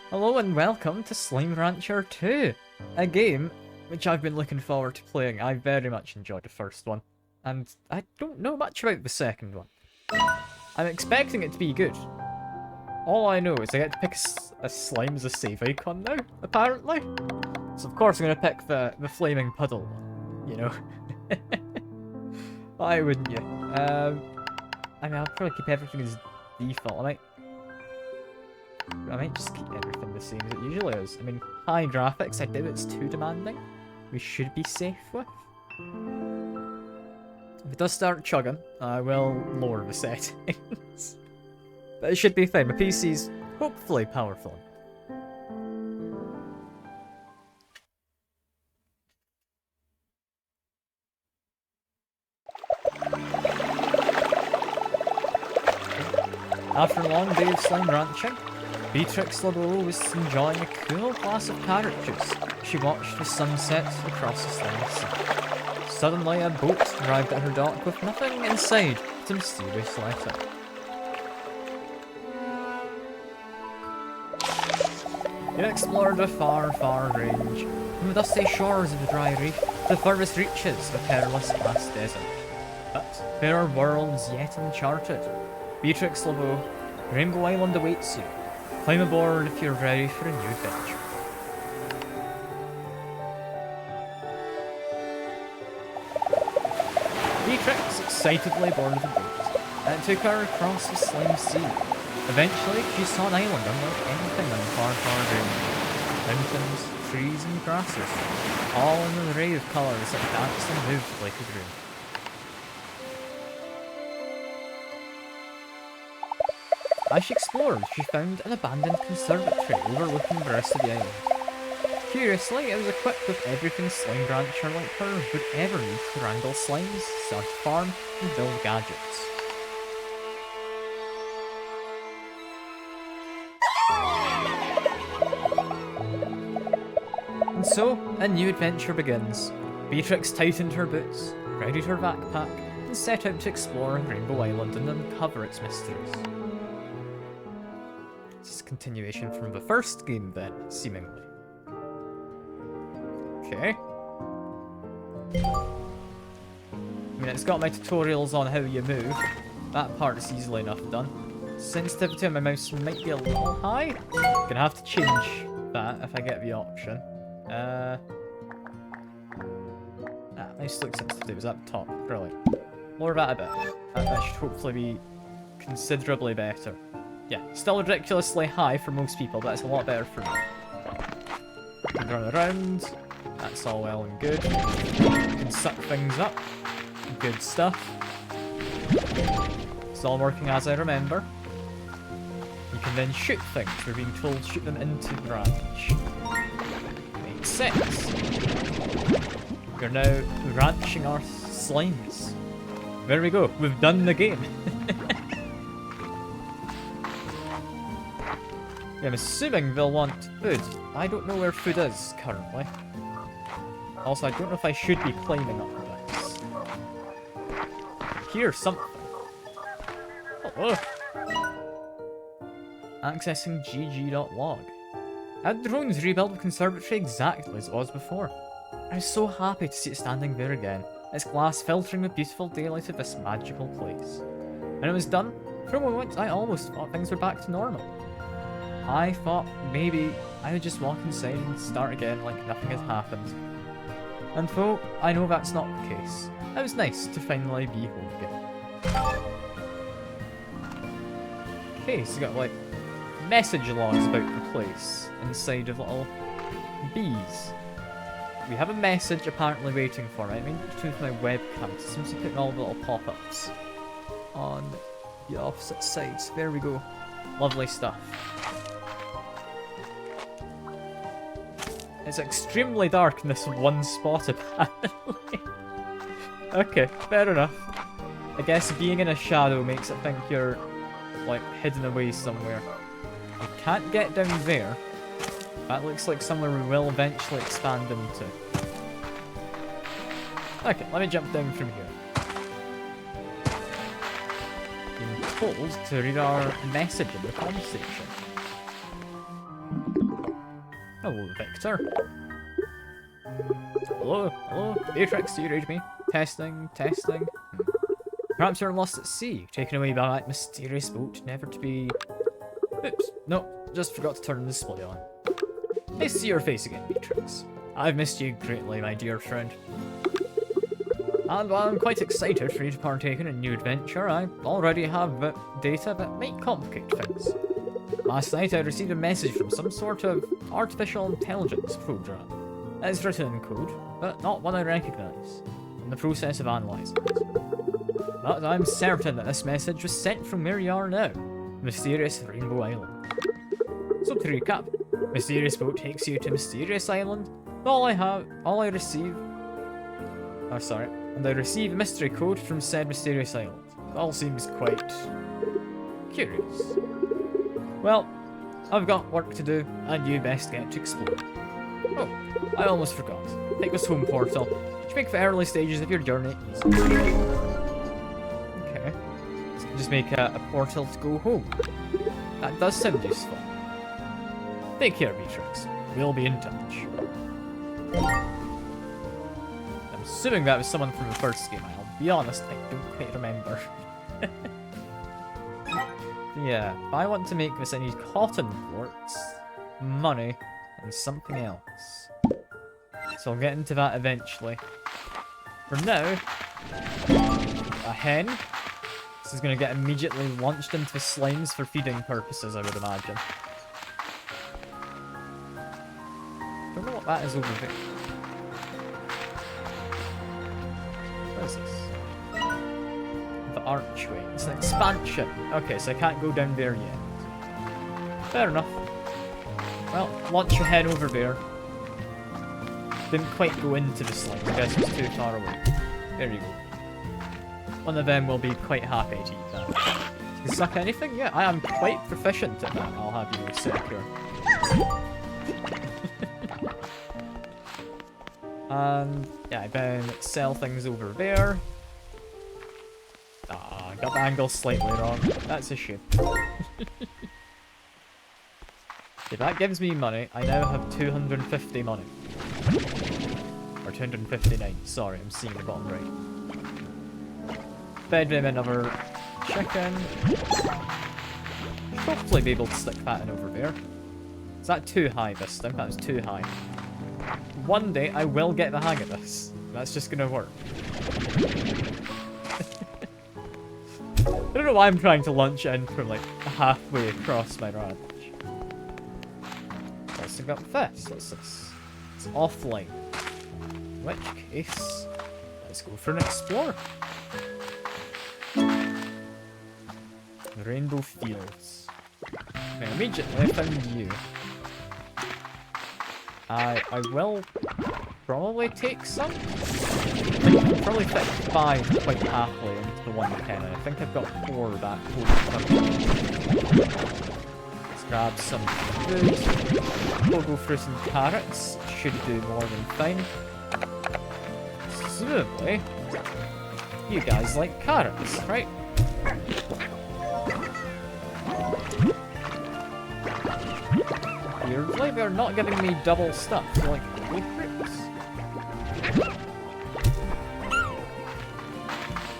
Hello and welcome to Slime Rancher 2, a game which I've been looking forward to playing. I very much enjoyed the first one, and I don't know much about the second one. I'm expecting it to be good. All I know is I get to pick a slime as a save icon now, apparently. So of course I'm going to pick the flaming puddle one, you know. Why wouldn't you? I mean, I'll probably keep everything as default. I might just keep everything the same as it usually is. I mean, high graphics, I doubt it's too demanding. We should be safe with. If it does start chugging, I will lower the settings. But it should be fine. My PC's hopefully powerful. After a long day of slime ranching, Beatrix LeBeau was enjoying a cool glass of carrot juice. She watched the sunset across the slimy sea. Suddenly, a boat arrived at her dock with nothing inside but a mysterious letter. You explored a far, far range, from the dusty shores of the dry reef to the furthest reaches of the perilous vast desert. But there are worlds yet uncharted. Beatrix LeBeau, Rainbow Island awaits you. Climb aboard if you're ready for a new adventure. Beatrix excitedly boarded the boat, and it took her across the slime sea. Eventually, she saw an island unlike anything on the far, far range. Mountains, trees, and grasses, all in an array of colours that danced and moved like a dream. As she explored, she found an abandoned conservatory overlooking the rest of the island. Curiously, it was equipped with everything a slime rancher like her would ever need to wrangle slimes, start a farm, and build gadgets. And so, a new adventure begins. Beatrix tightened her boots, readied her backpack, and set out to explore Rainbow Island and uncover its mysteries. It's a continuation from the first game then, seemingly. Okay. I mean, it's got my tutorials on how you move. That part is easily enough done. Sensitivity on my mouse might be a little high. Gonna have to change that if I get the option. Mouse look sensitivity was at the top. Brilliant. Lower that a bit. That should hopefully be considerably better. Yeah, still ridiculously high for most people, but it's a lot better for me. And run around. That's all well and good. You can suck things up. Good stuff. It's all working as I remember. You can then shoot things. We're being told shoot them into the ranch. Makes sense. We're now ranching our slimes. There we go. We've done the game. I'm assuming they'll want food. I don't know where food is currently. Also, I don't know if I should be climbing up this. Here's something. Oh. Accessing gg.log. Had the drones rebuilt the conservatory exactly as it was before. I was so happy to see it standing there again, its glass filtering the beautiful daylight of this magical place. When it was done, for a moment I almost thought things were back to normal. I thought maybe I would just walk inside and start again like nothing had happened. And though I know that's not the case, it was nice to finally be home again. Okay, so you got like message logs about the place inside of little bees. We have a message apparently waiting for me. I mean, with my webcam, it seems to be putting all the little pop-ups on the opposite sides. There we go. Lovely stuff. It's extremely dark in this one spot, apparently. Okay, fair enough. I guess being in a shadow makes it think you're, like, hidden away somewhere. We can't get down there. That looks like somewhere we will eventually expand into. Okay, let me jump down from here. Being told to read our message in the conversation. Hello, Victor. Hello, Beatrix, do you read me? Testing. Perhaps you're lost at sea, taken away by that mysterious boat, never to be... Oops, no, just forgot to turn the display on. Nice to see your face again, Beatrix. I've missed you greatly, my dear friend. And while I'm quite excited for you to partake in a new adventure, I already have data that might complicate things. Last night I received a message from some sort of artificial intelligence program. It's written in code, but not one I recognise. I'm in the process of analysing it. But I'm certain that this message was sent from where you are now, Mysterious Rainbow Island. So to recap, Mysterious Boat takes you to Mysterious Island, and I receive a mystery code from said Mysterious Island. It all seems quite... curious. Well, I've got work to do, and you best get to explore. Oh, I almost forgot. Take this home portal, which make the early stages of your journey easy. Okay. Just make a portal to go home. That does sound useful. Take care, Beatrix. We'll be in touch. I'm assuming that was someone from the first game. I'll be honest, I don't quite remember. Yeah, if I want to make this, I need cotton quartz, money, and something else. So I'll get into that eventually. For now, a hen. This is going to get immediately launched into the slimes for feeding purposes, I would imagine. Don't know what that is over there. What is this? The archway. It's an expansion. Okay, so I can't go down there yet. Fair enough. Well, launch your head over there. Didn't quite go into the slime. I guess it's too far away. There you go. One of them will be quite happy to eat that. Can you suck anything? Yeah, I am quite proficient at that. I'll have you secure. And yeah, I then sell things over there. Ah, got the angle slightly wrong. That's a shame. If that gives me money, I now have 250 money. Or 259, sorry, I'm seeing the bottom right. Fed them another chicken. Should hopefully be able to stick that in over there. Is that too high this time? That was too high. One day I will get the hang of this. That's just gonna work. I don't know why I'm trying to launch in from like halfway across my ranch. Also got this. What's this? It's offline. In which case, let's go for an explore. Rainbow Fields. Now immediately I found you. I will probably take some. I'll probably fit 5 quite happily into the 110. I think I've got 4 back home. Let's grab some food. We'll go through some carrots. Should do more than fine. Presumably, you guys like carrots, right? Weirdly, they're not giving me double stuff, they're like holy fruits.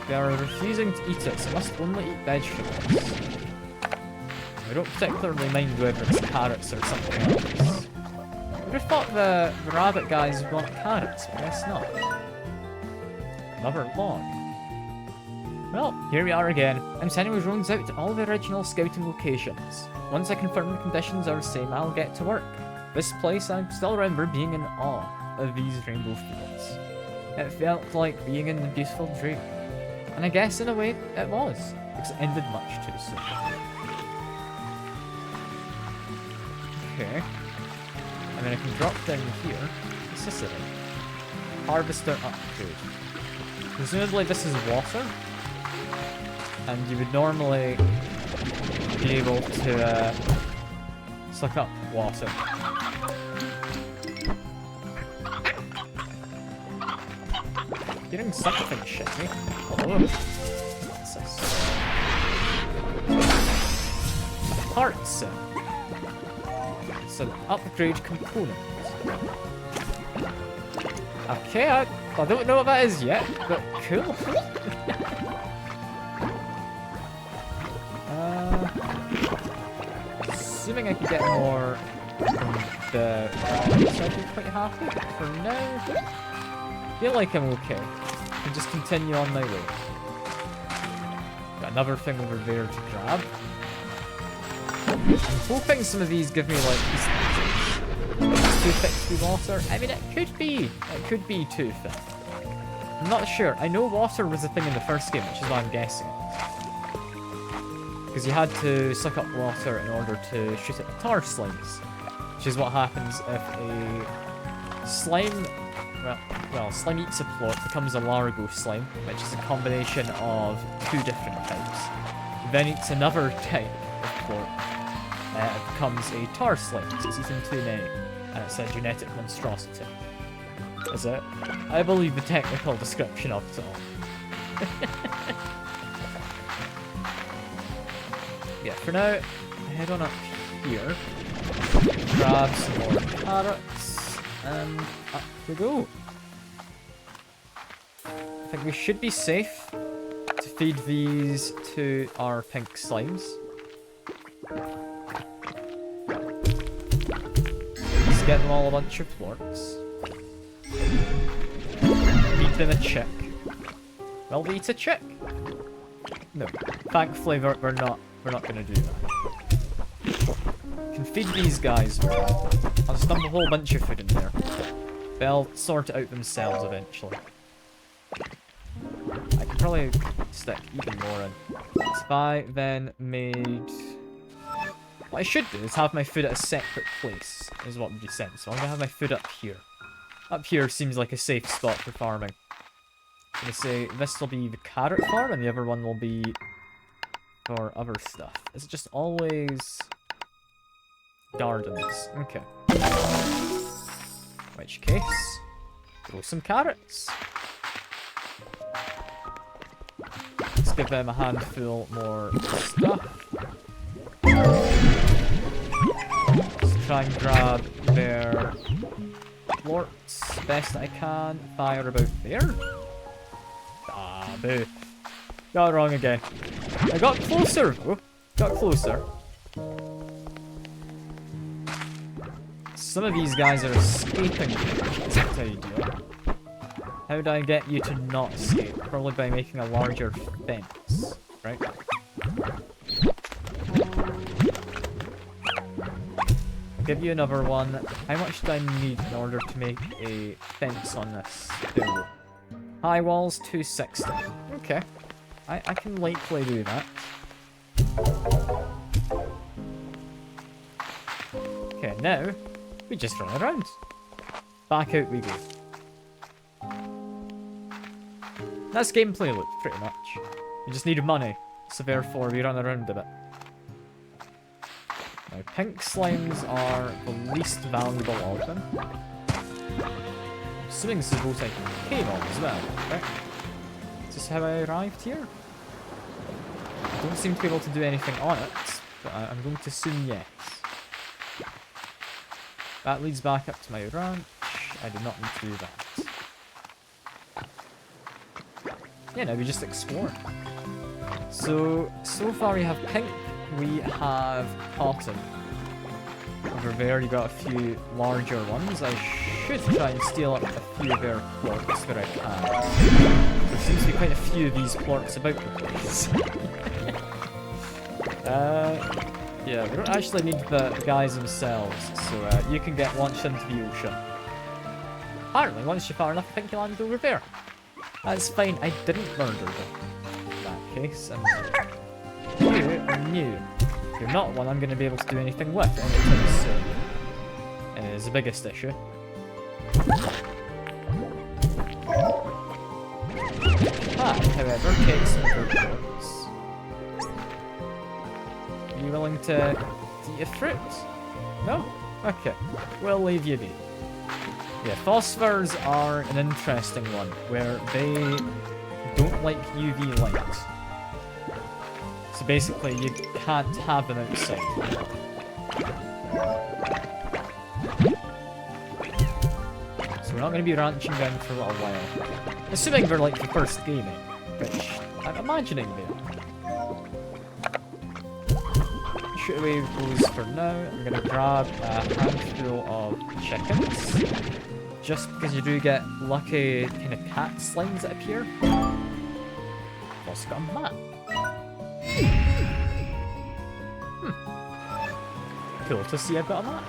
They are refusing to eat it, so must only eat vegetables. I don't particularly mind whether it's carrots or something else. I would have thought the rabbit guys would want carrots, but I guess not. Another log. Well, here we are again. I'm sending my drones out to all the original scouting locations. Once I confirm the conditions are the same, I'll get to work. This place, I still remember being in awe of these rainbow fields. It felt like being in a beautiful dream. And I guess in a way, it was, because it ended much too soon. Okay. And then I can drop down here. What's this in? Harvester upgrade. Presumably this is water. And you would normally be able to suck up water. Getting something shiny. Hello. What's this? Hearts. It's an upgrade component. Okay, I don't know what that is yet, but cool. Assuming I can get more from the so I'd be quite happy. But for now, I feel like I'm okay. I can just continue on my way. Got another thing over there to grab. I'm hoping some of these give me like it's too thick to be water. I mean, it could be. It could be too thick. I'm not sure. I know water was a thing in the first game, which is why I'm guessing. Because you had to suck up water in order to shoot at the tar slimes, which is what happens if a slime, well, slime eats a plort, becomes a Largo slime, which is a combination of two different types. Then eats another type of plort, it becomes a tar slime, because it's eaten too many, and it's a genetic monstrosity. Is it? I believe the technical description of it all. Yeah, for now, head on up here, grab some more carrots, and up we go. I think we should be safe to feed these to our pink slimes. Let's get them all a bunch of plorts. Feed them a chick. Will we eat a chick? No. Thankfully, we're not gonna do that. Can feed these guys. I'll just dump a whole bunch of food in there. They'll sort it out themselves eventually. I can probably stick even more in. So if I then made... What I should do is have my food at a separate place, is what would be sense. So I'm gonna have my food up here. Up here seems like a safe spot for farming. I'm gonna say this will be the carrot farm and the other one will be for other stuff. Is it just always gardens? Okay. In which case, grow some carrots. Let's give them a handful more stuff. Let's try and grab their plorts best I can. Fire about there. Ah, boo. Got it wrong again. I got closer, though. Got closer. Some of these guys are escaping, which isn't ideal. How do I get you to not escape? Probably by making a larger fence, right? I'll give you another one. How much do I need in order to make a fence on this? There we go. High walls, 260. Okay. I can likely do that. Okay, now, we just run around. Back out we go. That's gameplay loop, pretty much. You just need money, so therefore we run around a bit. Now, pink slimes are the least valuable of them. I'm assuming this is both I came on as well, right? Is this how I arrived here? I don't seem to be able to do anything on it, but I'm going to assume yes. That leads back up to my ranch. I do not need to do that. Yeah, now we just explore. So far we have pink, we have cotton. Over there you got a few larger ones. I should try and steal up a few of their plorts where I can. There seems to be quite a few of these plorts about the place. Yeah, we don't actually need the guys themselves, so you can get launched into the ocean. Apparently, once you're far enough, I think you land over there. That's fine, I didn't murder them. In that case, and you are new. If you're not one I'm going to be able to do anything with anytime soon. And it is the biggest issue. However, take some fruit plorts. Are you willing to eat a fruit? No? Okay. We'll leave you be. Yeah, phosphors are an interesting one, where they don't like UV light. So basically, you can't have them outside. we're not going to be ranching down for a little while. Assuming we're like the first gaming, which I'm imagining they are. Shoot away those for now. I'm going to grab a handful of chickens. Just because you do get lucky kind of cat slimes that appear. I've also got a map. Cool to see I've got a map.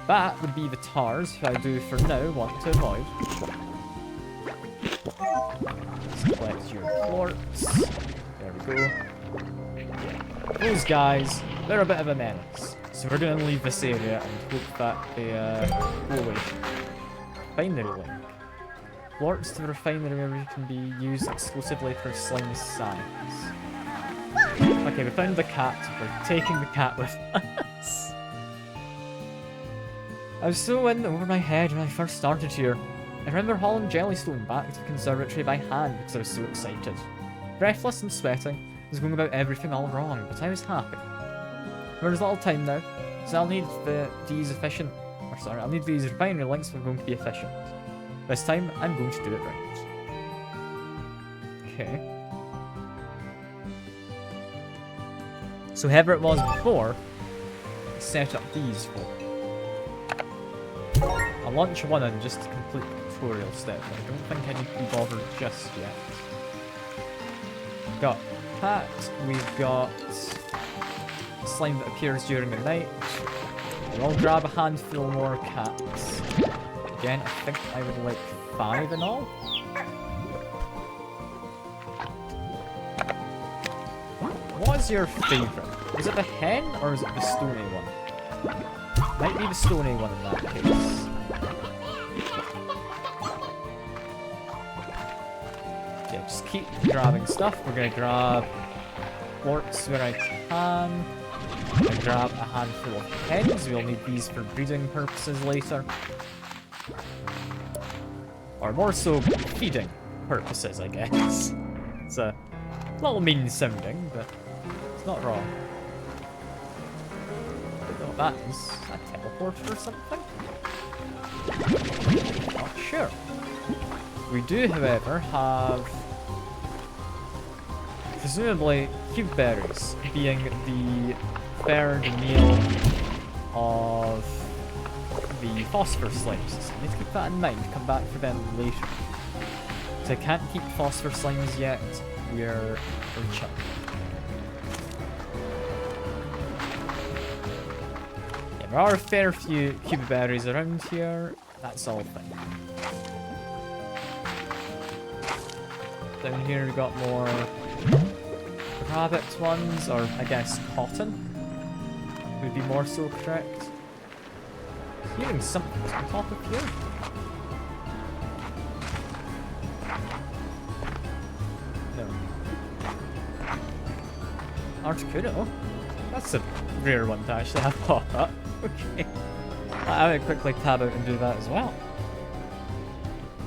That would be the tars, who I do for now want to avoid. Let's collect your quartz. There we go. Those guys, they're a bit of a menace. So we're going to leave this area and hope that they go away. Refinery link. Quartz to the refinery area can be used exclusively for slime science. Okay, we found the cat. We're taking the cat with us. I was so in over my head when I first started here. I remember hauling Jellystone back to the conservatory by hand because I was so excited. Breathless and sweating, I was going about everything all wrong, but I was happy. There's little time now, so I'll need these refinery links if I'm going to be efficient. This time, I'm going to do it right. Okay. So whoever it was before, set up these for. I'll launch one in just to complete the tutorial step, but I don't think I need to be bothered just yet. Got that, we've got slime that appears during the night. I'll grab a handful more cats. Again, I think I would like 5 in all. What is your favourite? Is it the hen or is it the stony one? Might be the stony one in that case. Okay, just keep grabbing stuff. We're gonna grab quartz where I can. I'm gonna grab a handful of hens. We'll need these for breeding purposes later. Or more so, feeding purposes, I guess. It's a little mean sounding, but it's not wrong. I don't know what that is. A teleporter or something? Not sure. We do, however, have presumably cube berries, being the third meal of the phosphor slimes. So I need to keep that in mind, come back for them later. So I can't keep phosphor slimes yet, we're chilling. Yeah, there are a fair few cube berries around here, that's all fine. Down here we got more rabbit ones, or I guess cotton would be more so correct. Hearing something on top of here. No. Articuno? That's a rare one to actually have pop up. Okay. I would quickly tab out and do that as well.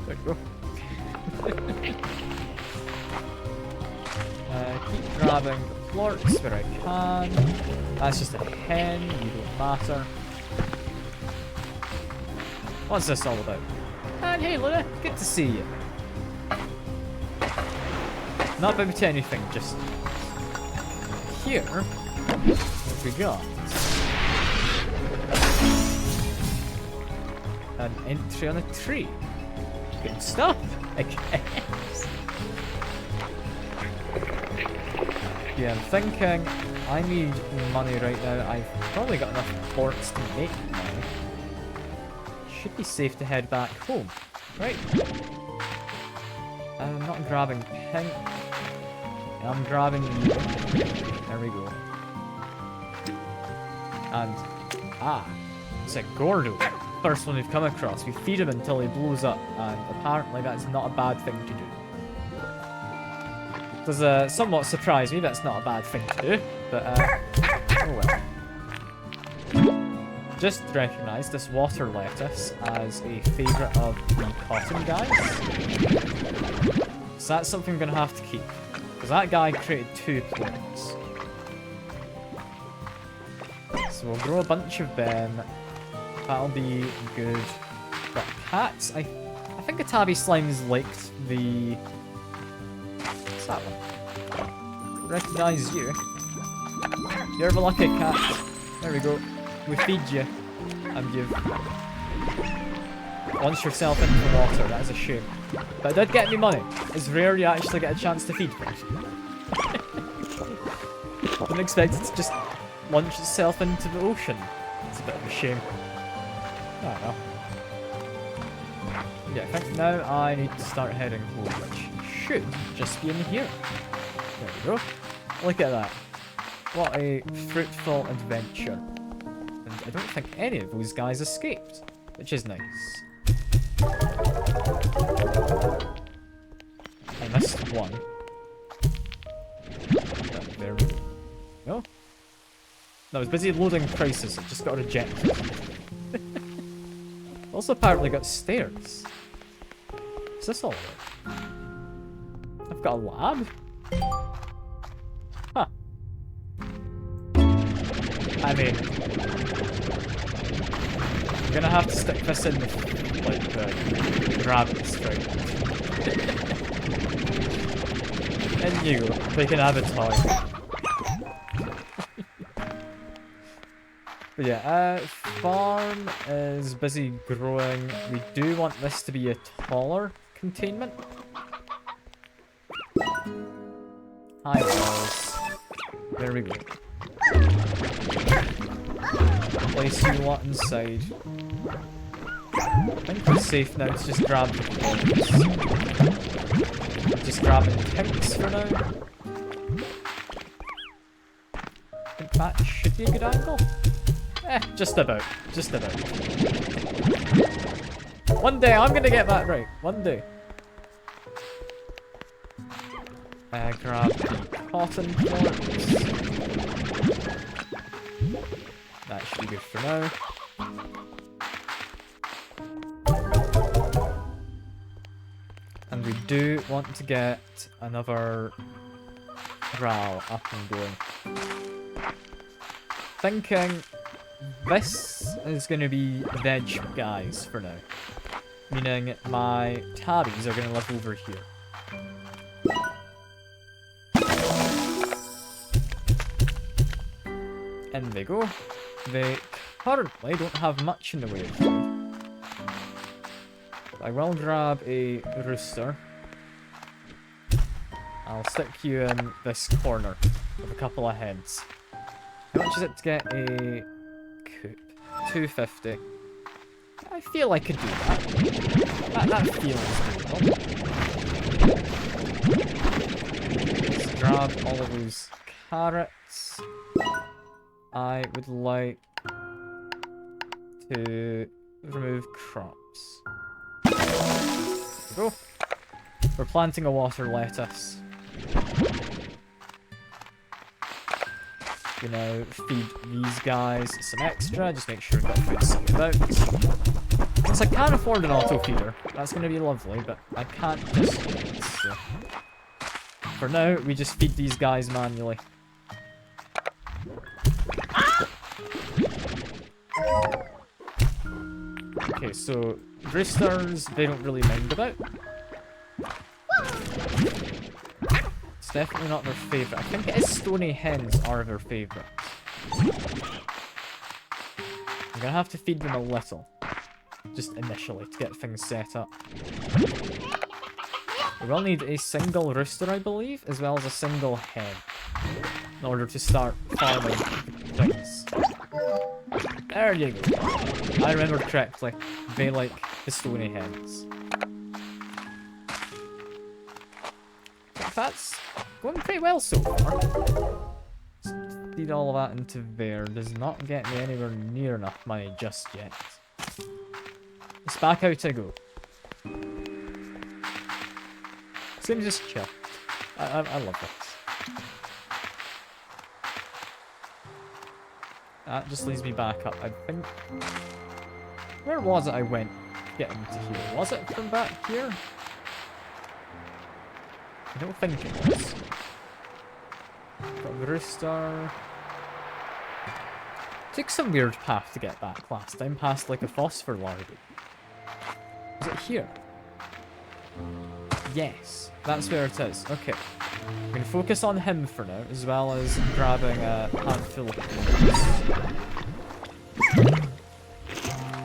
There you go. Keep grabbing the plorts where I can. That's just a hen, you don't matter. What's this all about? And hey Luna, good to see you. Not about to anything, just here. What we got? An entry on a tree. Good stuff, I guess. Yeah, I'm thinking I need money right now. I've probably got enough ports to make money. Should be safe to head back home. Right. I'm not grabbing pink. I'm grabbing you. There we go. And it's a Gordo. First one we've come across. We feed him until he blows up, and apparently that's not a bad thing to do. Does somewhat surprise me, that's not a bad thing to do, but oh well. Just recognise this water lettuce as a favourite of the cotton guys. So that's something I'm going to have to keep. Because that guy created 2 plants. So we'll grow a bunch of them. That'll be good. But cats, I think a tabby slime's liked the... What's that one? Recognize you. You're the lucky cat. There we go. We feed you. And you've launched yourself into the water. That is a shame. But it did get me money. It's rare you actually get a chance to feed fish. Didn't expect it to just launch itself into the ocean. It's a bit of a shame. I don't know. Yeah, I think now I need to start heading home, which should just be in here. There we go. Look at that. What a fruitful adventure. And I don't think any of those guys escaped, which is nice. I missed one. But there we go. No, I was busy loading prices, I just got rejected. Also apparently got stairs. Is this all right? I've got a lab? Huh. I mean... I'm gonna have to stick this in with, like, the rabbits, right? And you, they can have a toy. But yeah, farm is busy growing. We do want this to be a taller containment. Hi, walls. There we go. Place you lot inside. I think we're safe now to just grab the points. Just grabbing pinks for now. I think that should be a good angle. Just about. Just about. One day I'm gonna get that right. One day. Grab the cotton quartz. That should be good for now. And we do want to get another corral up and going. Thinking this is going to be veg guys for now. Meaning my tabbies are going to live over here. In they go. They currently don't have much in the way of food. I will grab a rooster. I'll stick you in this corner with a couple of heads. How much is it to get a coop? 250. I feel I could do that. That feels doable. Let's grab all of those carrots. I would like to remove crops. There we go. We're planting a water lettuce. You know, feed these guys some extra, just make sure we've got food sitting about. Since I can't afford an auto feeder, that's going to be lovely, but I can't just yet, so. For now, we just feed these guys manually. Okay, so roosters, they don't really mind about. It's definitely not their favourite. I think it is stony hens are their favourite. I'm gonna have to feed them a little. Just initially, to get things set up. We will need a single rooster, I believe, as well as a single hen. In order to start farming things. There you go. I remember correctly. They like the stony hens. That's going pretty well so far. Feed all of that into there. Does not get me anywhere near enough money just yet. It's back out I go. Seems just chill. I love this. That just leads me back up. I think... Where was it I went getting to here? Was it from back here? I don't think it was. Got the rooster. Took some weird path to get back last time, past like a phosphor larvae. Is it here? Yes, that's where it is. Okay. I'm going to focus on him for now, as well as grabbing a handful of things.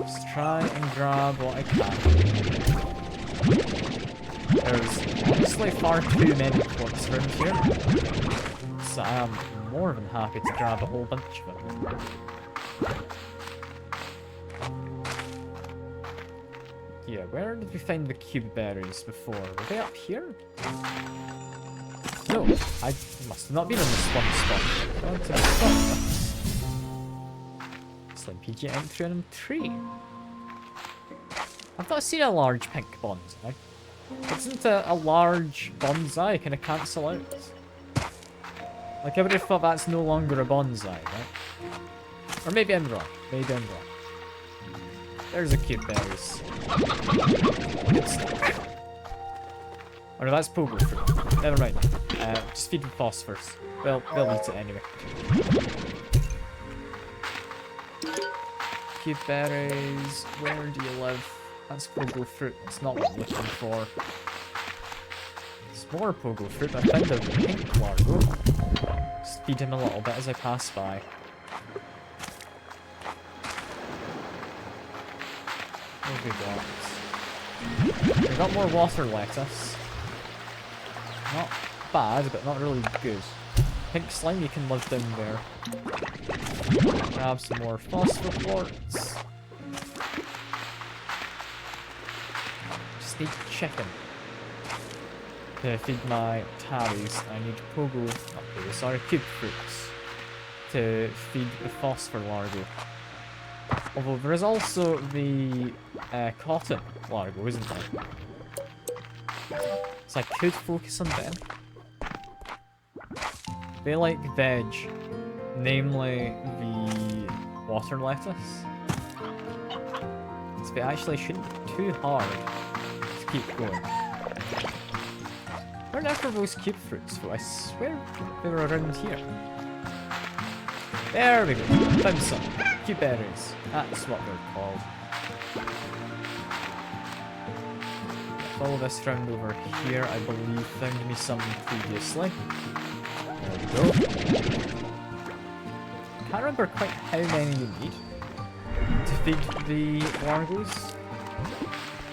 Just try and grab what I can. There's honestly far too many quartz around here, so I am more than happy to grab a whole bunch of them. Yeah, where did we find the cube berries before? Were they up here? No, I must have not been in this one spot. I want to stop this. Slim PG entry on tree. I've not seen a large pink bonsai. Isn't a large bonsai kind of cancel out? Like, I would have thought that's no longer a bonsai, right? Or maybe I'm wrong. Maybe I'm wrong. There's a cube berries. Good stuff. Oh no, that's pogo fruit. Never mind. Just feed them phosphorus. They'll eat it anyway. Cube berries. Where do you live? That's pogo fruit. That's not what I'm looking for. It's more pogo fruit. I found a pink largo. Just feed him a little bit as I pass by. What have we got? We got more water lettuce. Not bad, but not really good. Pink slime, you can live down there. Grab some more phosphor quartz. Just need chicken. To feed my tabbies, I need cube fruits. To feed the phosphor largo. Although there is also the cotton largo, isn't there? So I could focus on them. They like veg, namely the water lettuce. So they actually shouldn't be too hard to keep going. Where are those cube fruits though? I swear they were around here. There we go. Found some. Cube berries. That's what they're called. Follow this round over here. I believe found me some previously. There we go. Can't remember quite how many you need to feed the largos.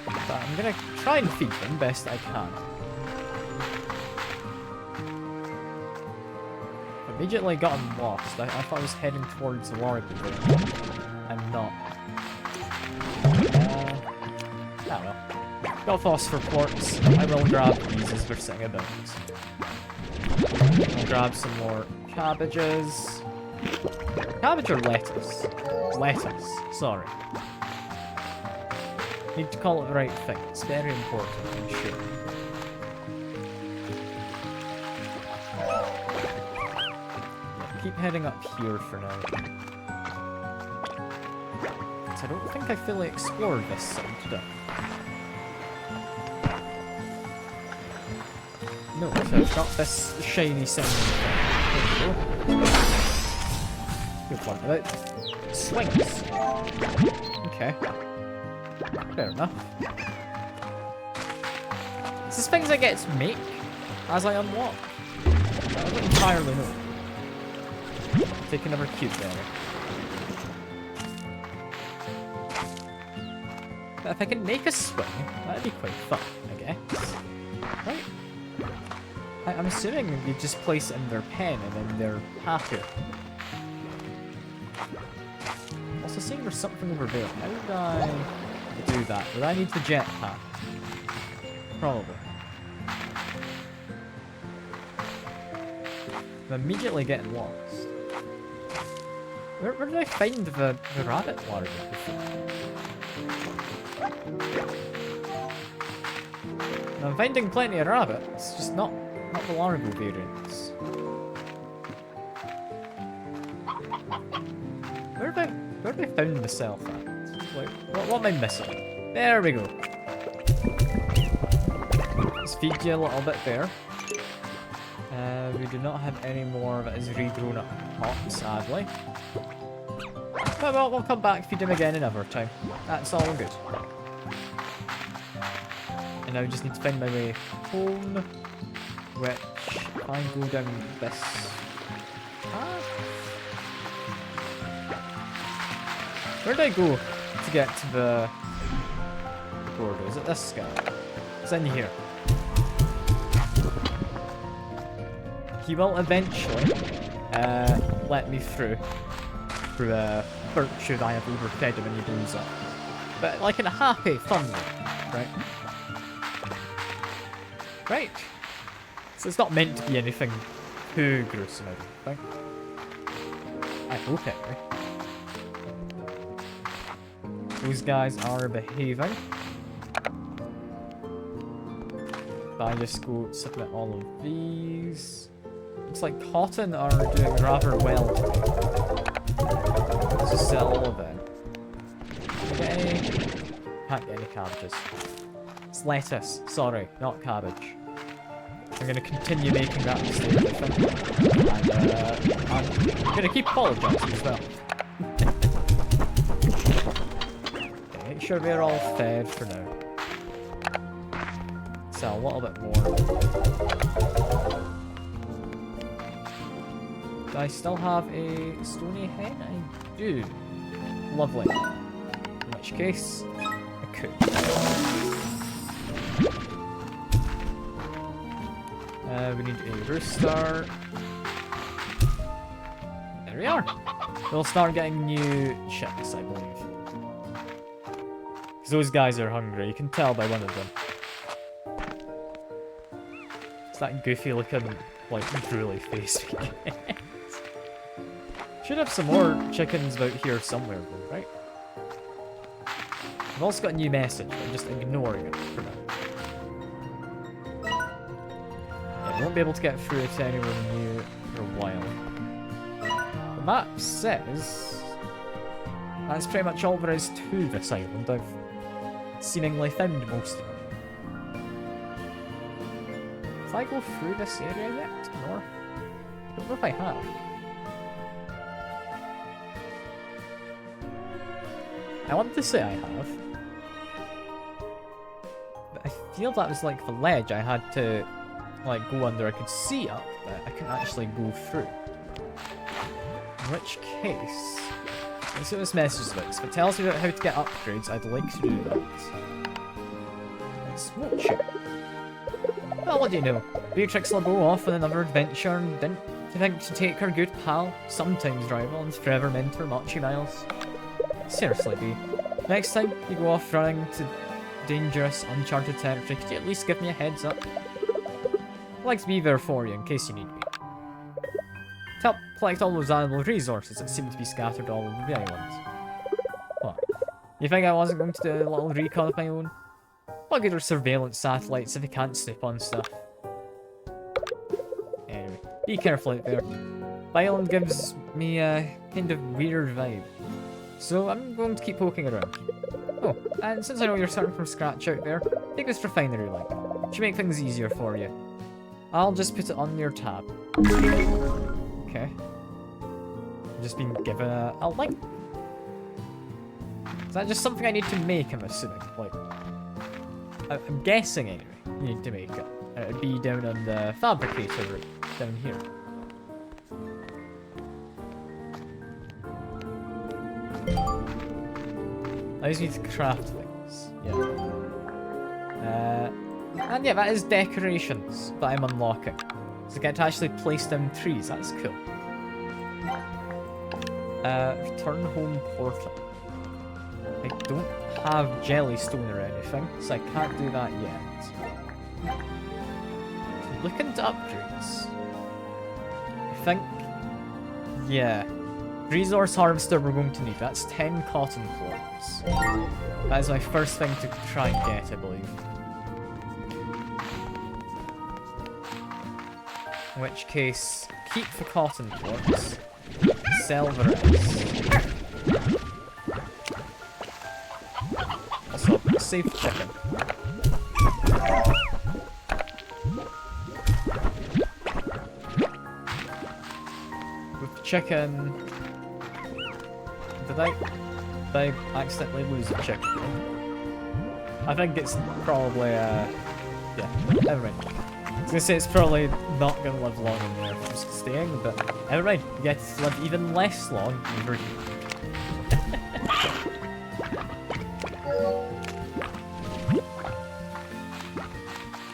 But I'm gonna try and feed them best I can. Immediately got lost. I thought I was heading towards the largo, but I'm not. Oh well. Got phosphor quartz. I will grab these as we're sitting about. I'll grab some more cabbages. Cabbage or lettuce? Lettuce, sorry. Need to call it the right thing. It's very important, I'm sure. Keep heading up here for now. I don't think I fully explored this side, did I? No, so I've got this shiny sounding thing. Good one. About swings. Okay. Fair enough. Is this things I get to make as I unlock? I don't entirely know. Take another cube there. But if I can make a swing, that'd be quite fun, I guess. Right? I'm assuming you just place it in their pen and then they're happier. Also seeing there's something over there. How would I do that? Would I need the jetpack? Probably. I'm immediately getting lost. Where did I find the rabbit larva before? I'm finding plenty of rabbits, just not the larval variants. Where have I found myself at? Like, what am I missing? There we go. Let's feed you a little bit there. We do not have any more that is regrown up hot, sadly. But well, we'll come back, feed him again another time. That's all good. And now I just need to find my way home, which if I go down this path. Where did I go to get to the border? Is it this guy? It's in here. He will eventually let me through a virtue I have overfed him when he blows up. But like in a happy, fun way, right? Right. So it's not meant to be anything too gruesome, I don't think. I hope anyway. Those guys are behaving. If I just go submit all of these. Looks like cotton are doing rather well today. Let's just sell all of them. Okay. Can't get any cabbages. It's lettuce. Sorry, not cabbage. I'm going to continue making that mistake, I think. And I'm going to keep apologizing as well. Okay, make sure we're all fed for now. Sell a little bit more. Do I still have a stony hen? I do. Lovely. In which case, I could. We need a rooster. There we are. We'll start getting new chicks, I believe. Because those guys are hungry. You can tell by one of them. It's that goofy looking, like, drooly face. Should have some more chickens about here somewhere, though, right? I've also got a new message, but I'm just ignoring it for now. Yeah, I won't be able to get through it anywhere new for a while. The map says that's pretty much all there is to this island. I've seemingly found most of it. Have I go through this area yet? Or I don't know if I have. I want to say I have. But I feel that was like the ledge I had to like go under. I could see up, but I couldn't actually go through. In which case, let's see what this message is about. If it tells me about how to get upgrades, I'd like to do that. Let's watch it. Well, what do you know? Beatrix will go off on another adventure and didn't you think to take her good pal, sometimes rival, and forever mentor Mochi Miles? Seriously, B. Next time you go off running to dangerous, uncharted territory, could you at least give me a heads up? I'd like to be there for you in case you need me. To help collect all those valuable resources that seem to be scattered all over the island. What? You think I wasn't going to do a little recon of my own? What good are surveillance satellites if they can't snoop on stuff? Anyway, be careful out there. The island gives me a kind of weird vibe. So I'm going to keep poking around. Oh, and since I know you're starting from scratch out there, take this refinery link. Should make things easier for you. I'll just put it on your tab. Okay. I've just been given a link. Is that just something I need to make, I'm assuming? Like, I'm guessing anyway, you need to make it. It'd be down on the fabricator route, down here. I just need to craft things, yeah. And yeah, that is decorations that I'm unlocking. So I get to actually place down trees, that's cool. Return home portal. I don't have Jellystone or anything, so I can't do that yet. Look into upgrades. I think, yeah. Resource harvester we're going to need. That's 10 cotton clods. That is my first thing to try and get, I believe. In which case, keep the cotton clods. Sell the rest. Also, save chicken. With chicken... Did I accidentally lose a chicken? I think it's probably, yeah, never mind. I was gonna say it's probably not gonna live long in there if it's just staying, but never mind. You get to live even less long over here.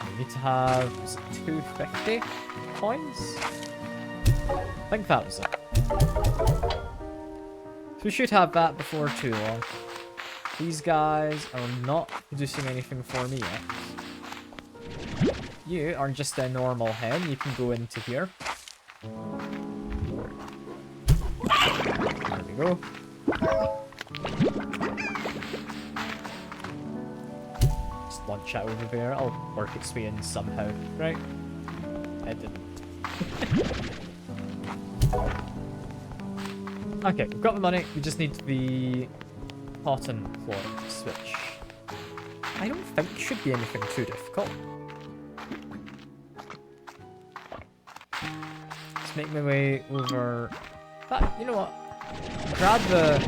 You need to have 250 coins? I think that was it. So we should have that before too long. These guys are not producing anything for me yet. You are just a normal hen. You can go into here. There we go. Just launch it over there. It'll work its way in somehow, right? It didn't. Okay, we've got the money. We just need the cotton cloaks, which I don't think should be anything too difficult. Just make my way over. You know what? Grab the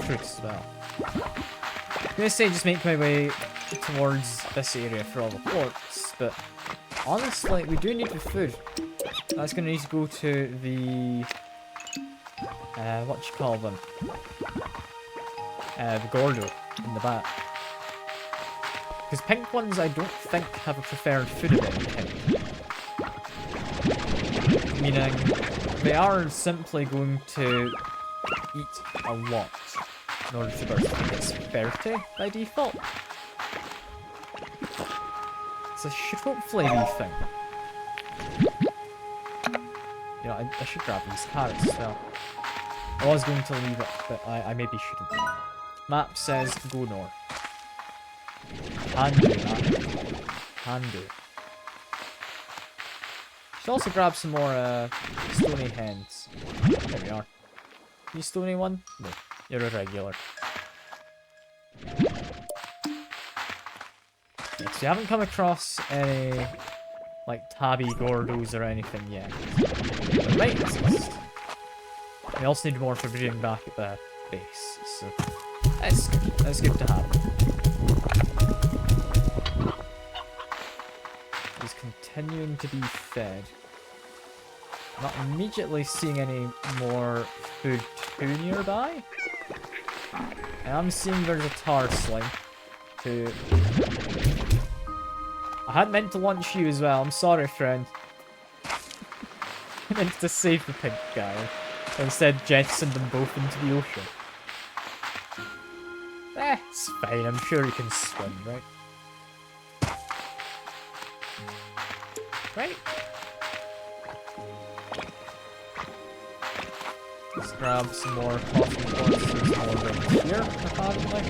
fruits as well. I'm gonna say just make my way towards this area for all the cloaks, but honestly, we do need the food. That's gonna need to go to the what you call them? The Gordo in the back. Because pink ones I don't think have a preferred food of any kind. Meaning, they are simply going to eat a lot in order to birth. It's 30 by default. So it should hopefully be a thing. You know, I should grab these carrots as well. I was going to leave it, but I maybe shouldn't. Map says go north. Can do that. Can do. Should also grab some more stony hens. There we are. You stony one? No, you're a regular. Yeah, so you haven't come across any like tabby gordos or anything yet. They might exist. We also need more for bringing back at the base, so that's good. That's good to have. He's continuing to be fed. Not immediately seeing any more food too nearby. And I'm seeing there's a tar slime too. I had meant to launch you as well. I'm sorry, friend. I meant to save the pink guy. Instead, jettisoned them both into the ocean. It's fine. I'm sure he can swim, right? Right. Let's grab some more cotton courses over here, apparently.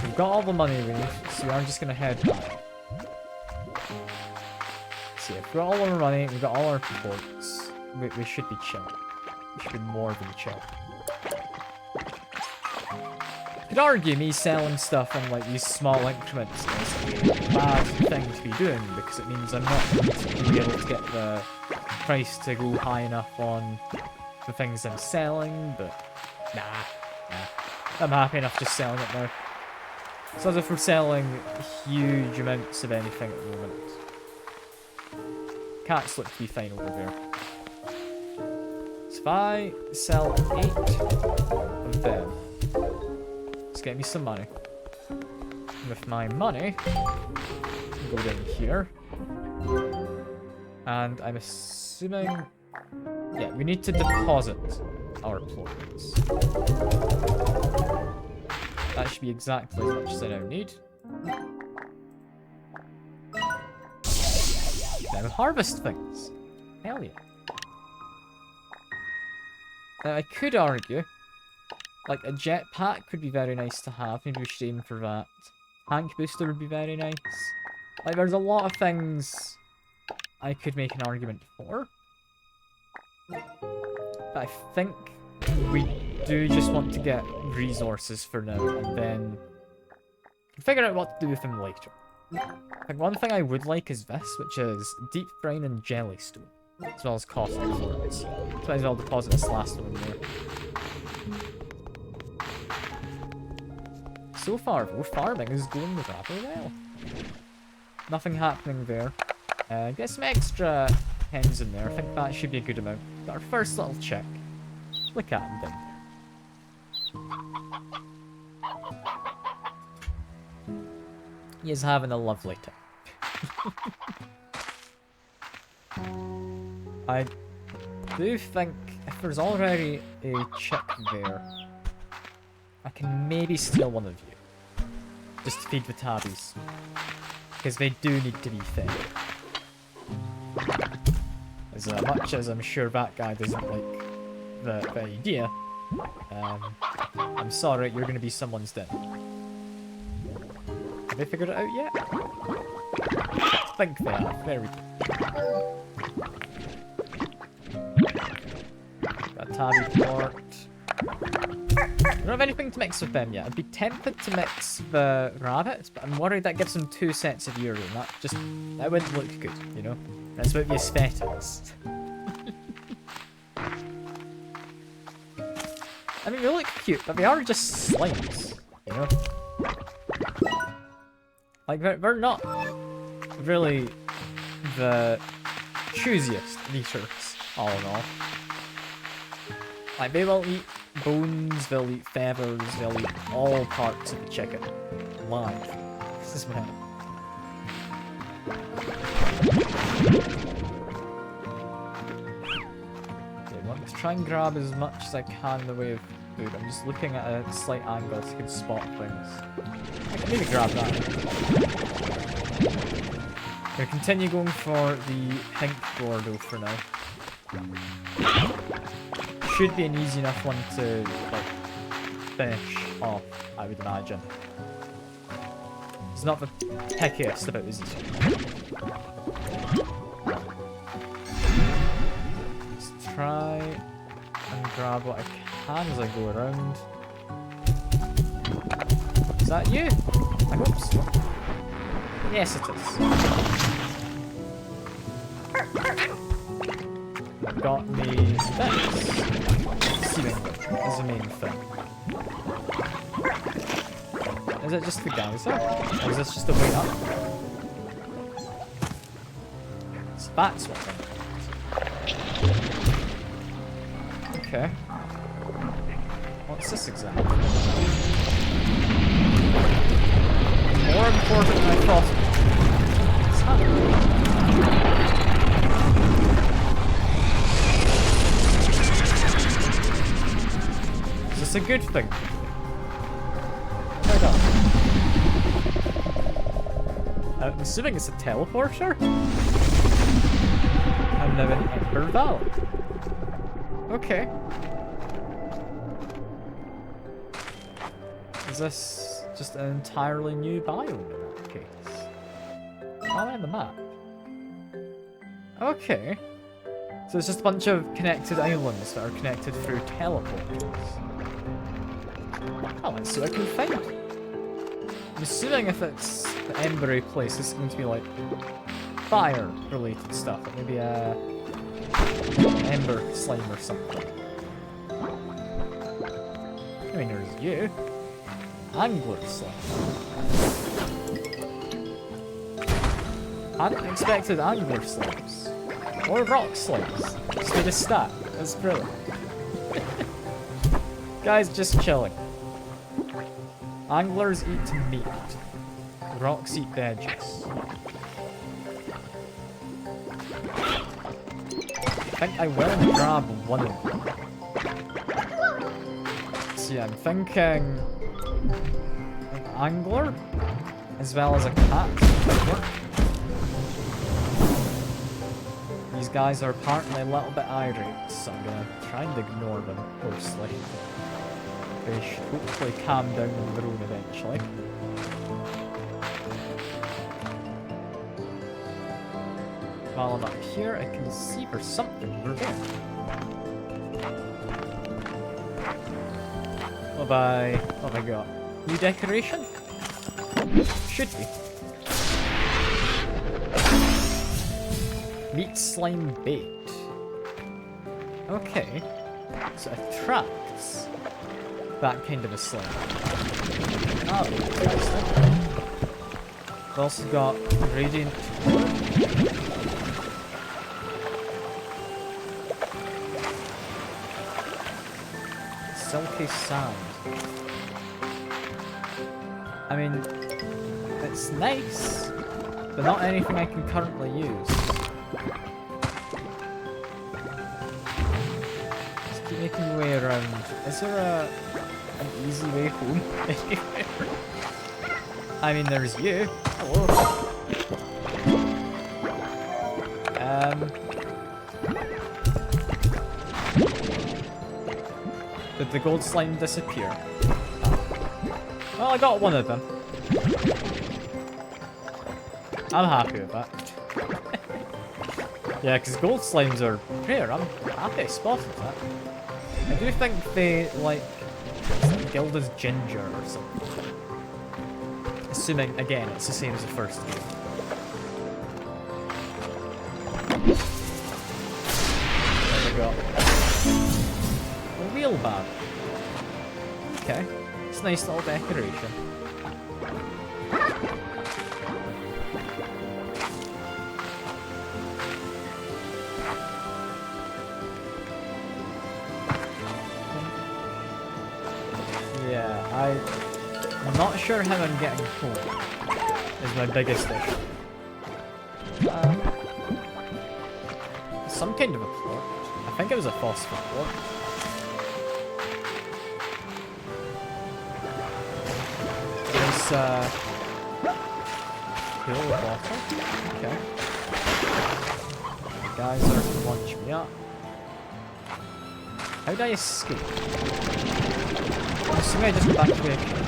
We've got all the money we need, so we are just gonna head back. See, if we've got all our money, we've got all our boats, we should be chill. We should be more than chill. You could argue me selling stuff in like these small increments is a bad thing to be doing, because it means I'm not going to be able to get the price to go high enough on the things I'm selling, but nah. I'm happy enough just selling it now. It's as if we're selling huge amounts of anything at the moment. Cats look to be fine over there. So if I sell 8 of them, let's get me some money. And with my money, go down here. And I'm assuming... yeah, we need to deposit our plants. That should be exactly as much as I now need. Now harvest things. Hell yeah. Now I could argue, like a jetpack could be very nice to have. Maybe we should aim for that. Tank booster would be very nice. Like there's a lot of things I could make an argument for. But I think we do just want to get resources for now, and then figure out what to do with them later. Like one thing I would like is this, which is deep brine and jellystone, as well as caustic florets. So might as well deposit this last one in there. So far, though, farming is going rather well. Nothing happening there. Get some extra hens in there. I think that should be a good amount. Got our first little chick. Look at him then. He is having a lovely time. I do think if there's already a chick there, I can maybe steal one of you. Just to feed the tabbies. Because they do need to be fed. As much as I'm sure that guy doesn't like the idea, I'm sorry, you're going to be someone's dinner. Have they figured it out yet? I think they have. Very good. Got a tabby port. I don't have anything to mix with them yet. I'd be tempted to mix the rabbits, but I'm worried that gives them 2 sets of urine. That wouldn't look good, you know? That's about the aesthetics. I mean, they look cute, but they are just slimes, you know? Like, they're not really the choosiest of eaters, all in all. Like, they will eat bones, they'll eat feathers, they'll eat all parts of the chicken. Live. This is bad. Okay, let's try and grab as much as I can in the way of food. I'm just looking at a slight angle so I can spot things. I can maybe grab that. I'm gonna continue going for the pink Gordo for now. Should be an easy enough one to, like, finish off, I would imagine. It's not the pickiest about this. Let's try and grab what I can as I go around. Is that you? I hope so. Yes, it is. I've got me this. Seemingly, is the main thing. Is it just the geyser? Or is this just the way up? So that's what I'm... Okay. What's this exactly? More important than I thought. What's happening? Is this a good thing? Hold on. I'm assuming it's a teleporter? I'm now in Ember Valley. Okay. Is this just an entirely new biome in that case? Oh, I'm on the map. Okay. So it's just a bunch of connected islands that are connected through teleporters. Oh, let's see what I can find. I'm assuming if it's the Embery place, it's going to be like fire-related stuff. Like maybe a Ember slime or something. I mean, there's you. Angler slime. I hadn't expected angler slimes. Or rock slimes. Just made a stat. That's brilliant. Guys, just chilling. Anglers eat meat. Rocks eat veggies. I think I will grab one of them. So yeah, I'm thinking an angler as well as a cat. These guys are apparently a little bit irate, so I'm gonna try and ignore them mostly. They should hopefully calm down on their own eventually. While I'm up here, I can see there's something over there. What have I got? New decoration? Should be. Meat slime bait. Okay. So it attracts that kind of a slime. That'll be interesting. We've also got Radiant Core. Silky Sand. I mean, it's nice, but not anything I can currently use. Just keep making my way around. Is there an easy way home anywhere? I mean, there's you. Hello. Did the gold slime disappear? Oh. Well, I got one of them. I'm happy with that. Yeah, because gold slimes are rare. I'm happy I spotted that. I do think they, like, gilded ginger or something. Assuming, again, it's the same as the first game. There we go. A wheelbarrow. Okay. It's a nice little decoration. I'm not sure how I'm getting home, is my biggest issue. Some kind of a port. I think it was a phosphor port. There's cool water. Okay. The guys are to launch me up. How do I escape? I'm assuming I just go back to where I came.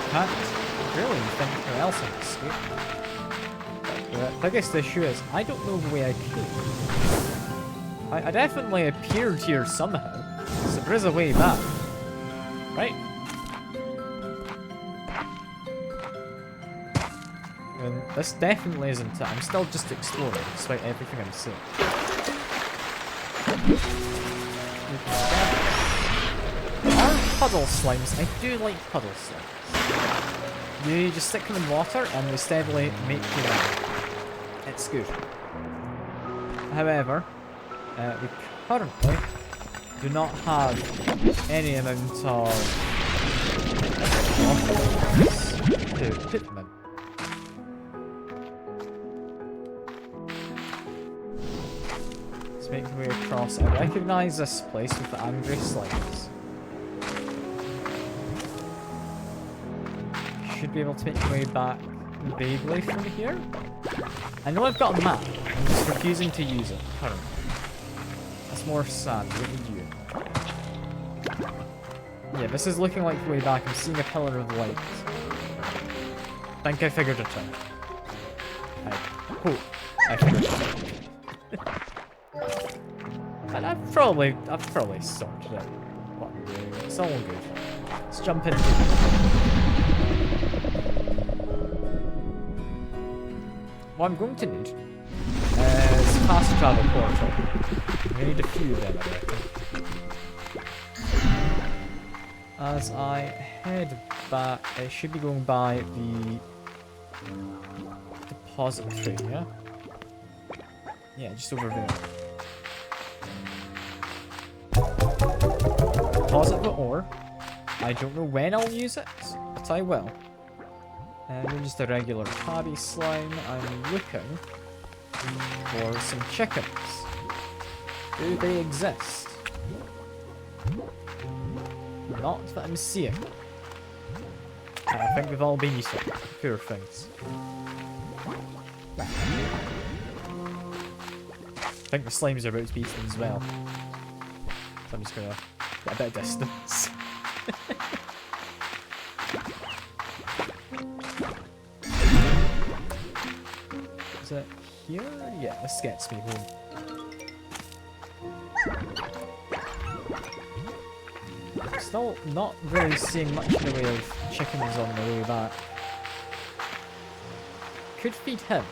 Can't really think where else I can escape. The biggest issue is I don't know the way I came. I definitely appeared here somehow, so there is a way back. Right? And this definitely isn't it. I'm still just exploring, despite everything I'm seeing. Puddle slimes. I do like puddle slimes. You just stick them in water and they steadily make you run. It's good. However, we currently do not have any amount of water to put them in. Let's make our way across. I recognise this place with the angry slimes. Should be able to make my way back vaguely from here. I know I've got a map, I'm just refusing to use it currently. That's more sad, what would you? Yeah, this is looking like the way back. I'm seeing a pillar of light. I think I figured it out. I figured it out. And I've probably sorted out what I'm doing. It's all good. Let's jump into it. What I'm going to need is fast travel portal. I need a few of them, I reckon. As I head back, I should be going by the depository, yeah? Yeah, just over there. Deposit the ore. I don't know when I'll use it, but I will. And just a regular tabby slime. I'm looking for some chickens. Do they exist? Not that I'm seeing. I think they've all been eaten. Poor things. I think the slimes are about to be eaten as well. So I'm just gonna get a bit of distance. Is it here? Yeah, this gets me home. Still not really seeing much in the way of chickens on the way back. Could feed him.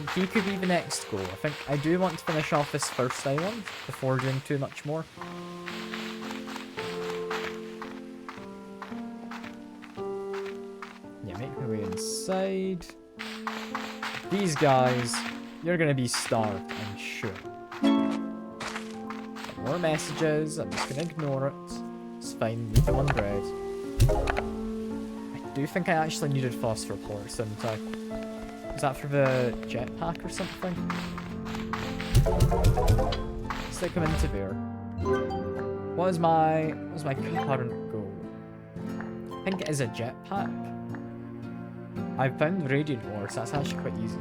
think he could be the next goal. I think I do want to finish off this first island before doing too much more. Yeah, make my way inside. These guys, you're gonna be starved, I'm sure. More messages, I'm just gonna ignore it. It's fine, leave them on bread. I do think I actually needed phosphor plorts, didn't I? Is that for the jetpack or something? Stick them into there. What is my current goal? I think it is a jetpack. I've found radiant ores, that's actually quite easy.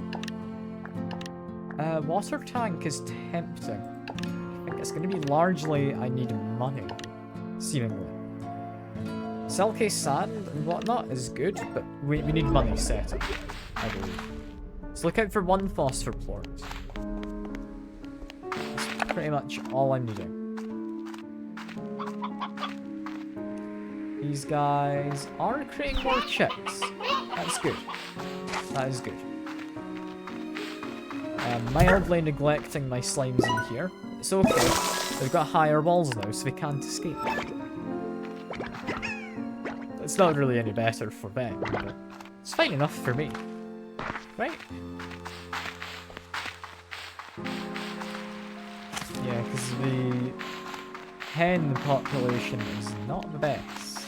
Water tank is tempting. I think it's going to be largely I need money, seemingly. Selkie sand and whatnot is good, but we need money setting, I believe. So look out for one phosphor plort. That's pretty much all I'm needing. These guys are creating more chicks. That's good. That is good. Mildly neglecting my slimes in here. It's okay. They've got higher walls now, so they can't escape. It's not really any better for them, but it's fine enough for me. Right? Yeah, because the hen population is not the best.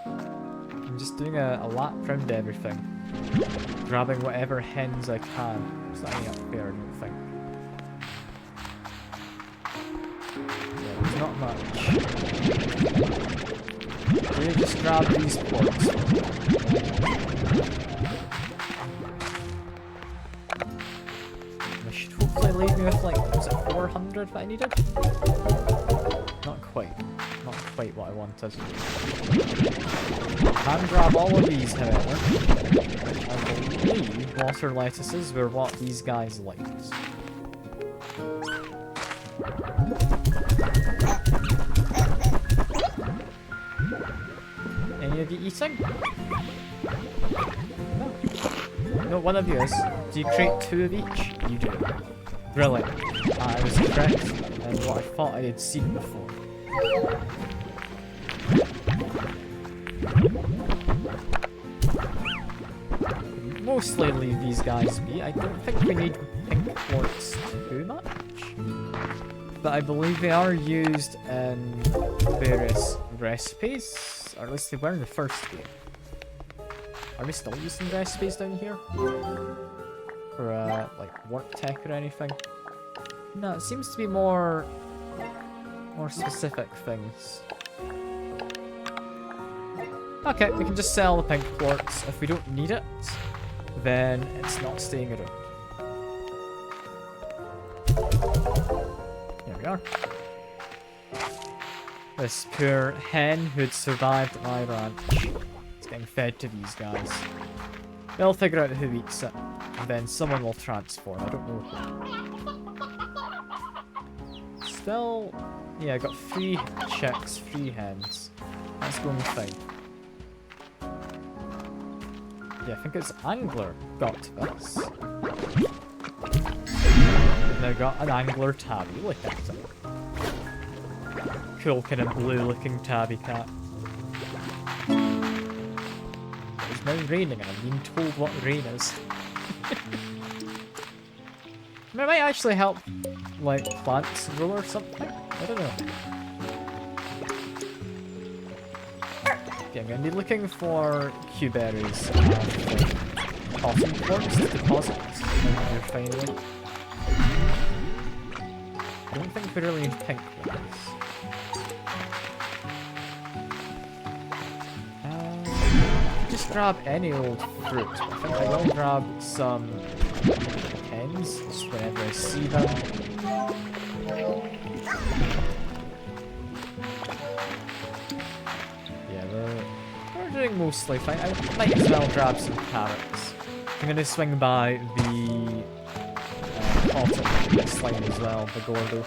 I'm just doing a lap around everything. Grabbing whatever hens I can. There's not any up there, I don't think. Yeah, there's not much. Really just grab these plorts. They should hopefully leave me with like, was it 400 that I needed? Not quite. Not quite what I wanted. Can grab all of these, however. Which I believe water lettuces were what these guys liked. Any of you eating? No. No, one of you is. Do you create 2 of each? You do. Brilliant. I was correct in what I thought I had seen before. Mostly leave these guys be. I don't think we need pink plorts too much. But I believe they are used in various recipes. Or at least they were in the first game. Are we still using recipes down here? For like work tech or anything? No, it seems to be more specific things. Okay, we can just sell the pink plorts. If we don't need it, then it's not staying around. There we are. This poor hen who had survived at my ranch is getting fed to these guys. They'll figure out who eats it, and then someone will transform. I don't know who. Still, yeah, I got 3 chicks, 3 hens. That's going fine. Yeah, I think it's Angler got this. We've now got an Angler tabby. Look at it. Cool kind of blue looking tabby cat. It's now raining and I'm being told what rain is. It might actually help, like, plants grow or something. I don't know. Okay, I'm going to be looking for Q-berries and cotton plorts to deposit finally. I don't think we really need pink ones. Just grab any old fruit. I think I will grab some hens just whenever I see them. Yeah, we're doing mostly fine. I might as well grab some carrots. I'm gonna swing by the autumn slime as well, the Gordo.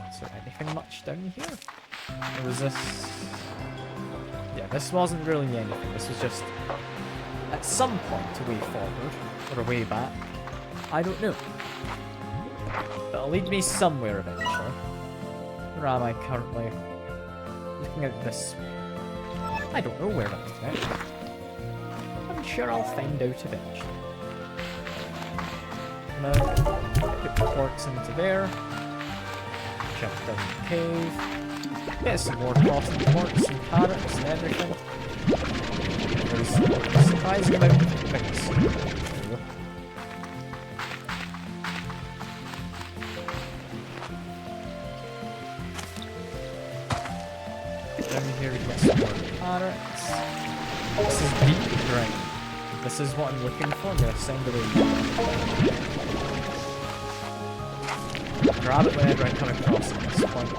Is there anything much down here? Or was this... yeah, this wasn't really anything. This was just at some point a way forward or a way back. I don't know. But it'll lead me somewhere eventually. Where am I currently? Looking at this way. I don't know where that's next. I'm sure I'll find out eventually. Now, put the quartz into there. Jump down the cave. Get some more cotton quartz and carrots and everything. There's a surprising amount of things. There we go. Down here we get some more carrots. This is deep ground. This is what I'm looking for. I'm gonna send away. Grab it whenever I come across it at this point.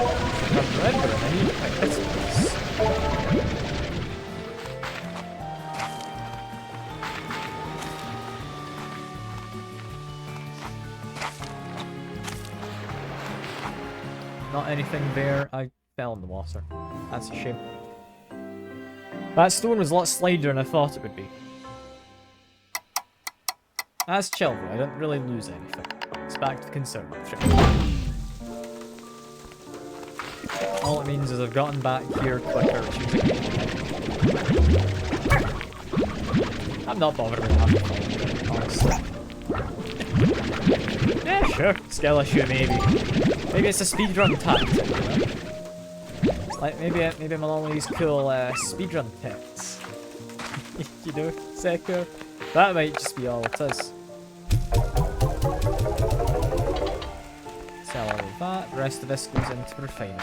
I'm rendering, I need to find this place. Not anything there. I fell in the water. That's a shame. That stone was a lot slider than I thought it would be. That's chill though, I didn't really lose anything. It's back to the conservatory. All it means is I've gotten back here quicker choosing. I'm not bothered with that, honestly. Yeah, sure. Skill issue, maybe. Maybe it's a speedrun tactic, you know? Like, maybe I'm on all these cool speedrun tips. You know, Sekiro. That might just be all it is. Sell all of that. The rest of this goes into refinery.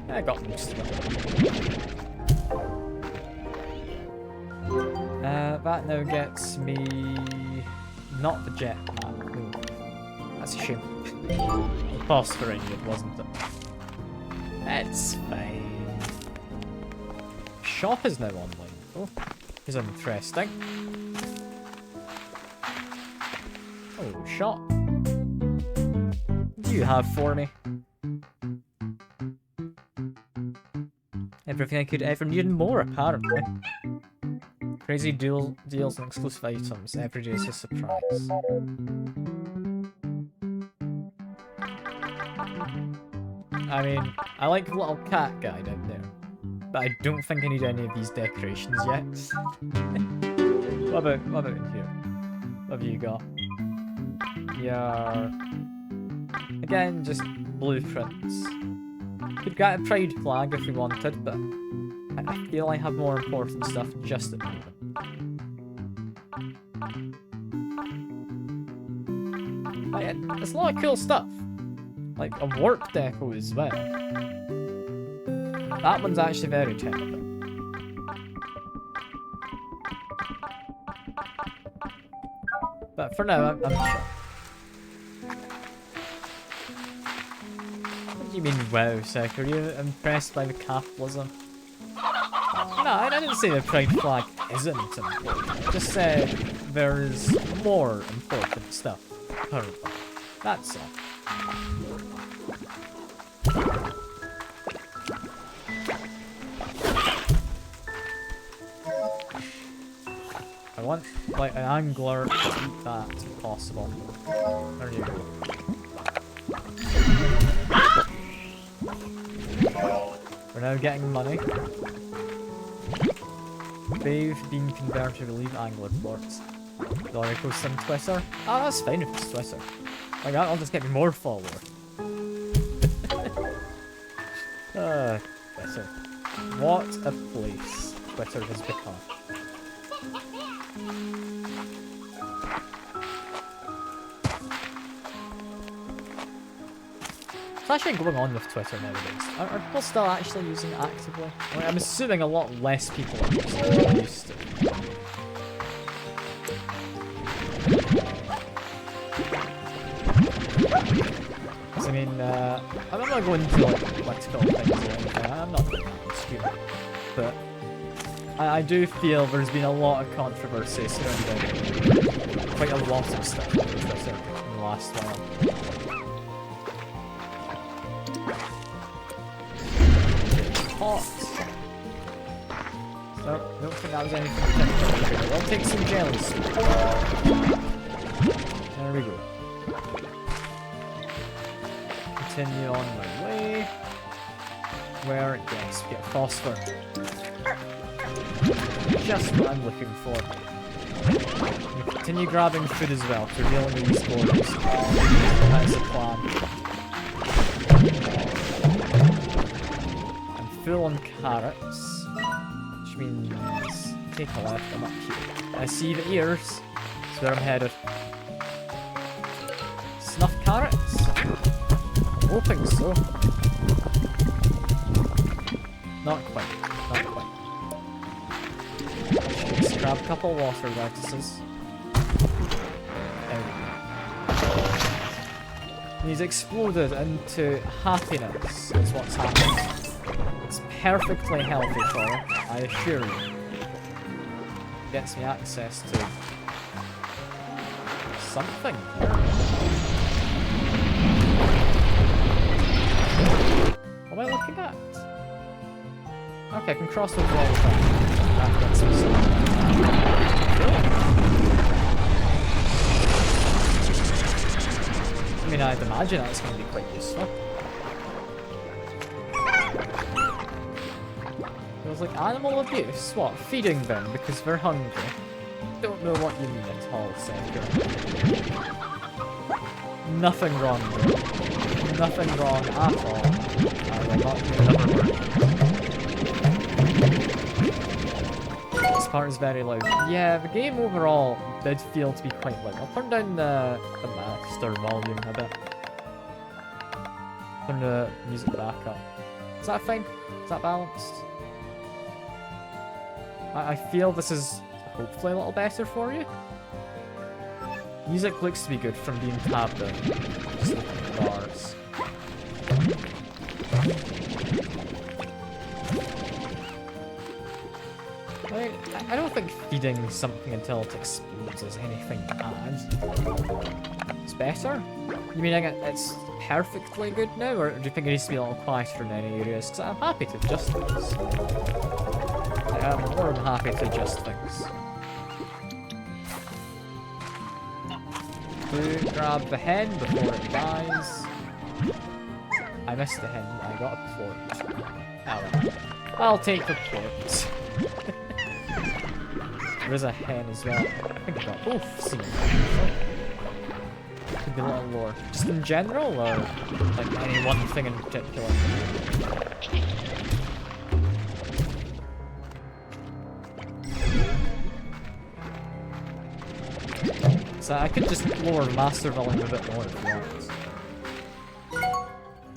I got most of it. That now gets me... not the jetpack. No. That's a shame. The phosphorine it wasn't it? It's fine. Shop is now online. Oh, is interesting. Oh, shop. What do you have for me? Everything I could ever need and more, apparently. Crazy deals and exclusive items. Every day is a surprise. I mean, I like the little cat guy down there. But I don't think I need any of these decorations yet. What about in here? What have you got? Yeah. Again, just blueprints. Could get a pride flag if we wanted, but I feel I have more important stuff just at the moment. Like, it's a lot of cool stuff. Like a warp deco as well. That one's actually very tempting. But for now, I'm sure. What do you mean, wow, Sek? Are you impressed by the capitalism? No, I didn't say the pride flag isn't important. I just said there's more important stuff currently. That's all. I want, like, an angler to eat that if possible. There you go. We're now getting money. They've been converted to relieve angler ports. Dorico Sim Twitter. Ah, that's fine if it's Twitter. Like, I'll just get me more followers. Twitter. What a place Twitter has become. What's actually going on with Twitter nowadays? Are people still actually using it actively? I mean, I'm assuming a lot less people are using it than they used to. I mean, I'm not going into like political things or anything. I'm not stupid, but I do feel there's been a lot of controversy surrounding quite a lot of stuff on Twitter in the last while. pot. No, don't think that was anything particular. I'll take some jellies. There we go. Continue on my way. Where, yes, get phosphor. Just what I'm looking for. And continue grabbing food as well to dealing with these borders. That is the plan. I'm full on carrots, which means take a left. I'm up here. I see the ears. That's where I'm headed. Snuff carrots? I'm hoping so. Not quite. Not quite. Let's grab a couple water lettuces. There we go. He's exploded into happiness, is what's happened. It's perfectly healthy for him, I assure you. Gets me access to something. What am I looking at? Okay, I can cross over all of that. That gets me some. I mean, I'd imagine that's going to be quite useful. It was like animal abuse? What? Feeding them because they're hungry? Don't know what you mean at all, Senka. Nothing wrong there. Nothing wrong at all. I will not do another word. This part is very loud. Yeah, the game overall did feel to be quite loud. I'll turn down the master volume a bit. Turn the music back up. Is that fine? Is that balanced? I feel this is hopefully a little better for you. Music looks to be good from being tabbed in. Just looking at the bars. I don't think feeding something until it explodes is anything bad. It's better? You mean it's perfectly good now, or do you think it needs to be a little quieter in any areas? Because I'm happy to adjust things. I'm more than happy to adjust things. Grab the hen before it dies. I missed the hen, I got a port. Oh well. I'll take the port. There is a hen as well. I think I got both seen. Could be a little lore. Just in general, or like any one thing in particular? So I could just lower master volume a bit more if you want.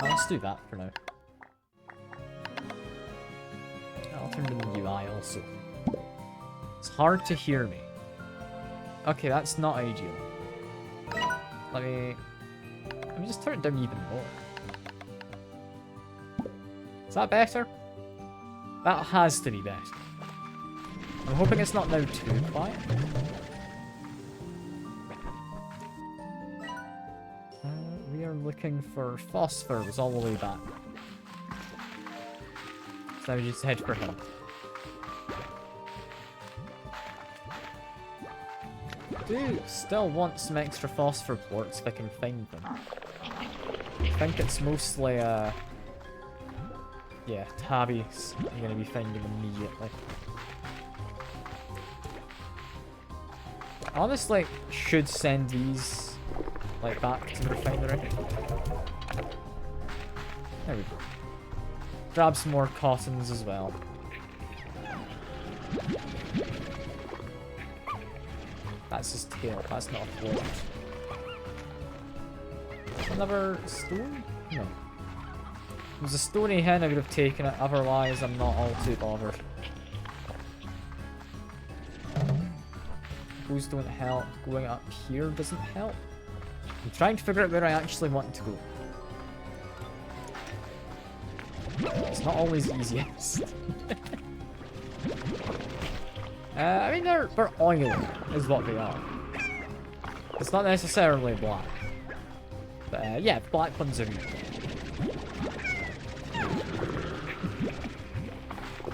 Let's do that for now. I'll turn to the UI also. It's hard to hear me. Okay, that's not ideal. Let me just turn it down even more. Is that better? That has to be better. I'm hoping it's not now too quiet. We are looking for phosphorus all the way back. So we just head for him. Do still want some extra phosphor plorts if I can find them. I think it's mostly yeah, tabbies I'm gonna be finding immediately. I honestly should send these like back to the refinery. There we go. Grab some more cottons as well. That's his tail, that's not a float. Another stone? No. If it was a stony hen, I would have taken it, otherwise I'm not all too bothered. Those don't help, going up here doesn't help. I'm trying to figure out where I actually want to go. It's not always easiest. I mean, they're oily, is what they are. It's not necessarily black. But yeah, black ones are good.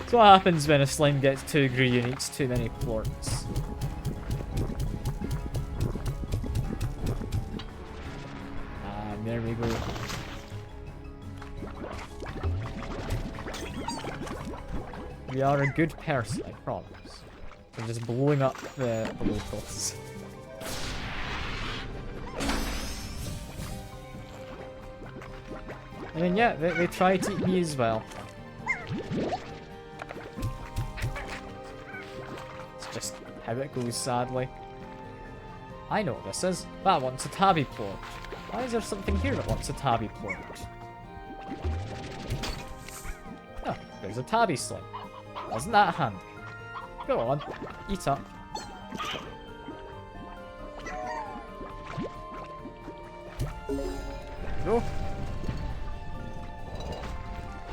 So what happens when a slime gets too greedy and eats too many plorts? And there we go. We are a good person, I promise. We're just blowing up the locals. And then yeah, they try to eat me as well. It's just how it goes, sadly. I know what this is. That wants a tabby plort. Why is there something here that wants a tabby plort? Oh, there's a tabby slime. Wasn't that handy? Go on, eat up. Go.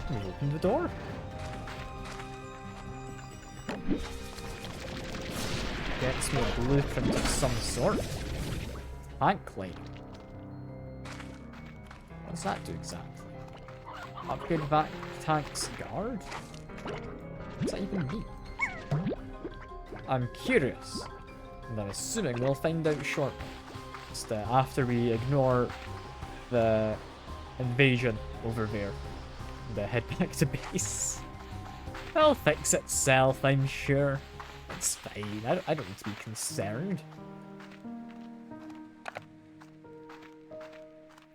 We open the door. Gets me a blueprint of some sort. Tank light. What does that do exactly? Upgrade back tank's guard? What does that even mean? I'm curious. And I'm assuming we'll find out shortly. Just after we ignore the invasion over there. And head back to base. It'll fix itself, I'm sure. It's fine. I don't need to be concerned.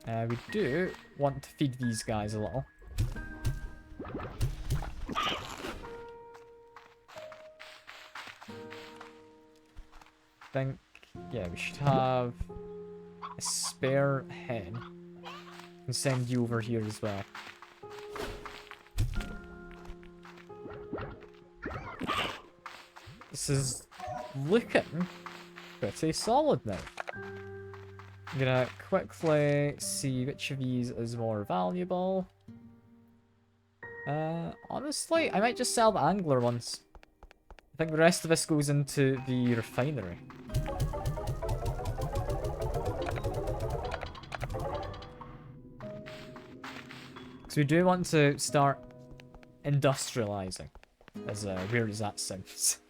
We do want to feed these guys a little. Think, yeah, we should have a spare hen. And send you over here as well. This is looking pretty solid now. I'm gonna quickly see which of these is more valuable. Honestly, I might just sell the angler ones. I think the rest of this goes into the refinery. Because we do want to start industrializing. As weird as that sounds.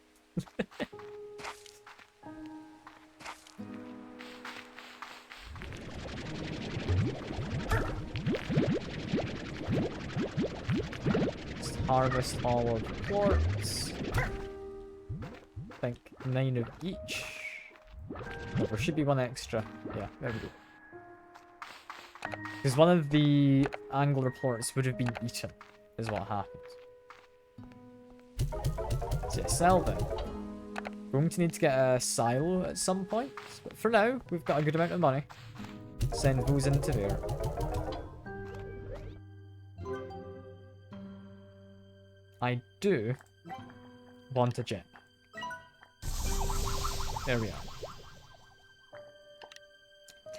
Just harvest all of the quartz. I think 9 of each. Oh, there should be one extra. Yeah, there we go. Because one of the angler plorts would have been eaten, is what happened. So yeah, sell them. We're going to need to get a silo at some point, but for now, we've got a good amount of money. Send those into there. I do want a jet. There we are.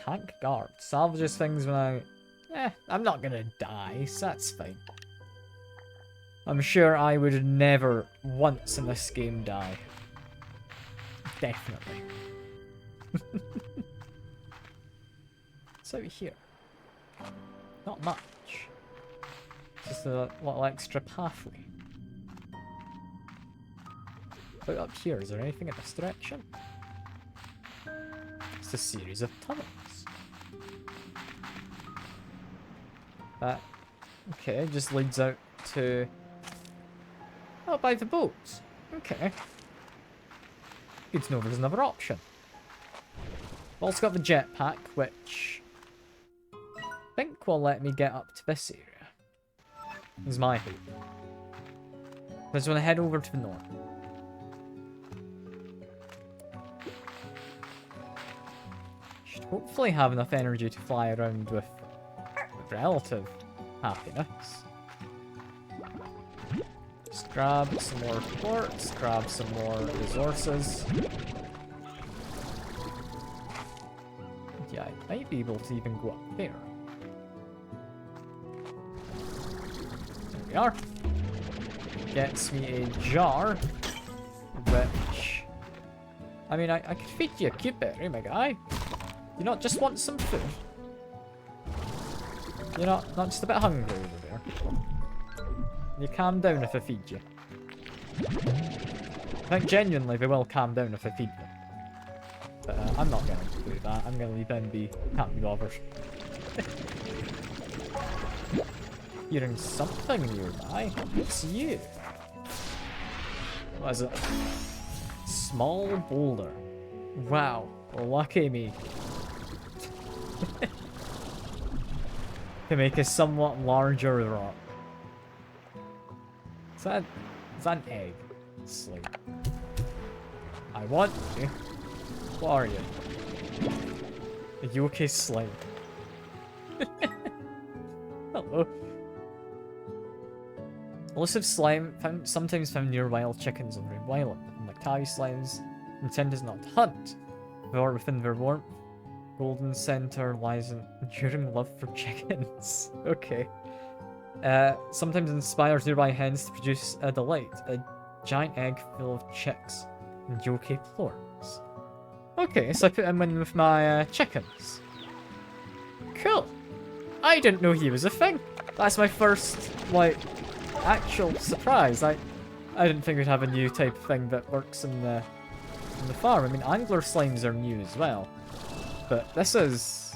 Tank guard. Salvages things when I'm not gonna die, so that's fine. I'm sure I would never once in this game die. Definitely. What's out here? Not much. Just a little extra pathway. But up here, is there anything in this direction? It's a series of tunnels. That, okay, just leads out to... Oh, by the boats. Okay. Good to know there's another option. I've also got the jetpack, which I think will let me get up to this area. Is my hope. I just want to head over to the north. Should hopefully have enough energy to fly around with relative happiness. Just grab some more quartz, grab some more resources. Yeah, I might be able to even go up there. There we are. Gets me a jar, which... I mean, I could feed you a cute berry, my guy. You not just want some food? You're not just a bit hungry over there? You calm down if I feed you. I think genuinely they will calm down if I feed them. But I'm not going to do that. I'm going to leave them be. Can't be bothered. Hearing something nearby. It's you. What is it? Small boulder. Wow. Lucky me. To make a somewhat larger rock. Is that an egg? Slime. I want you. What are you? A yokai slime. Hello. Elusive slime sometimes found near wild chickens on Rainbow Island. Unlike Tavi slimes, intent is not to hunt. Or within their warmth, golden center lies an enduring love for chickens. Okay. Sometimes inspires nearby hens to produce a delight. A giant egg full of chicks and yokai plorts. Okay, so I put him in with my chickens. Cool. I didn't know he was a thing. That's my first, like, actual surprise. I didn't think we'd have a new type of thing that works in the farm. I mean, angler slimes are new as well, but this is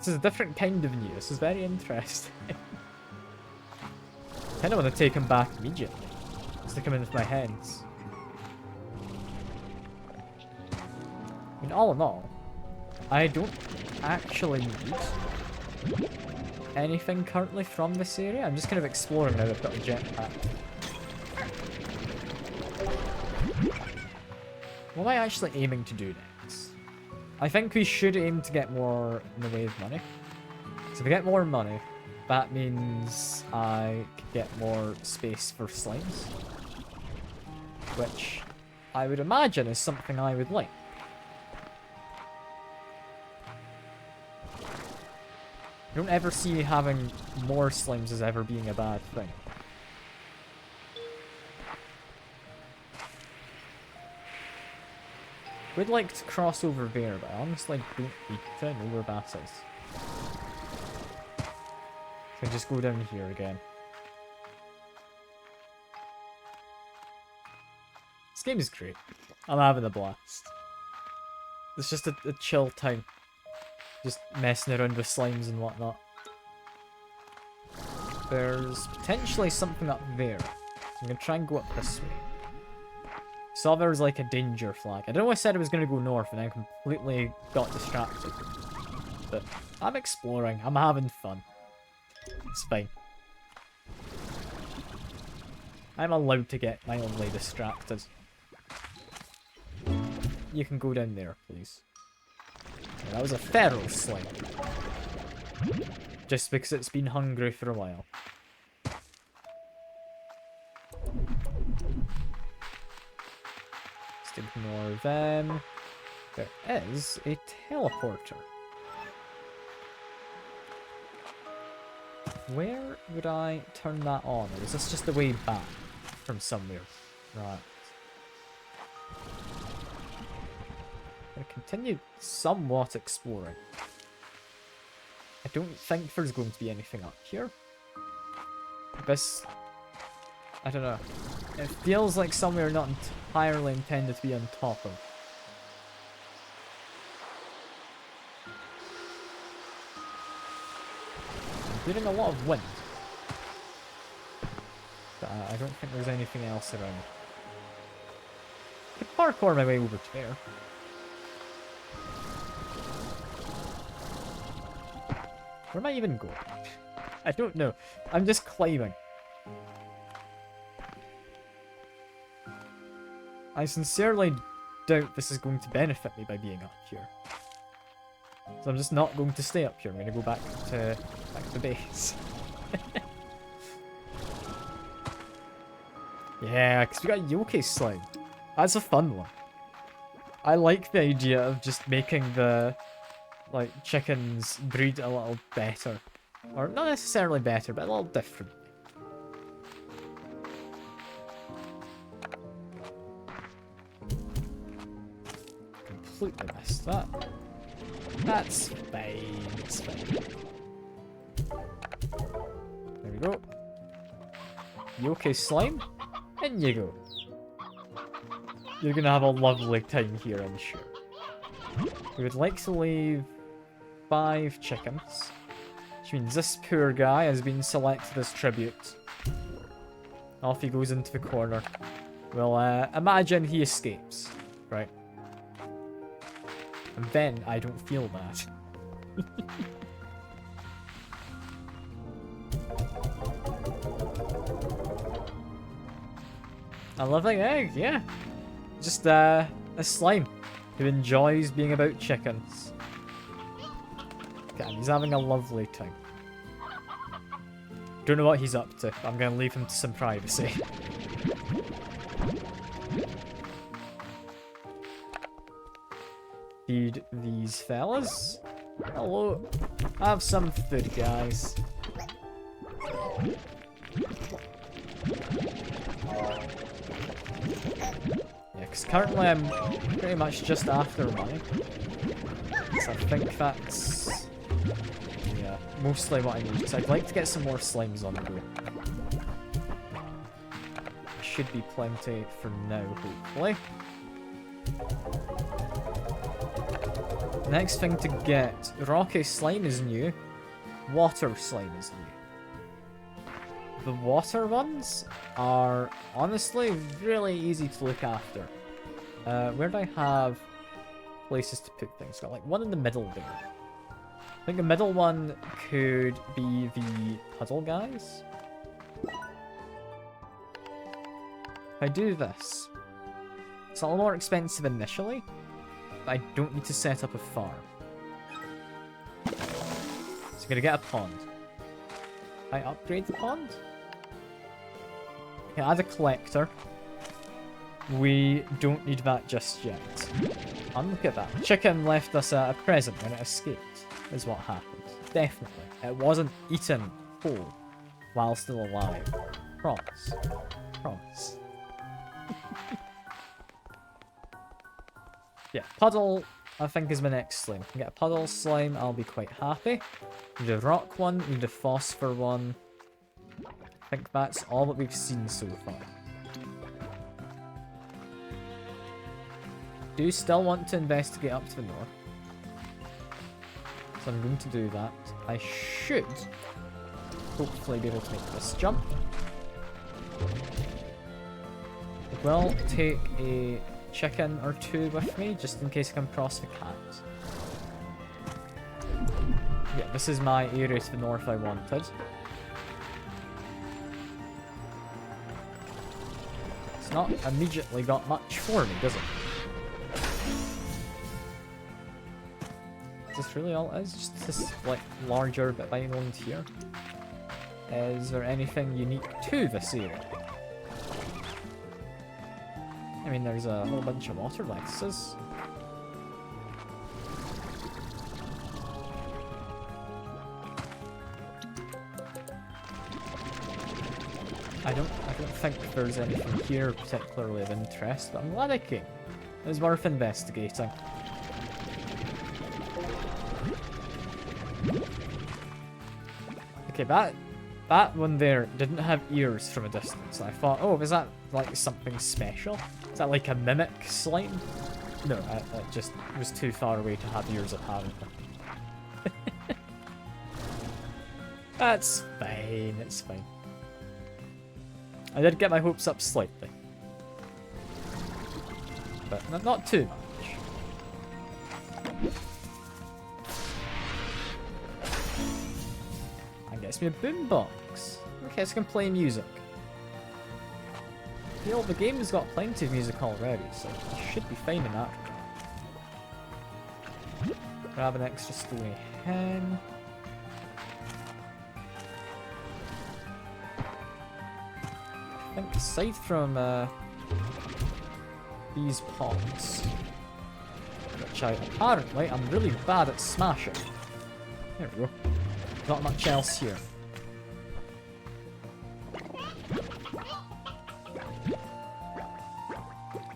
a different kind of new. This is very interesting. I kind of want to take him back immediately. Stick him in with my hens. I mean, all in all, I don't actually need anything currently from this area. I'm just kind of exploring now that I've got a jetpack. What am I actually aiming to do next? I think we should aim to get more in the way of money. So if we get more money, that means I can get more space for slimes. Which I would imagine is something I would like. I don't ever see having more slimes as ever being a bad thing. Would like to cross over there, but I honestly don't need to know where that is. So I just go down here again. This game is great. I'm having a blast. It's just a chill time. Just messing around with slimes and whatnot. There's potentially something up there. I'm gonna try and go up this way. Saw there was like a danger flag. I don't know why I said I was gonna go north and I completely got distracted. But I'm exploring. I'm having fun. It's fine. I'm allowed to get mildly distracted. You can go down there, please. Yeah, that was a feral slime. Just because it's been hungry for a while. Just ignore them. There is a teleporter. Where would I turn that on? Or is this just the way back from somewhere? Right. I'm going to continue somewhat exploring. I don't think there's going to be anything up here. This... I don't know. It feels like somewhere not entirely intended to be on top of. I'm getting a lot of wind. But I don't think there's anything else around. I could parkour my way over to there. Where am I even going? I don't know. I'm just climbing. I sincerely doubt this is going to benefit me by being up here. So I'm just not going to stay up here. I'm going to go back to the base. Yeah, because we got yokai slime. That's a fun one. I like the idea of just making the... like, chickens breed a little better. Or not necessarily better, but a little different. Completely missed that. That's fine, it's fine. There we go. Yokai slime. In you go. You're gonna have a lovely time here, I'm sure. We would like to leave 5 chickens. Which means this poor guy has been selected as tribute. Off he goes into the corner. Well, imagine he escapes, right? And then I don't feel that. A living egg, yeah. Just a slime who enjoys being about chickens. Okay, and he's having a lovely time. Don't know what he's up to, but I'm going to leave him to some privacy. Feed these fellas. Hello. Have some food, guys. Yeah, because currently I'm pretty much just after money. So I think that's... yeah, mostly what I need. Because I'd like to get some more slimes on the go. Should be plenty for now, hopefully. Next thing to get. Rocky slime is new. Water slime is new. The water ones are honestly really easy to look after. Where do I have places to put things? Got like one in the middle there. I think the middle one could be the puddle guys. If I do this, it's a little more expensive initially, but I don't need to set up a farm. So I'm gonna get a pond. I upgrade the pond? Okay, add a collector. We don't need that just yet. And look at that. Chicken left us a present when it escaped, is what happened. Definitely. It wasn't eaten whole while still alive. Promise. Promise. Yeah, puddle, I think, is my next slime. If I can get a puddle slime, I'll be quite happy. Need a rock one, need a phosphor one. I think that's all that we've seen so far. Do still want to investigate up to the north. So I'm going to do that. I should hopefully be able to make this jump. I will take a chicken or two with me, just in case I come across the cat. Yeah, this is my area to the north I wanted. It's not immediately got much for me, does it? Is this really all it is? Just this, like, larger bit of island here? Is there anything unique to this area? I mean, there's a whole bunch of water lattices. I don't think there's anything here particularly of interest, but I'm glad I came. It was worth investigating. Okay, that one there didn't have ears from a distance. I thought, oh, is that like something special? Is that like a mimic slime? No, it just was too far away to have ears apparently. That's fine, it's fine. I did get my hopes up slightly. But not too much. And gets me a boombox. Okay, so I can play music. You know, the game's got plenty of music already, so I should be fine in that regard. Grab an extra stony hen. I think aside from these pots, which apparently I'm really bad at smashing. There we go. Not much else here.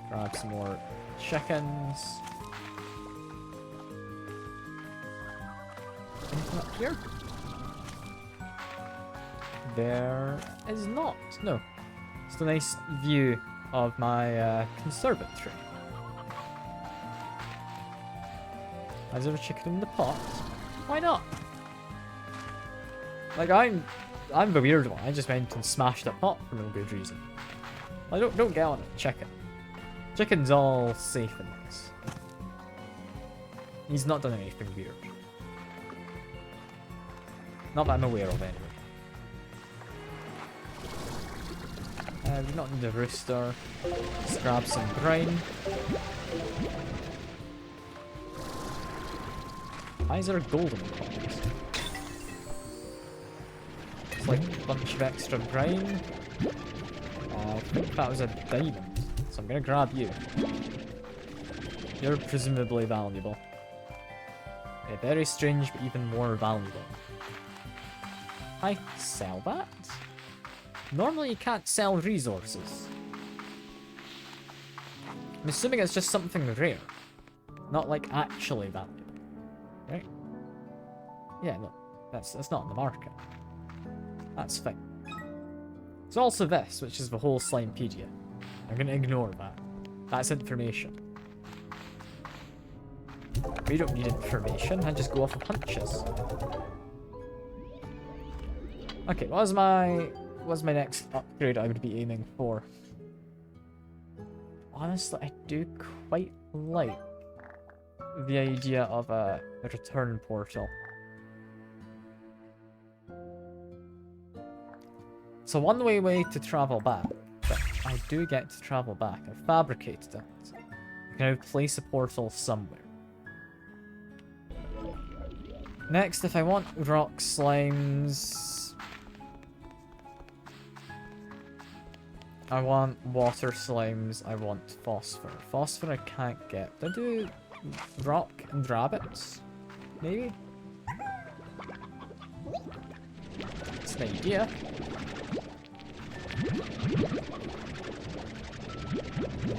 Grab some more chickens. Anything up here? There is not. No. It's a nice view of my conservatory. Is there a chicken in the pot? Why not? Like I'm the weird one. I just went and smashed a pot for no good reason. I don't get on it, chicken. Chicken's all safe in this. He's not done anything weird. Not that I'm aware of, anyway. We don't need a rooster. Let's grab some brine. Why is there a golden pot? It's like a bunch of extra brine. I think that was a diamond, so I'm gonna grab you. You're presumably valuable. Very strange, but even more valuable. I sell that? Normally you can't sell resources. I'm assuming it's just something rare. Not like actually valuable. Right? Yeah, no. That's not on the market. That's fine. There's also this, which is the whole Slimepedia. I'm gonna ignore that. That's information. We don't need information, I just go off of hunches. Okay, what's my next upgrade I would be aiming for? Honestly, I do quite like the idea of a return portal. It's a one-way way to travel back, but I do get to travel back. I've fabricated it. I can now place a portal somewhere. Next, if I want rock slimes, I want water slimes, I want phosphor. Phosphor I can't get. Do I do rock and rabbits? Maybe? It's an idea.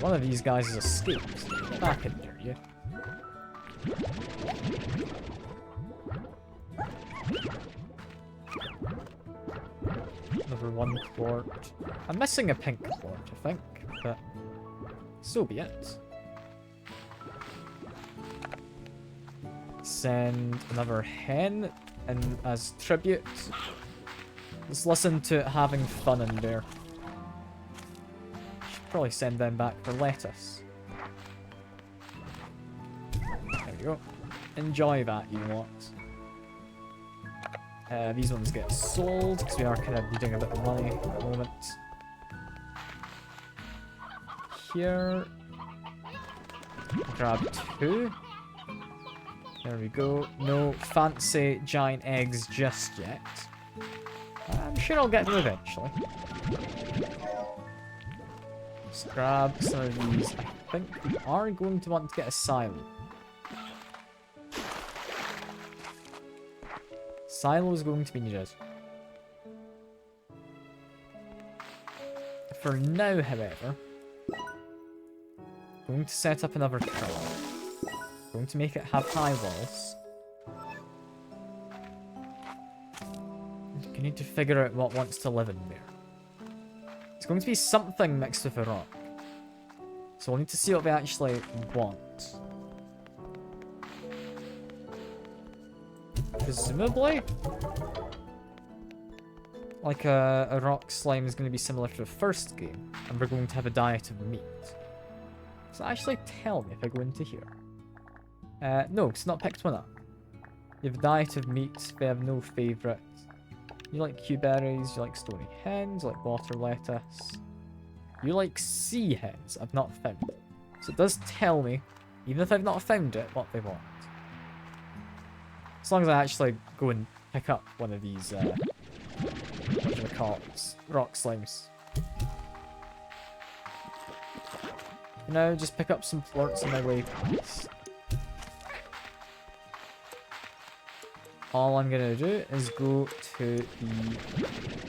One of these guys has escaped. Get back in there, you. Another 1 quart. I'm missing a pink quart, I think, but so be it. Send another hen in as tribute. Let's listen to it having fun in there. Should probably send them back for lettuce. There we go. Enjoy that, you lot. These ones get sold, because we are kind of needing a bit of money at the moment. Here. Grab 2. There we go. No fancy giant eggs just yet. I'm sure I'll get them eventually. Let's grab some of these. I think we are going to want to get a silo. Silo is going to be needed. For now, however, I'm going to set up another tower. I'm going to make it have high walls. I need to figure out what wants to live in there. It's going to be something mixed with a rock. So we'll need to see what we actually want. Presumably, like a rock slime is going to be similar to the first game, and we're going to have a diet of meat. So actually tell me if I go into here. No, it's not picked one up. You have a diet of meat, they have no favourite. You like cuberries, you like stony hens, you like water lettuce. You like sea hens, I've not found it. So it does tell me, even if I've not found it, what they want. As long as I actually go and pick up one of these, what do we call it? Rock slimes. You know, just pick up some plorts on my way past. All I'm gonna do is go to the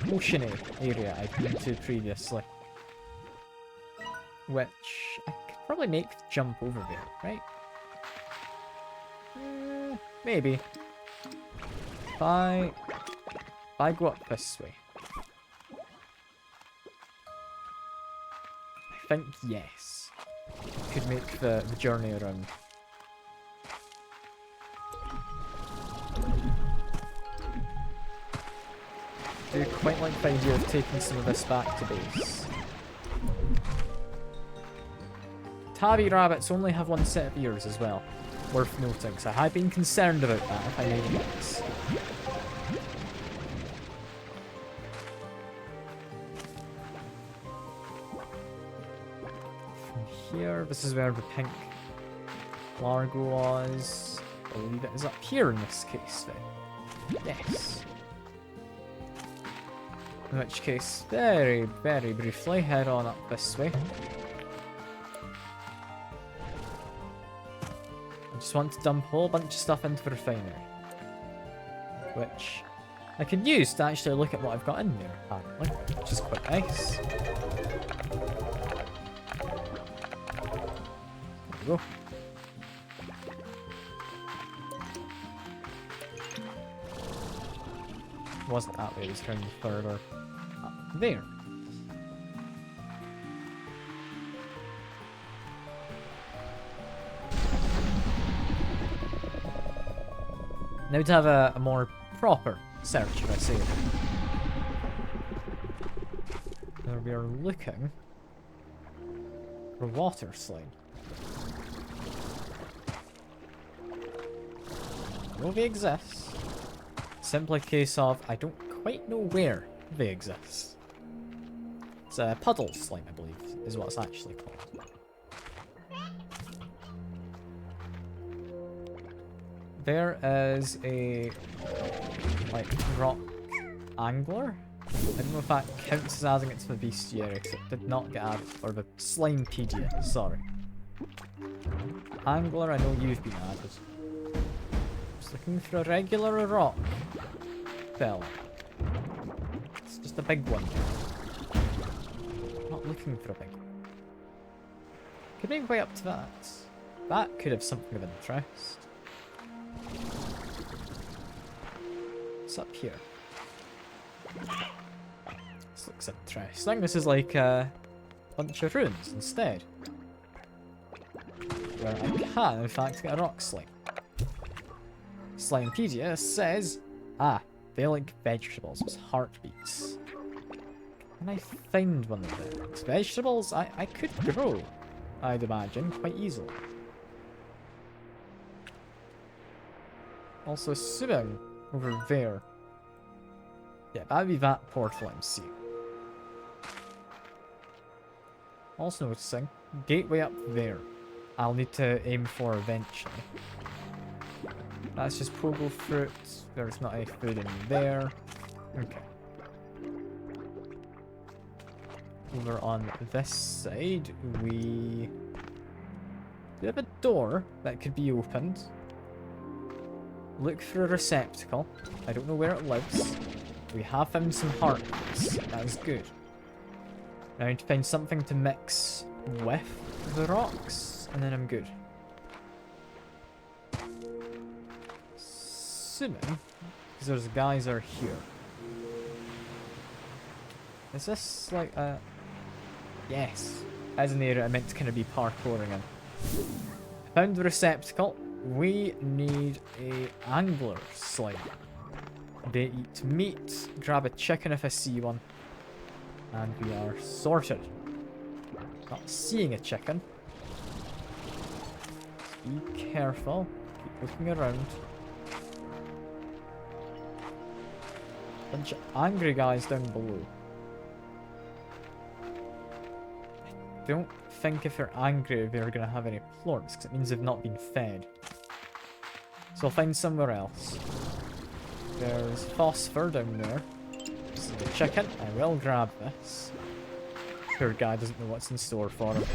oceany area I've been to previously. Which I could probably make the jump over there, right? Maybe. If I go up this way. think yes. Could make the journey around. I do quite like the idea of taking some of this back to base. Tabby rabbits only have one set of ears as well. Worth noting, so I had been concerned about that if I made a mix. From here, this is where the pink Largo was. I believe it is up here in this case then. Yes. In which case, very, very briefly, head on up this way. I just want to dump a whole bunch of stuff into the refinery. Which I could use to actually look at what I've got in there, apparently. Which is quite nice. There we go. It wasn't that way, it was turned further up there. Now to have a more proper search, if I say it. Now we are looking for water slime. Will they exist? Simply a case of I don't quite know where they exist. It's a puddle slime, I believe, is what it's actually called. There is a, like, rock angler. I don't know if that counts as adding it to the bestiary, because it did not get added. Or the Slimepedia, sorry. Angler, I know you've been added. Just looking for a regular rock fella. It's just a big one. Not looking for a big one. Could make way up to that. That could have something of interest. What's up here? This looks interesting. This is like a bunch of ruins instead. Where I can, in fact, get a rock slime. Slimepedia says, they like vegetables with heartbeats. Can I find one of those? Vegetables I could grow, I'd imagine, quite easily. Also, swimming over there. Yeah, that'd be that portal I'm seeing. Also noticing, gateway up there. I'll need to aim for eventually. That's just pogo fruit. There's not any food in there. Okay. Over on this side, we have a door that could be opened. Look for a receptacle. I don't know where it lives. We have found some hearts. That is good. Now I need to find something to mix with the rocks, and then I'm good. Assuming, because those guys are here. Is this like a... Yes. As an area I meant to kind of be parkouring in. Found the receptacle. We need a angler slime. They eat meat. Grab a chicken if I see one. And we are sorted. Not seeing a chicken. Just be careful. Keep looking around. Bunch of angry guys down below. I don't think if they're angry they're going to have any plorts, because it means they've not been fed. So I'll find somewhere else. There's phosphor down there. This is the chicken. I will grab this. Poor guy doesn't know what's in store for him.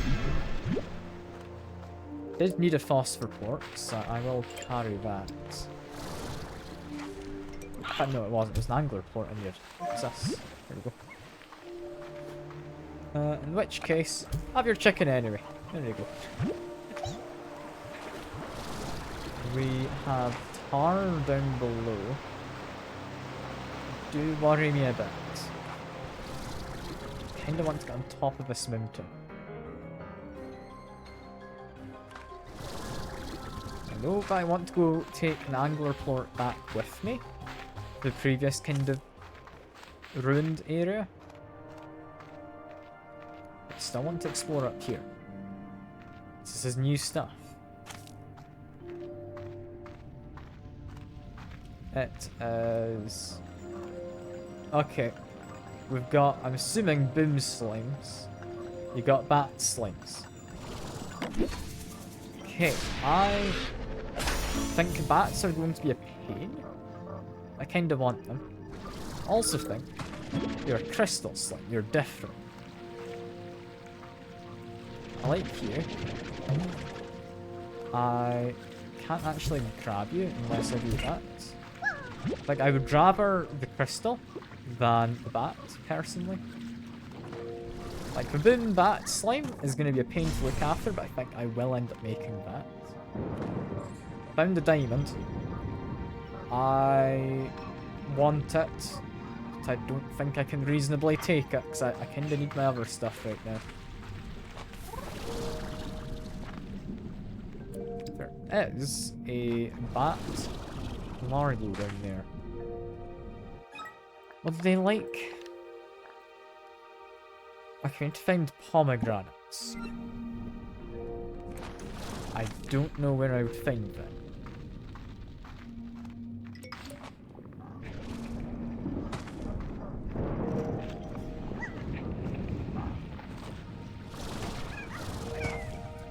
Did need a phosphor port, so I will carry that. No, it wasn't. It was an angler port I needed. What's this? There we go. In which case, have your chicken anyway. There you go. We have tar down below. Do worry me a bit. Kinda want to get on top of this mountain. I know, but I want to go take an angler port back with me. The previous kind of ruined area. I still want to explore up here. This is new stuff. It is... Okay. We've got, I'm assuming, boom slimes. You got bat slimes. Okay, I think bats are going to be a pain. I kind of want them. Also think you're a crystal slime. You're different. I like you. I can't actually grab you unless I do that. Like, I would rather the crystal than the bat, personally. Like, the boom bat slime is going to be a pain to look after, but I think I will end up making that. Found the diamond. I want it, but I don't think I can reasonably take it, because I kind of need my other stuff right now. There is a bat largo down there. What do they like? I can't find pomegranates. I don't know where I would find them.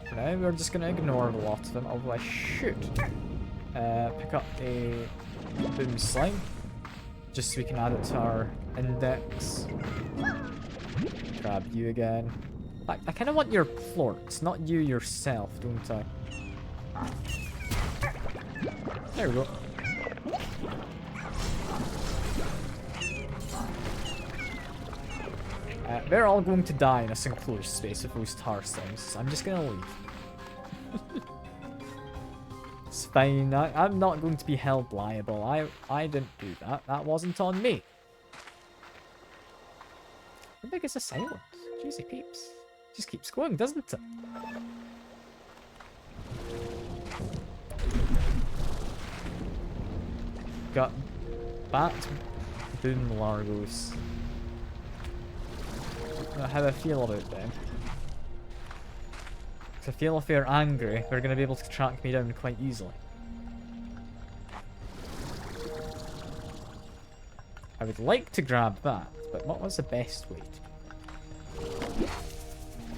For now, we're just gonna ignore a lot of them, although I should pick up a boom slime, just so we can add it to our index. Grab you again. I kind of want your plorts, not you yourself, don't I? There we go. They're all going to die in this enclosed space with those tar slimes, so I'm just gonna leave. It's fine. I'm not going to be held liable. I didn't do that. That wasn't on me. How big is this island? Jeezy peeps. Just keeps going, doesn't it? Got bat boom largos. I don't know how I feel about them. I feel if they're angry, they're going to be able to track me down quite easily. I would like to grab that, but what was the best way to?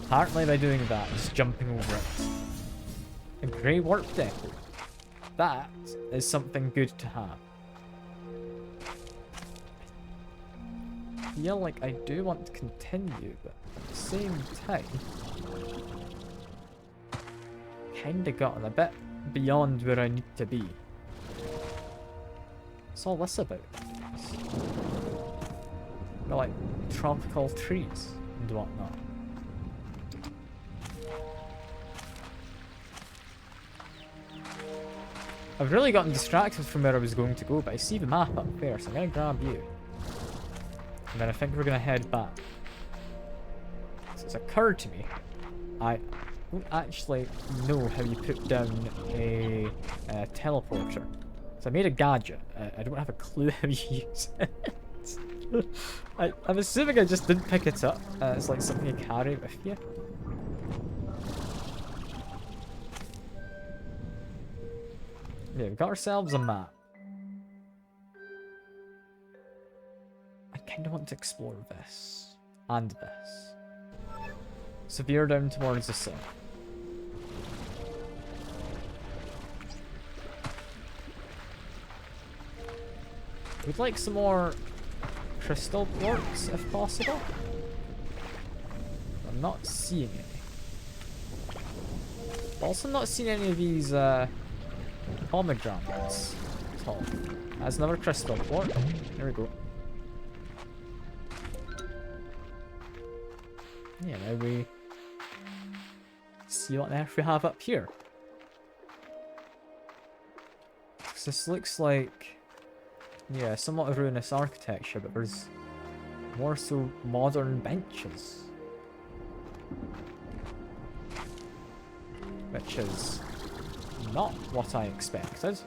Apparently by doing that, just jumping over it. A grey warp depot. That is something good to have. I feel like I do want to continue, but at the same time, kinda gotten a bit beyond where I need to be. What's all this about? They're like tropical trees and whatnot. I've really gotten distracted from where I was going to go, but I see the map up there, so I'm gonna grab you. And then I think we're gonna head back. So it's occurred to me, I don't actually know how you put down a teleporter. So I made a gadget. I don't have a clue how you use it. I'm assuming I just didn't pick it up. It's like something you carry with you. Yeah, we've got ourselves a map. I kind of want to explore this. And this. So veer down towards the south. We'd like some more crystal quartz, if possible. I'm not seeing any. Also not seeing any of these pomegranates at all. That's another crystal port. There we go. Yeah, now we see what on earth we have up here. This looks like, yeah, somewhat of ruinous architecture, but there's more so modern benches. Which is not what I expected.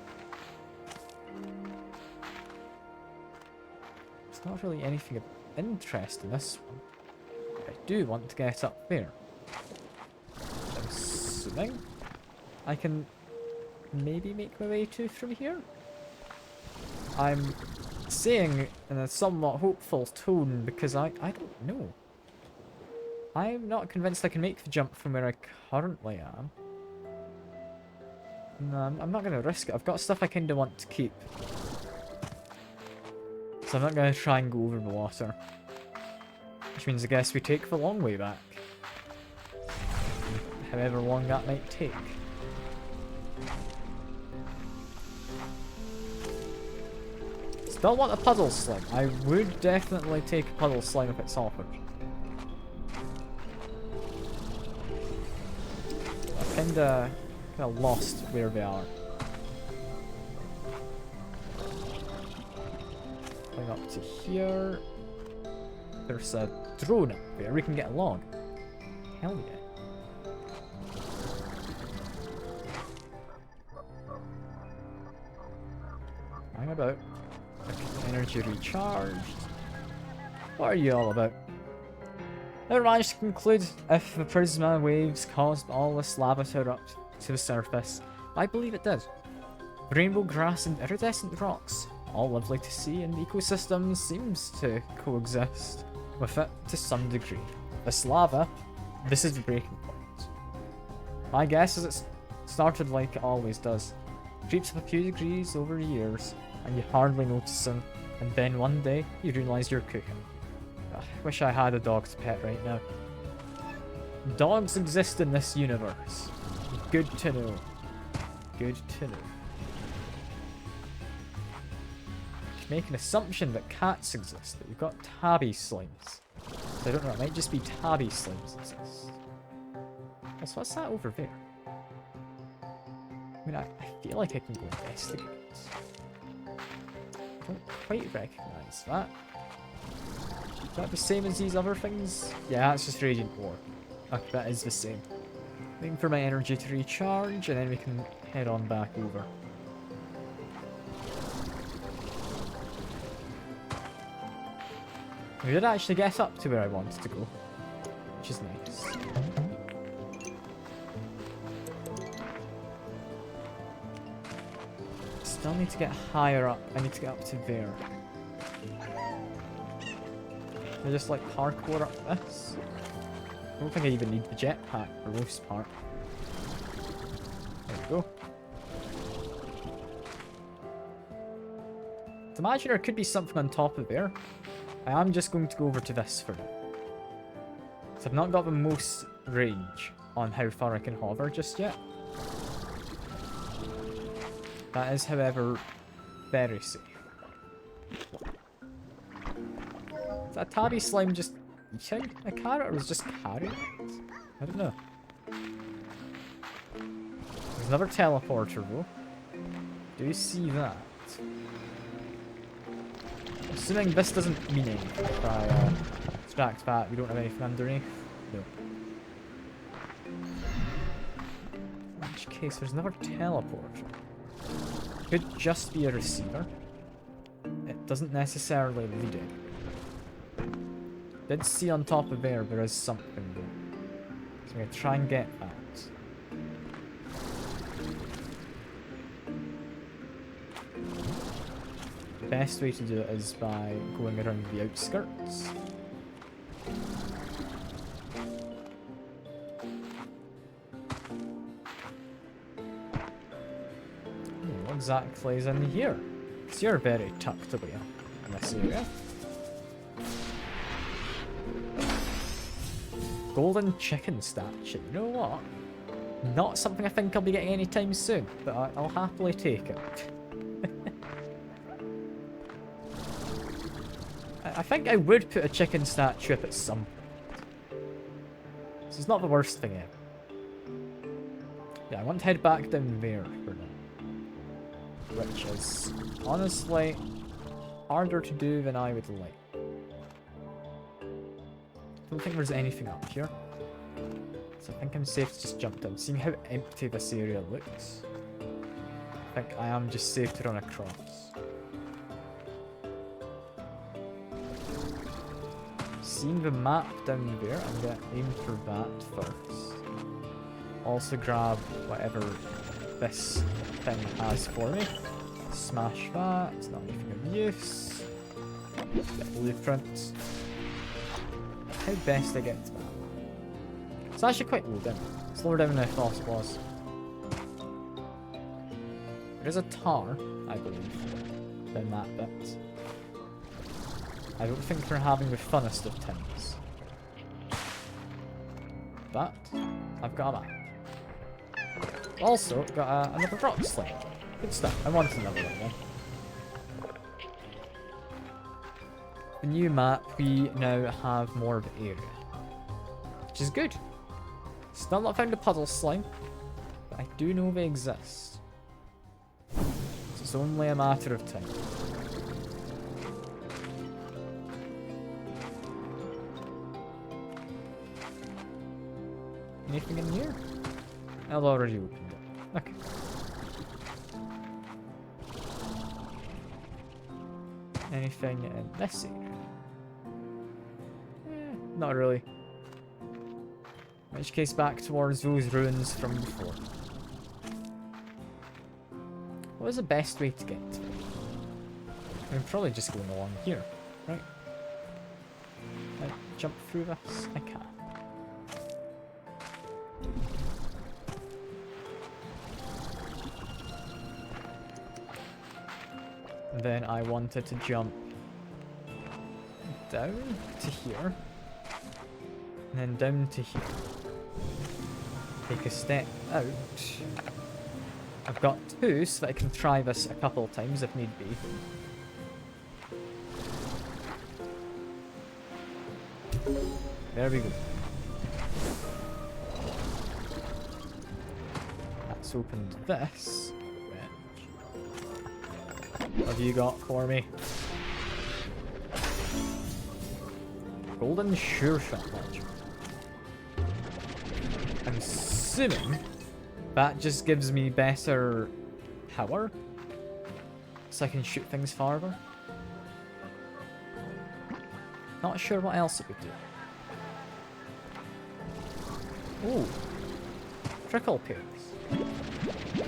There's not really anything of interest in this one. I do want to get up there. I'm assuming I can maybe make my way to from here? I'm saying in a somewhat hopeful tone because I don't know. I'm not convinced I can make the jump from where I currently am. No, I'm not going to risk it. I've got stuff I kind of want to keep. So I'm not going to try and go over the water. Which means I guess we take the long way back. However long that might take. Still want a puddle slime. I would definitely take a puddle slime if it's offered. I kinda lost where they are. Going up to here. There's a drone up there. We can get along. Hell yeah. Hang about. Energy recharged. What are you all about? Never managed to conclude if the prisma waves caused all this lava to erupt to the surface. I believe it did. Rainbow grass and iridescent rocks. All lovely to see, and the ecosystem seems to coexist with it to some degree. This lava, this is the breaking point. My guess is it started like it always does. Creeps up a few degrees over years, and you hardly notice them, and then one day you realise you're cooking. Ugh, wish I had a dog to pet right now. Dogs exist in this universe. Good to know. Good to know. Make an assumption that cats exist, that you've got tabby slimes. So I don't know, it might just be tabby slimes exist. Also, what's that over there? I mean, I feel like I can go investigate. I don't quite recognise that. Is that the same as these other things? Yeah, that's just Radiant Ore. Okay, that is the same. Waiting for my energy to recharge, and then we can head on back over. We did actually get up to where I wanted to go, which is nice. Still need to get higher up. I need to get up to there. I just like parkour up this. I don't think I even need the jetpack for the most part. There we go. To imagine there could be something on top of there. I am just going to go over to this for now. So I've not got the most range on how far I can hover just yet. That is, however, very safe. Is that tabby slime just eating a carrot, or was just carrying it? I don't know. There's another teleporter though. Do you see that? Assuming this doesn't mean anything. If I extract that, we don't have anything underneath. No. In which case, there's another teleporter. Could just be a receiver. It doesn't necessarily lead it. Did see on top of there is something though. So I'm gonna try and get that. The best way to do it is by going around the outskirts. What exactly is in here? Because you're very tucked away in this area. Golden chicken statue. You know what? Not something I think I'll be getting anytime soon, but I'll happily take it. I think I would put a chicken statue up at some point. This is not the worst thing ever. Yeah, I want to head back down there for now. Which is, honestly, harder to do than I would like. Don't think there's anything up here. So I think I'm safe to just jump down. Seeing how empty this area looks. I think I am just safe to run across. Seeing the map down there, I'm gonna aim for that first. Also grab whatever this thing has for me. Smash that, it's not anything of use. Blueprint. How best I get to that? It's actually quite low down. It's lower down than I thought it was. There is a tar, I believe, down that bit. I don't think we're having the funnest of times. But I've got a map. Also, got another rock slime. Good stuff. I want another one then. The new map, we now have more of the area. Which is good. Still not found a puddle slime, but I do know they exist. So it's only a matter of time. Anything in here? I've already opened it. Okay. Anything in this area? Not really. In which case, back towards those ruins from before. What is the best way to get to it? I'm probably just going along here, right? Can I jump through this? I can. And then I wanted to jump down to here. And then down to here. Take a step out. I've got two, so that I can try this a couple of times if need be. There we go. That's opened this. What have you got for me? Golden Sure Shot Launcher. I'm assuming that just gives me better power, so I can shoot things farther. Not sure what else it would do. Ooh. Trickle pears.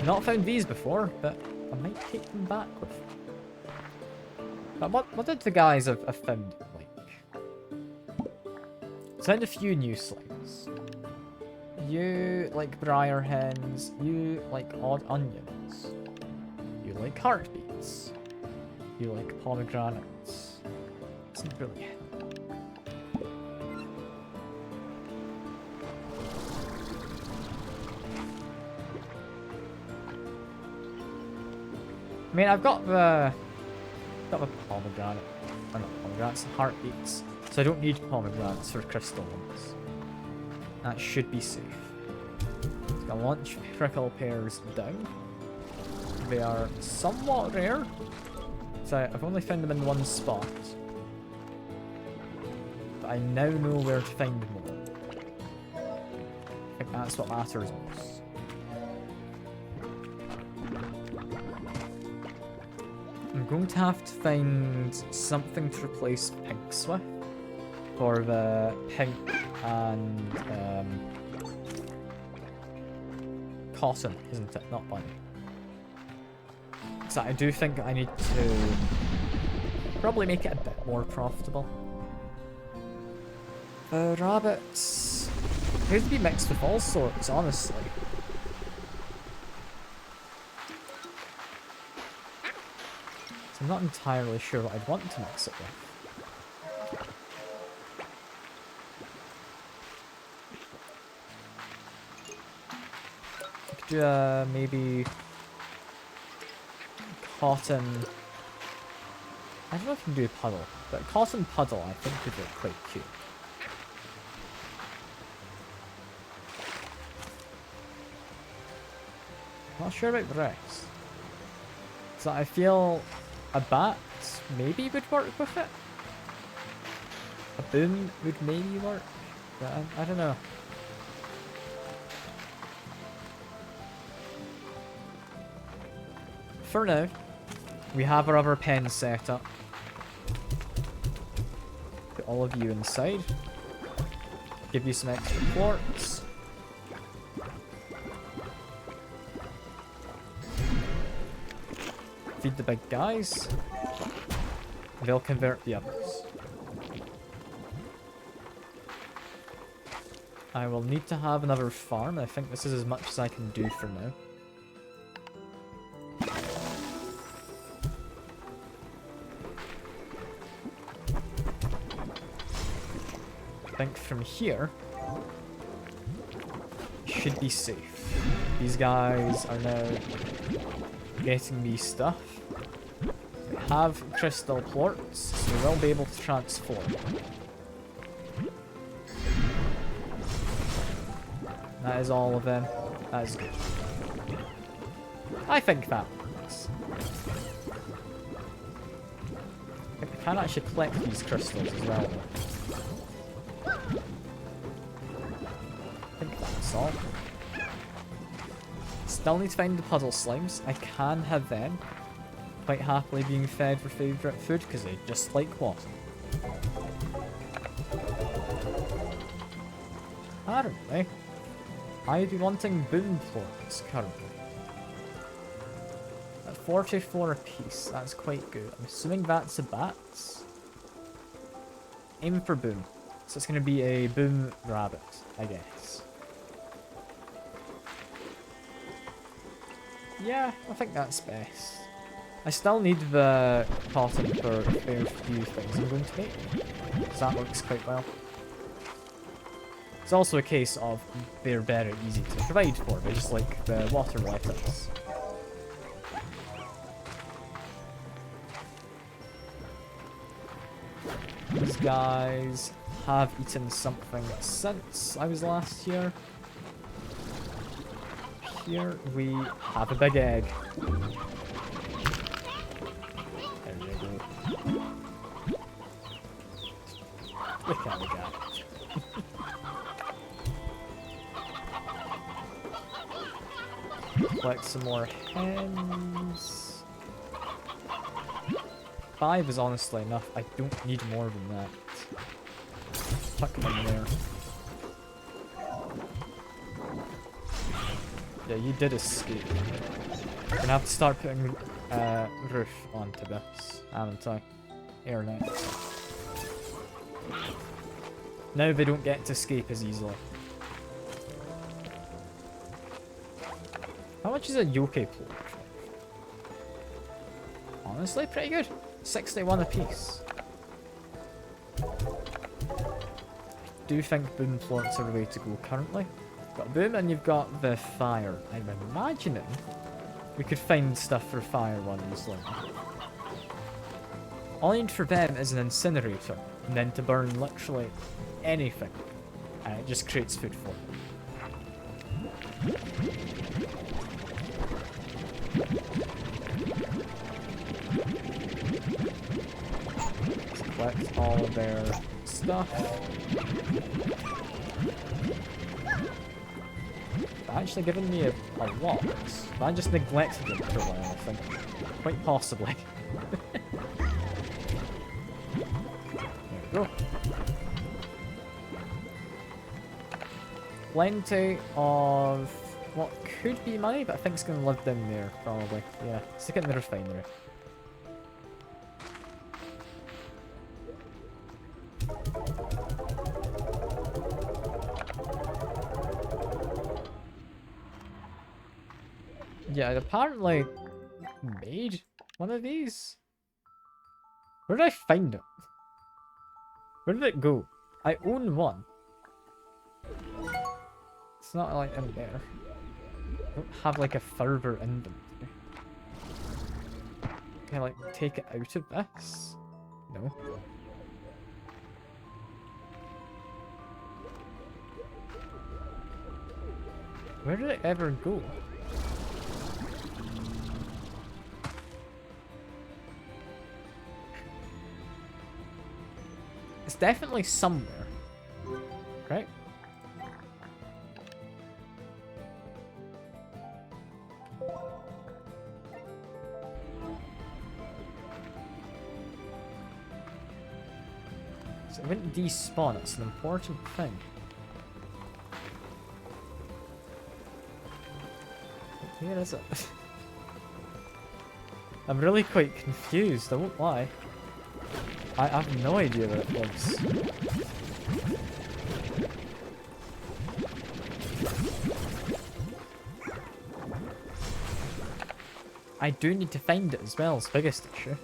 Not found these before, but I might take them back with me. But what did the guys have found like? Found a few new slimes. You like briar hens, you like odd onions, you like heartbeats, you like pomegranates. It's not really. I mean, I've got the pomegranate, or not pomegranates, the heartbeats, so I don't need pomegranates for crystal ones. That should be safe. Just gonna launch prickle pears down. They are somewhat rare, so I've only found them in one spot. But I now know where to find more. I think that's what matters most. I'm going to have to find something to replace pinks with for the pink and cotton, isn't it? Not bunny. So I do think I need to probably make it a bit more profitable. Rabbits appear to be mixed with all sorts, honestly. So I'm not entirely sure what I'd want to mix it with. Maybe cotton. I don't know if I can do a puddle, but cotton puddle I think would look quite cute. Not sure about the rest. So I feel a bat maybe would work with it. A boom would maybe work, but I don't know. for now, we have our other pen set up. Put all of you inside. Give you some extra quartz. Feed the big guys. They'll convert the others. I will need to have another farm. I think this is as much as I can do for now. I think from here, should be safe. These guys are now getting me stuff. We have crystal quartz, so we will be able to transform. That is all of them. That is good. I think that works. I can actually collect these crystals as well, though. I think that's all. Still need to find the puddle slimes. I can have them quite happily being fed for favourite food because they just like water. Apparently, I'd be wanting boom plorts currently. At 44 apiece, that's quite good. I'm assuming that's a bats. Aim for boom. So it's going to be a boom rabbit, I guess. Yeah, I think that's best. I still need the cotton for a fair few things I'm going to make. So that works quite well. It's also a case of they're very easy to provide for, but just like the water lettuce. These guys have eaten something since I was last here. Here we have a big egg. There we go. Look at the guy. Collect some more hens. 5 is honestly enough. I don't need more than that. Tuck them in there. Yeah, you did escape. We're gonna have to start putting roof onto this, haven't I? Air net. Now they don't get to escape as easily. How much is a yoke plort? Honestly, pretty good. 61 apiece. I do think boom plorts are the way to go currently. You've got boom and you've got the fire. I'm imagining we could find stuff for fire ones later. All I need for them is an incinerator, and then to burn literally anything. And it just creates food for them. Collect all of their stuff. They're actually giving me a lot. I just neglected them for a while, I think. Quite possibly. There we go. Plenty of what could be money, but I think it's going to live down there, probably. Yeah, stick it in the refinery. Yeah, I apparently made one of these. Where did I find it? Where did it go? I own one. It's not like in there. I don't have like a further inventory. Can I like take it out of this? No. Where did it ever go? It's definitely somewhere, right? So it wouldn't despawn, it's an important thing. Where is it? I'm really quite confused, I won't lie. I have no idea where it lives. I do need to find it as well, is the biggest issue.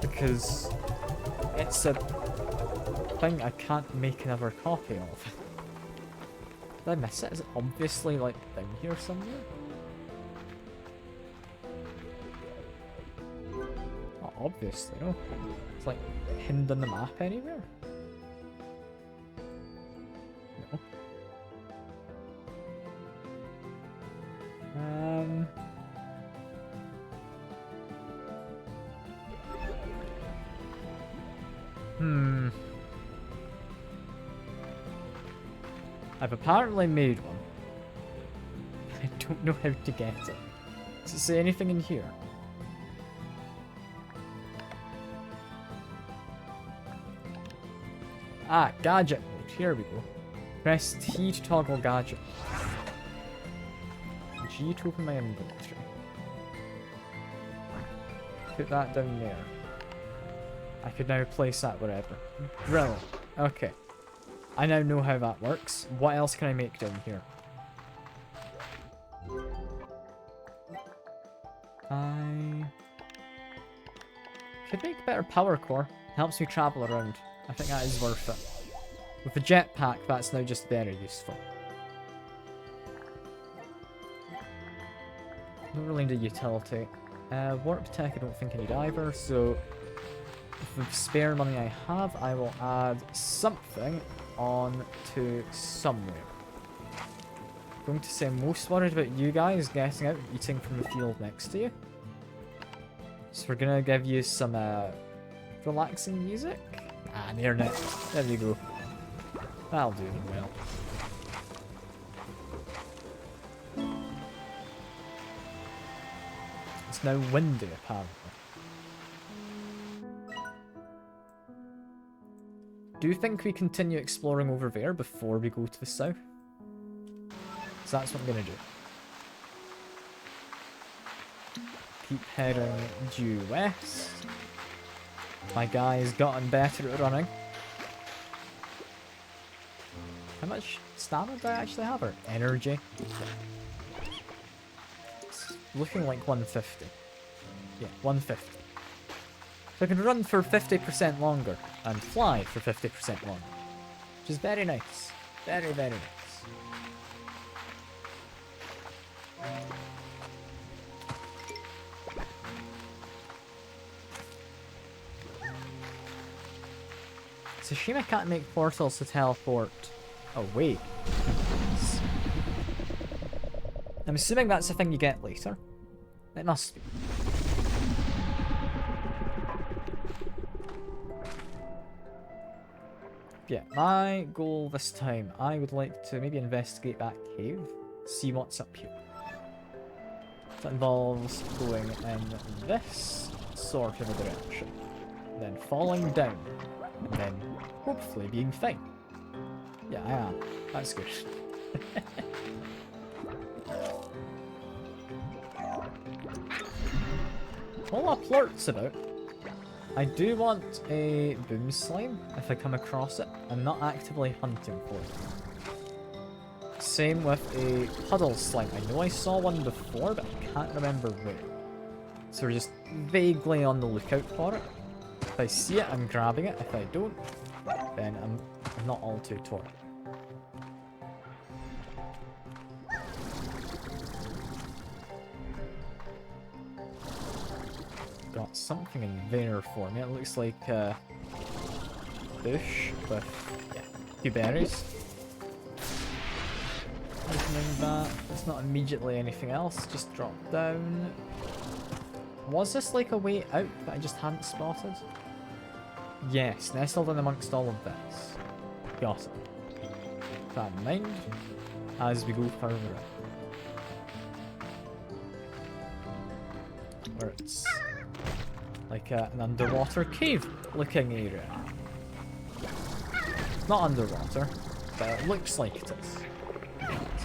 Because it's a thing I can't make another copy of. Did I miss it? Is it obviously like down here somewhere? Not obviously, no. It's like hidden on the map anywhere. No. I've apparently made one. I don't know how to get it. Does it say anything in here? Ah, gadget mode. Here we go. Press T to toggle gadget. G to open my inventory. Put that down there. I could now place that wherever. Brilliant. Okay. I now know how that works. What else can I make down here? I could make a better power core. Helps me travel around. I think that is worth it. With the jetpack, that's now just very useful. Don't really need a utility. Warp tech I don't think I need either, so with the spare money I have, I will add something on to somewhere. I'm going to say I'm most worried about you guys getting out and eating from the field next to you. So we're gonna give you some relaxing music. Ah, near net. There you go. That'll do them well. It's now windy apparently. Do you think we continue exploring over there before we go to the south? So that's what I'm gonna do. Keep heading due west. My guy's gotten better at running. How much stamina do I actually have? Or energy? It's looking like 150. Yeah, 150. So I can run for 50% longer and fly for 50% longer. Which is very nice. Very, very nice. It's a shame I can't make portals to teleport away. I'm assuming that's the thing you get later. It must be. Yeah, my goal this time, I would like to maybe investigate that cave, see what's up here. That involves going in this sort of a direction, then falling down, and then hopefully being fine. Yeah, I am. That's good. All our plorts about. I do want a boom slime if I come across it. I'm not actively hunting for it. Same with a puddle slime. I know I saw one before, but I can't remember where. So we're just vaguely on the lookout for it. If I see it, I'm grabbing it. If I don't, then I'm not all too torn. Got something in there for me. It looks like a bush with, yeah, a few berries. Opening that. It's not immediately anything else. Just drop down. Was this like a way out that I just hadn't spotted? Yes, nestled in amongst all of this. Got it. Keep that in mind as we go further out. Where it's Like an underwater cave looking area. Not underwater, but it looks like it is.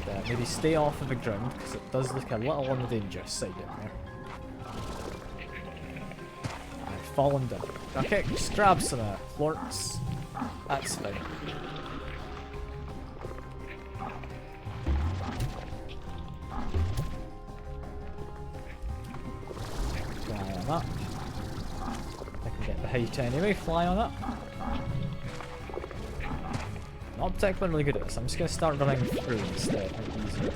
So maybe stay off of the ground because it does look a little on the dangerous side in there. I've fallen down. Okay, just grab some florts. That's fine. Fly on up. I can get the height anyway, fly on up. Not particularly good at this, I'm just going to start running through instead, easier.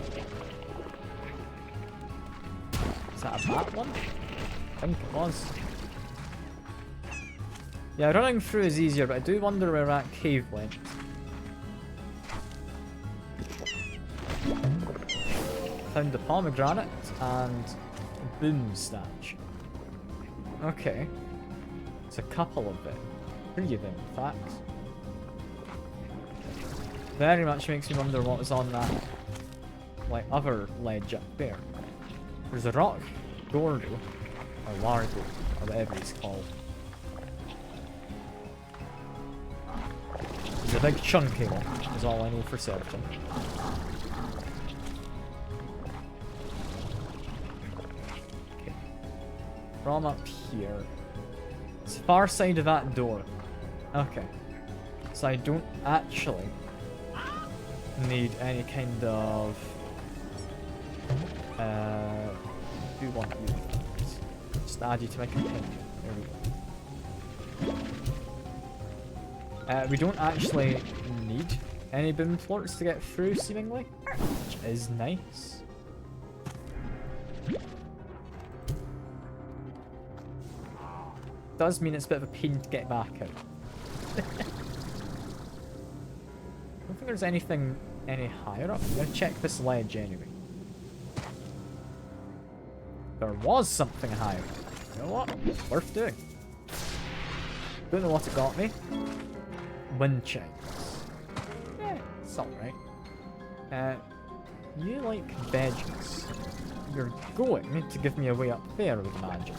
Is that a bat one? I think it was. Yeah, running through is easier, but I do wonder where that cave went. Found the pomegranate and a boom statue. Okay. It's a couple of them. 3 of them, in fact. Very much makes me wonder what is on that, like, other ledge up there. There's a rock Gordo, or Largo, or whatever he's called. There's a big chunky one, is all I know for certain. Okay. From up here. It's the far side of that door. Okay. So I don't actually need any kind of do want you just add you to my companion. There we go. We don't actually need any boom floats to get through seemingly, which is nice. Does mean it's a bit of a pain to get back out. I don't think there's anything any higher up. I'm gonna check this ledge anyway. There was something higher up. You know what? Worth doing. Don't know what it got me. Wind chimes. Yeah, it's alright. You like veggies. You're going to give me a way up there with magic.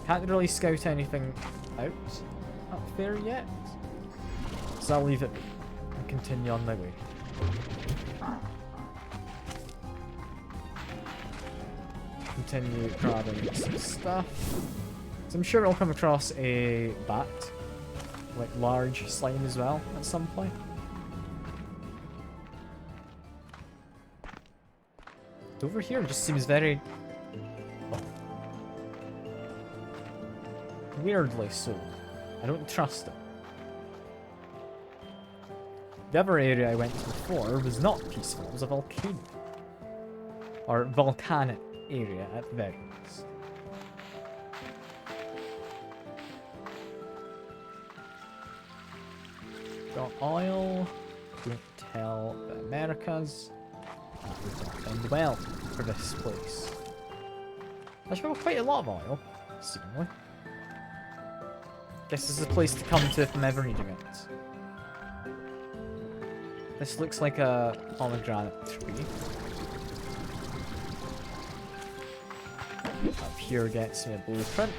Can't really scout anything out up there yet. So I'll leave it and continue on my way. Continue grabbing some stuff. So I'm sure I'll come across a bat. Like large slime as well at some point. Over here just seems very... well, weirdly so. I don't trust it. The other area I went to before was not peaceful, it was a volcano. Or volcanic area at the very least. Got oil. Don't tell the Americas. That would not end well for this place. I've got quite a lot of oil, seemingly. Guess this is a place to come to if I'm ever needing it. This looks like a pomegranate tree. Up here gets me a blueprint.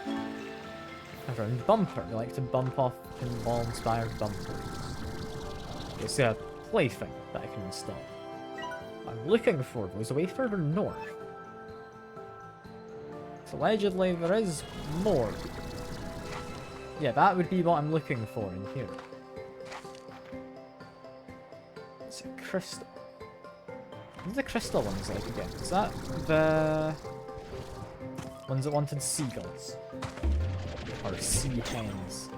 A round bumper. I like to bump off pinball-inspired bumpers. It's a plaything that I can install. I'm looking for those way further north. So allegedly there is more. Yeah, that would be what I'm looking for in here. It's a crystal. What are the crystal ones like again? Is that the ones that wanted seagulls? Or sea hens?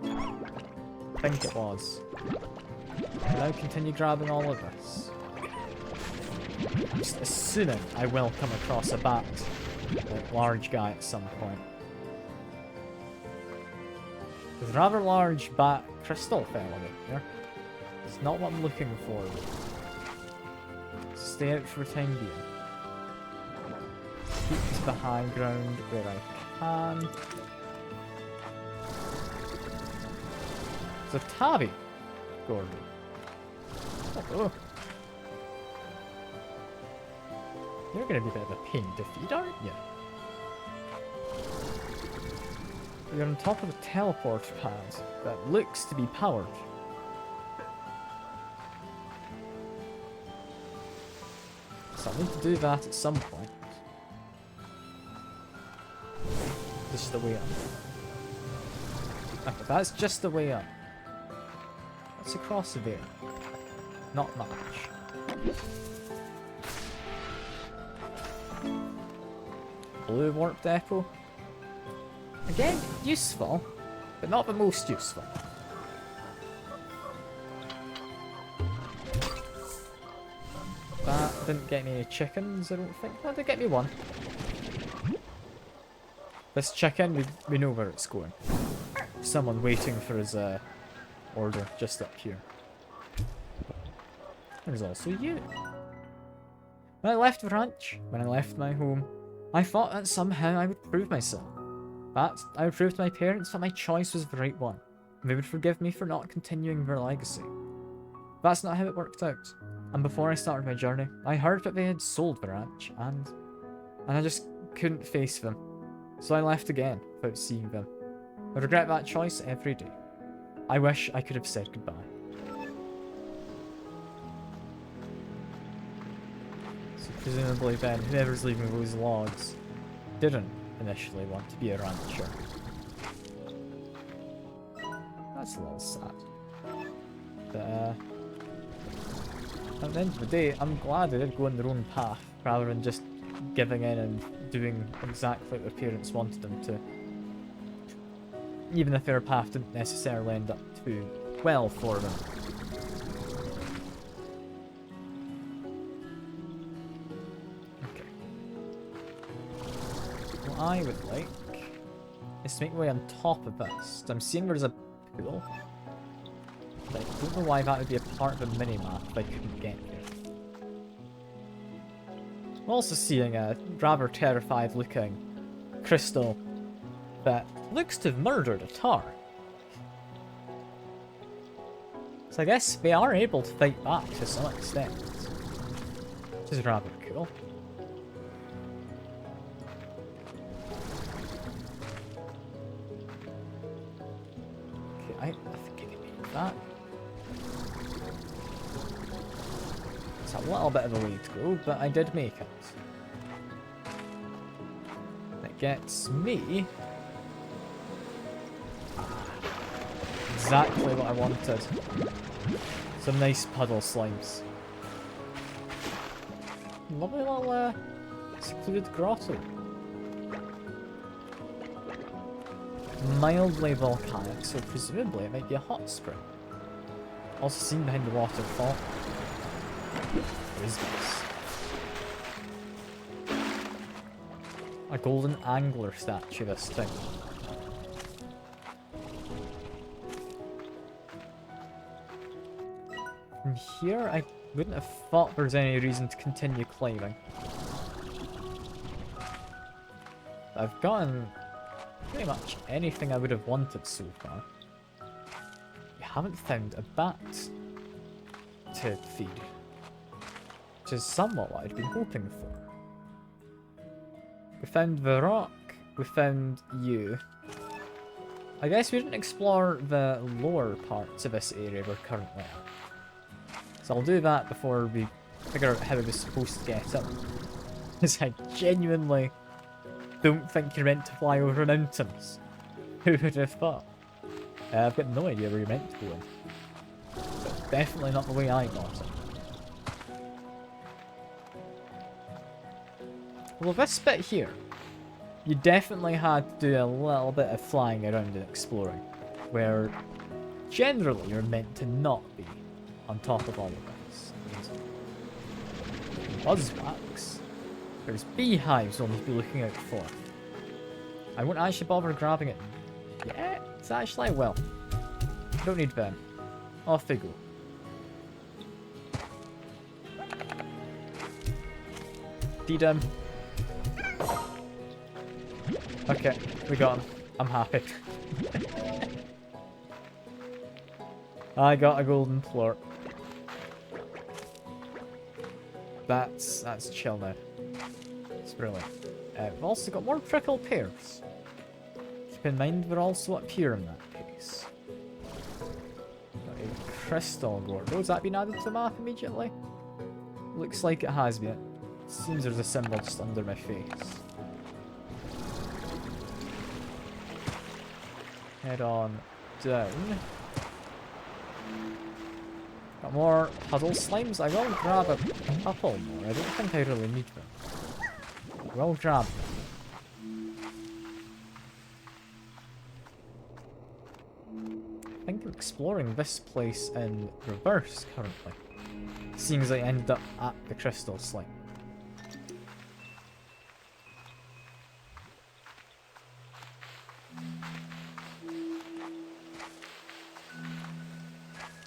I think it was. Now continue grabbing all of this. I'm just assuming I will come across a bat, like large guy at some point. There's a rather large bat crystal fella in there. It's not what I'm looking for. Stay out for the time being. Keep to the high ground where I can. It's a tabby, Gordon. Oh. You're gonna be a bit of a pain to feed, aren't you? You're on top of a teleport pad that looks to be powered. So I need to do that at some point. Just the way up. Okay, that's just the way up. What's across there? Not much. Blue warp depot. Again, useful, but not the most useful. That didn't get me any chickens, I don't think. That did get me one. This chicken, we know where it's going. Someone waiting for his order just up here. There's also you. When I left the ranch, when I left my home, I thought that somehow I would prove myself. That I would prove to my parents that my choice was the right one, and they would forgive me for not continuing their legacy. That's not how it worked out, and before I started my journey, I heard that they had sold the ranch, and I just couldn't face them. So I left again, without seeing them. I regret that choice every day. I wish I could have said goodbye. So presumably then, whoever's leaving those logs didn't initially want to be a rancher. That's a little sad. But at the end of the day, I'm glad they did go on their own path, rather than just giving in and doing exactly what their parents wanted them to. Even if their path didn't necessarily end up too well for them. Okay. What I would like is to make my way on top of this. I'm seeing there's a pool. But I don't know why that would be a part of the minimap if I couldn't get here. I'm also seeing a rather terrified looking crystal that looks to have murdered a tar. So I guess they are able to fight back to some extent. Which is rather cool. Okay, I think I can make that. It's a little bit of a way to go, but I did make it. That gets me exactly what I wanted. Some nice puddle slimes. Lovely little secluded grotto. Mildly volcanic, so presumably it might be a hot spring. Also seen behind the waterfall. What is this? A golden angler statue this time. From here, I wouldn't have thought there's any reason to continue climbing. I've gotten pretty much anything I would have wanted so far. We haven't found a bat to feed, which is somewhat what I'd been hoping for. We found the rock, we found you. I guess we didn't explore the lower parts of this area we're currently at. So I'll do that before we figure out how we're supposed to get up. Because I genuinely don't think you're meant to fly over mountains. Who would have thought? I've got no idea where you're meant to go in. But definitely not the way I got it. Well, this bit here, you definitely had to do a little bit of flying around and exploring. Where generally you're meant to not be on top of all of this. Buzzwax. There's beehives we'll need to be looking out for. I won't actually bother grabbing it yet. It's actually, well, don't need them. Off they go. Feed him. Okay, we got him. I'm happy. I got a golden plort. That's chill now. It's brilliant. We've also got more prickle pears. Keep in mind we're also up here in that case. Got a crystal gordo. Has that been added to the map immediately? Looks like it has been. Seems there's a symbol just under my face. Head on down. Got more puddle slimes. I will grab a couple more. I don't think I really need them. I will grab them. I think I'm exploring this place in reverse currently. Seeing as I ended up at the crystal slime.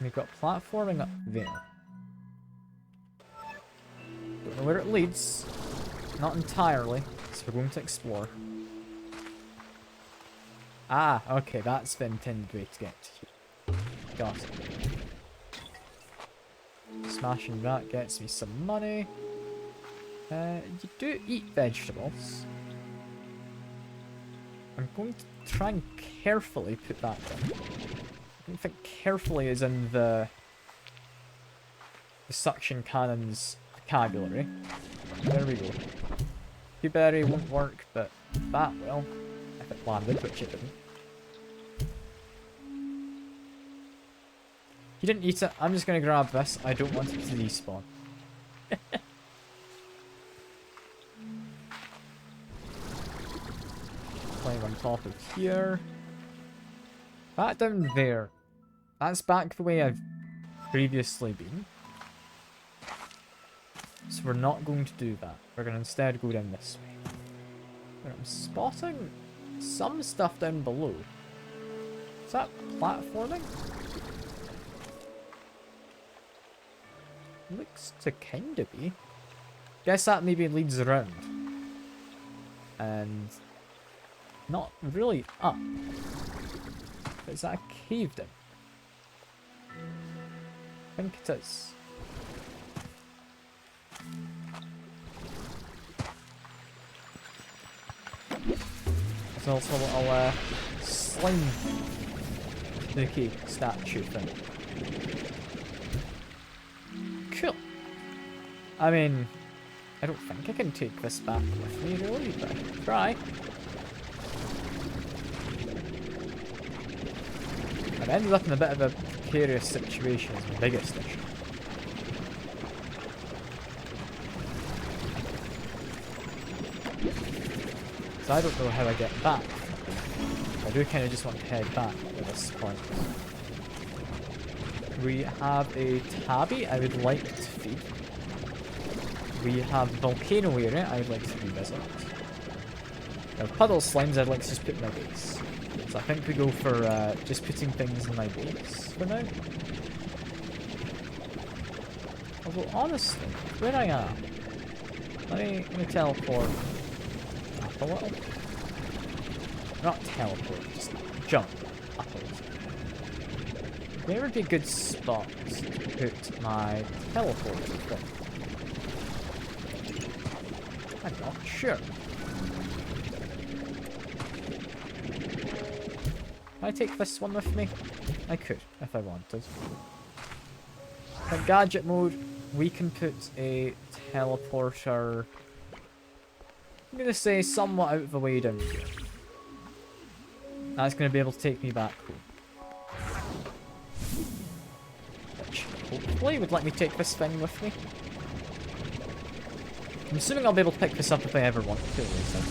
We've got platforming up there. Don't know where it leads. Not entirely, so we're going to explore. Ah, okay, that's the intended way to get to here. Got it. Smashing that gets me some money. You do eat vegetables. I'm going to try and carefully put that down. I don't think carefully is in the suction cannon's vocabulary. There we go. Blueberry won't work, but that will. If it landed, which it didn't. He didn't eat it. I'm just going to grab this. I don't want it to despawn. Climb on top of here. That down there. That's back the way I've previously been. So we're not going to do that. We're going to instead go down this way. But I'm spotting some stuff down below. Is that platforming? Looks to kinda be. Guess that maybe leads around. And not really up. But is that a cave down? I think it is. There's also a little slime spooky statue thing. Cool. I mean, I don't think I can take this back with me really, but I can try. I've ended up in a bit of a precarious situation as my biggest issue. So I don't know how I get back. I do kind of just want to head back at this point. We have a tabby I would like to feed. We have the volcano area I would like to revisit. Now puddle slimes I'd like to just put in my base. So I think we go for just putting things in my base for now. Although honestly, where I am, let me teleport up a little. Not teleport, just jump up a little. Where would be a good spot to put my teleporter thing? I'm not sure. Can I take this one with me? I could, if I wanted. In gadget mode, we can put a teleporter, I'm gonna say somewhat out of the way down here. That's gonna be able to take me back home. Which hopefully would let me take this thing with me. I'm assuming I'll be able to pick this up if I ever want to later.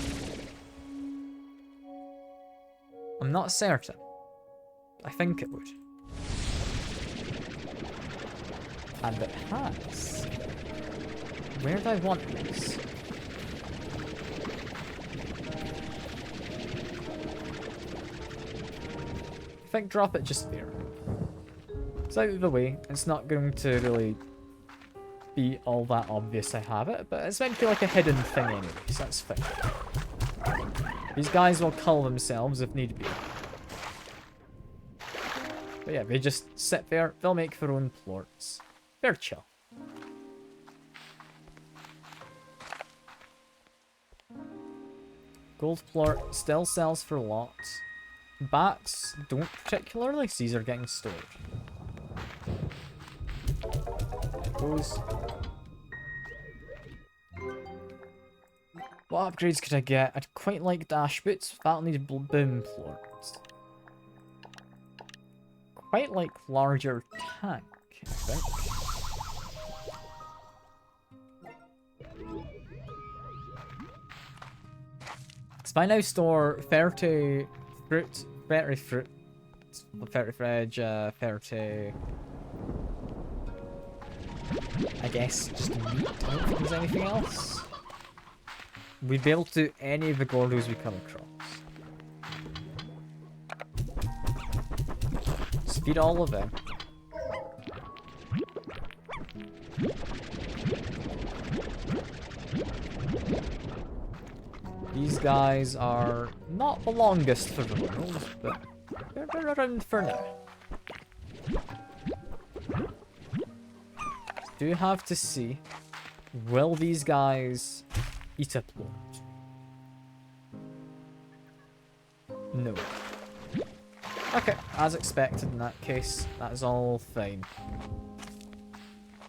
I'm not certain. I think it would. And it has. Where do I want these? I think drop it just there. It's out of the way. It's not going to really be all that obvious I have it, but it's meant to be like a hidden thing anyway, so that's fine. These guys will cull themselves if need be. But yeah, they just sit there, they'll make their own plorts. They're chill. Gold plort still sells for lots. Bats don't particularly, so these are getting stored. Goes. What upgrades could I get? I'd quite like dash boots. That'll need boom plorts. Quite like larger tank, I think. So I now store 30 fruit, 30 fruit, 30 fridge, 30... I guess just meat. I don't think there's anything else. We'd be able to do any of the Gordos we come across. Speed all of them. These guys are not the longest for the world, but they're around for now. Do have to see, will these guys eat a plort? No. Okay, as expected in that case, that is all fine.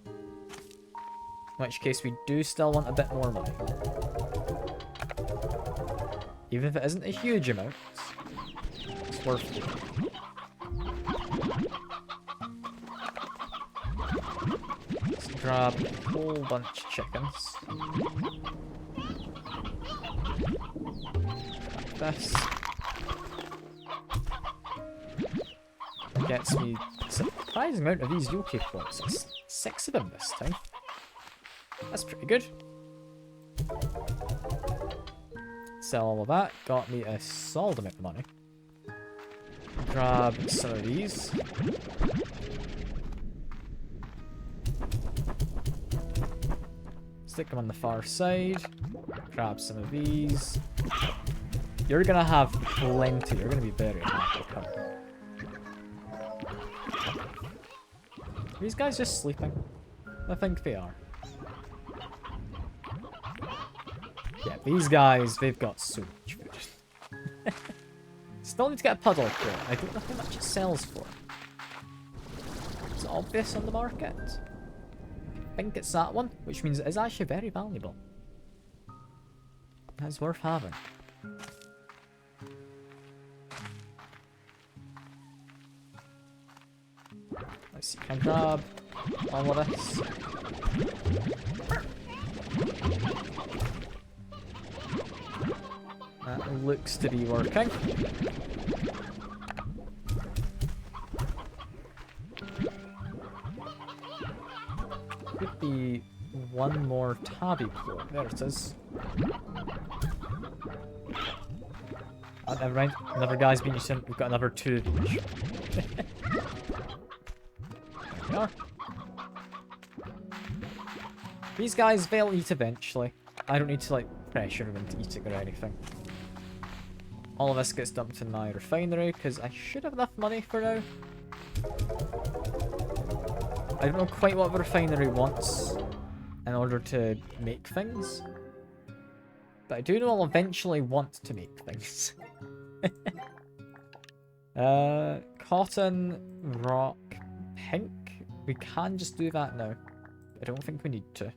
In which case we do still want a bit more money. Even if it isn't a huge amount, it's worth it. Let's grab a whole bunch of chickens. Grab this. Gets me a surprising amount of these yoke plorts. It's 6 of them this time. That's pretty good. Sell all of that. Got me a solid amount of money. Grab some of these. Stick them on the far side. Grab some of these. You're gonna have plenty. You're gonna be very happy coming. Are these guys just sleeping? I think they are. Yeah, these guys, they've got so much food. Still need to get a puddle for it. I don't know how much it sells for. It's obvious on the market. I think it's that one, which means it is actually very valuable. That's worth having. Let's see, can I grab all of this? That looks to be working. Could be one more tabby plort. There it is. Oh, never mind. Another guy's been used in. We've got another 2 of each. There we are. These guys, they'll eat eventually. I don't need to, like, pressure them into eating or anything. All of this gets dumped in my refinery, because I should have enough money for now. I don't know quite what the refinery wants in order to make things. But I do know I'll eventually want to make things. Cotton, rock, pink. We can just do that now. I don't think we need to.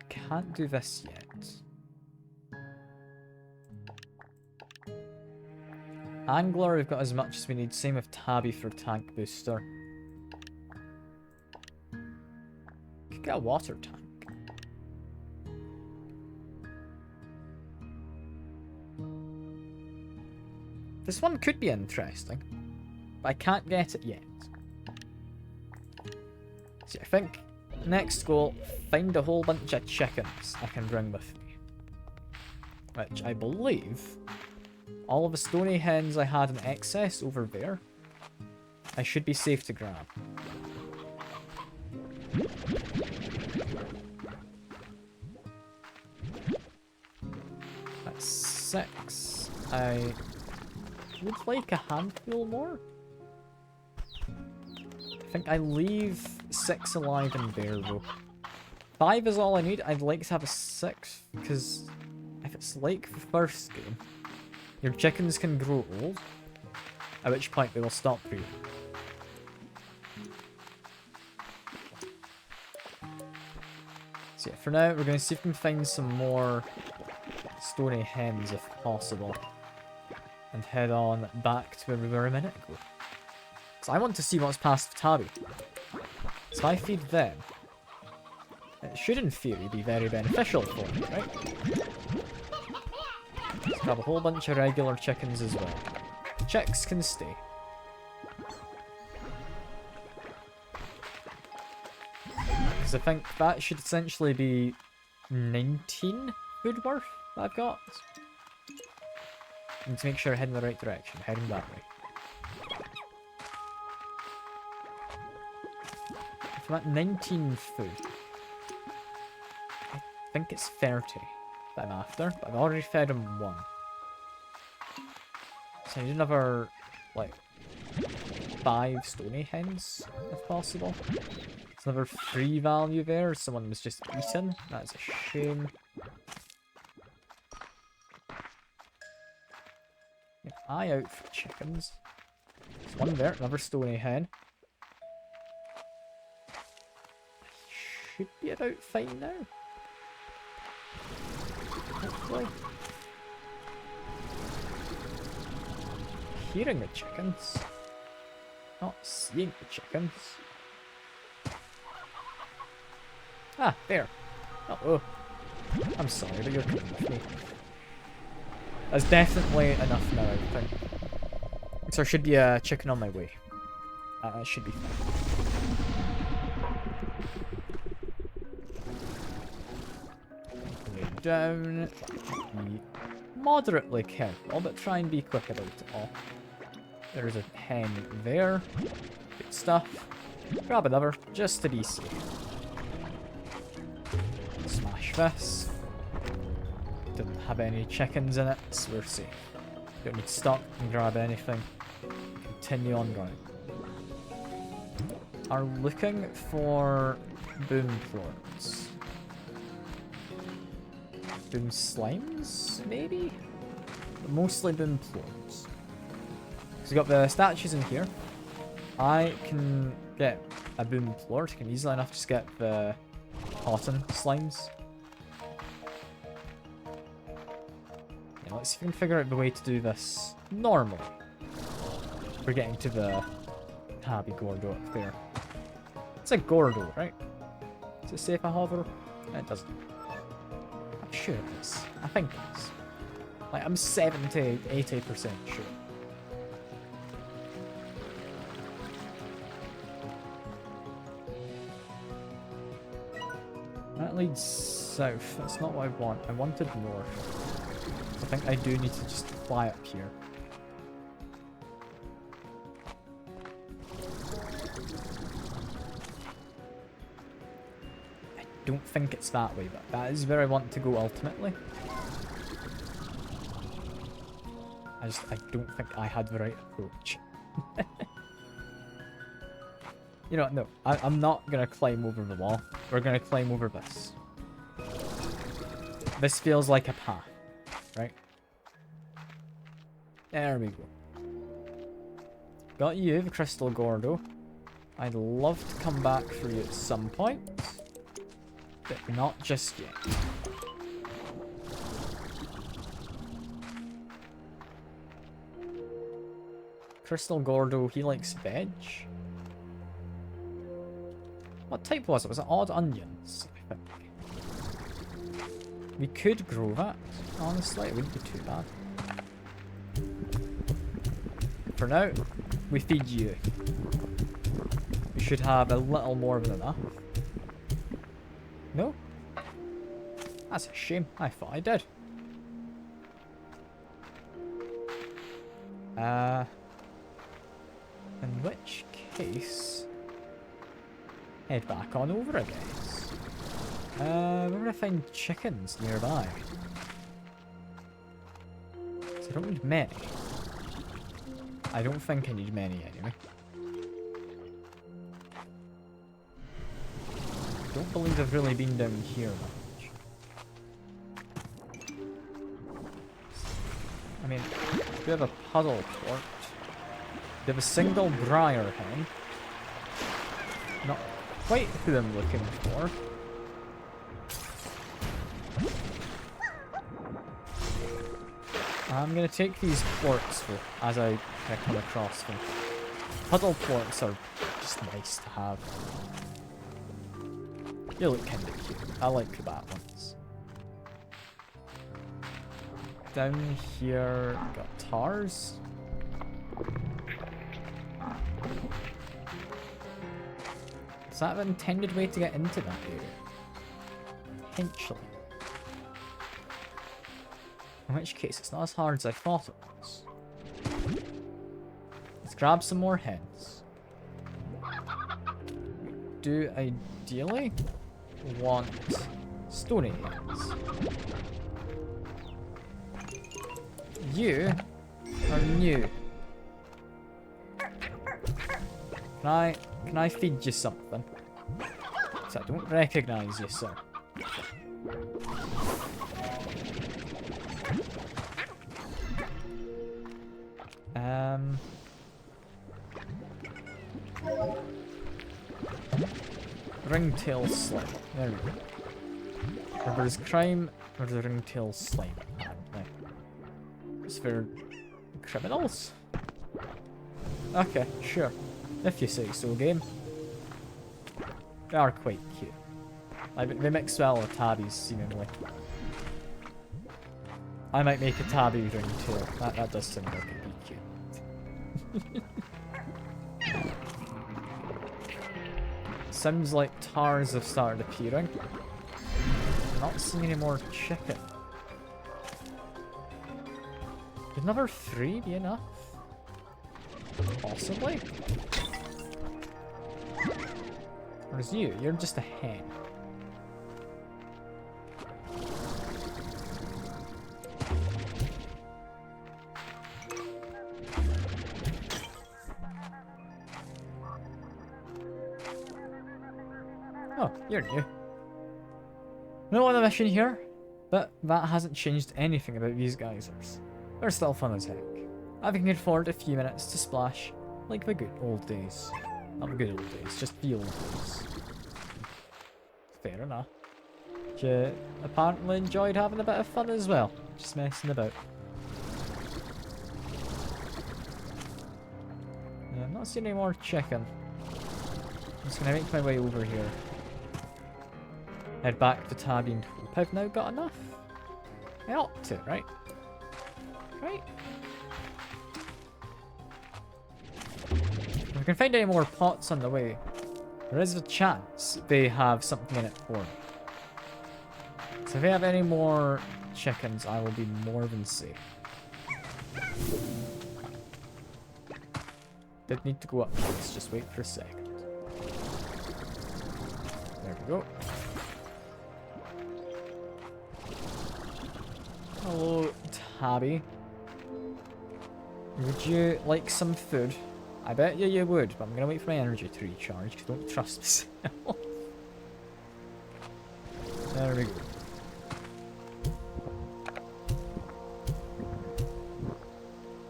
Can't do this yet. Angler, we've got as much as we need. Same with Tabby for tank booster. Could get a water tank. This one could be interesting, but I can't get it yet. So I think next goal, find a whole bunch of chickens I can bring with me. Which I believe all of the stony hens I had in excess over there, I should be safe to grab. That's 6. I would like a handful more. I think I leave 6 alive in there though. 5 is all I need. I'd like to have a 6th because it's like the first game, your chickens can grow old, at which point they will stop breeding. So yeah, for now, we're going to see if we can find some more stony hens if possible. And head on back to where we were a minute ago. So I want to see what's past Tabby. So if I feed them, it should in theory be very beneficial for me, right? Let's grab a whole bunch of regular chickens as well. Chicks can stay. Because I think that should essentially be 19 food worth that I've got. Need to make sure I head in the right direction, heading that way. If I'm at 19 food, I think it's 30 that I'm after, but I've already fed him one. So I need another, like, 5 stony hens, if possible. There's another 3 value there, someone was just eaten, that's a shame. Keep an eye out for chickens. There's one there, another stony hen. Should be about fine now. Hopefully. Hearing the chickens. Not seeing the chickens. Ah, there. Uh-oh. I'm sorry, but you're coming with me. That's definitely enough now, I think. So there should be a chicken on my way. It should be fine. Lay down. Be moderately careful, but try and be quick about it all. There's a hen there. Good stuff. Grab another, just to be safe. Smash this. Didn't have any chickens in it, so we're safe. Don't need to stop and grab anything. Continue on going. Are looking for boom plorts. Boom slimes, maybe? But mostly boom plorts. So we've got the statues in here. I can get a boom plort. I can easily enough just get the cotton slimes. Yeah, let's see if we can figure out the way to do this normally. We're getting to the Tabby Gordo up there. It's a Gordo, right? Does it say if I hover? It doesn't. I'm sure it is. I think it is. Like, I'm 70, 80% sure. That leads south. That's not what I want. I wanted north. I think I do need to just fly up here. I don't think it's that way, but that is where I want to go ultimately. I don't think I had the right approach. You know what, no. I'm not going to climb over the wall. We're going to climb over this. This feels like a path, right? There we go. Got you, the Crystal Gordo. I'd love to come back for you at some point, but not just yet. Crystal Gordo, he likes veg. What type was it? Was it odd onions? I think. We could grow that, honestly. It wouldn't be too bad. For now, we feed you. We should have a little more than enough. No? That's a shame. I thought I did. In which case... head back on over, I guess. We're gonna find chickens nearby. So I don't need many. I don't think I need many anyway. I don't believe I've really been down here much. I mean, we have a puddle port. We have a single briar hen. Not quite who I'm looking for. I'm gonna take these ports as I come across them. Puddle ports are just nice to have. They look kinda cute. I like the bat ones. Down here, got tars. Is that an intended way to get into that area? Potentially. In which case, it's not as hard as I thought it was. Let's grab some more hens. We do ideally want stony hens. You are new. Can I feed you something? So I don't recognize you, sir. Ringtail slime. There we go. Where there's crime, there's a ringtail slime, apparently. It's for criminals? Okay, sure. If you say so, game. They are quite cute. Like, they mix well with tabbies, seemingly. I might make a tabby ringtail. That does seem like it'd be cute. Sounds like tars have started appearing. I'm not seeing any more chicken. Would number 3 be enough? Possibly? Or is you? You're just a hen. Oh, you're new. No other mission here, but that hasn't changed anything about these geysers. They're still fun as heck. I can afford a few minutes to splash, like the good old days. Not the good old days, just the old days. Fair enough. You apparently enjoyed having a bit of fun as well, just messing about. Yeah, I'm not seeing any more chicken. I'm just gonna make my way over here. Head back to Tabby and hope I've now got enough. I ought to, right? Right? If I can find any more pots on the way, there is a chance they have something in it for me. So if they have any more chickens, I will be more than safe. Did need to go up, let's just wait for a second. There we go. Hello, Tabby. Would you like some food? I bet you would, but I'm gonna wait for my energy to recharge because I don't trust myself. There we go.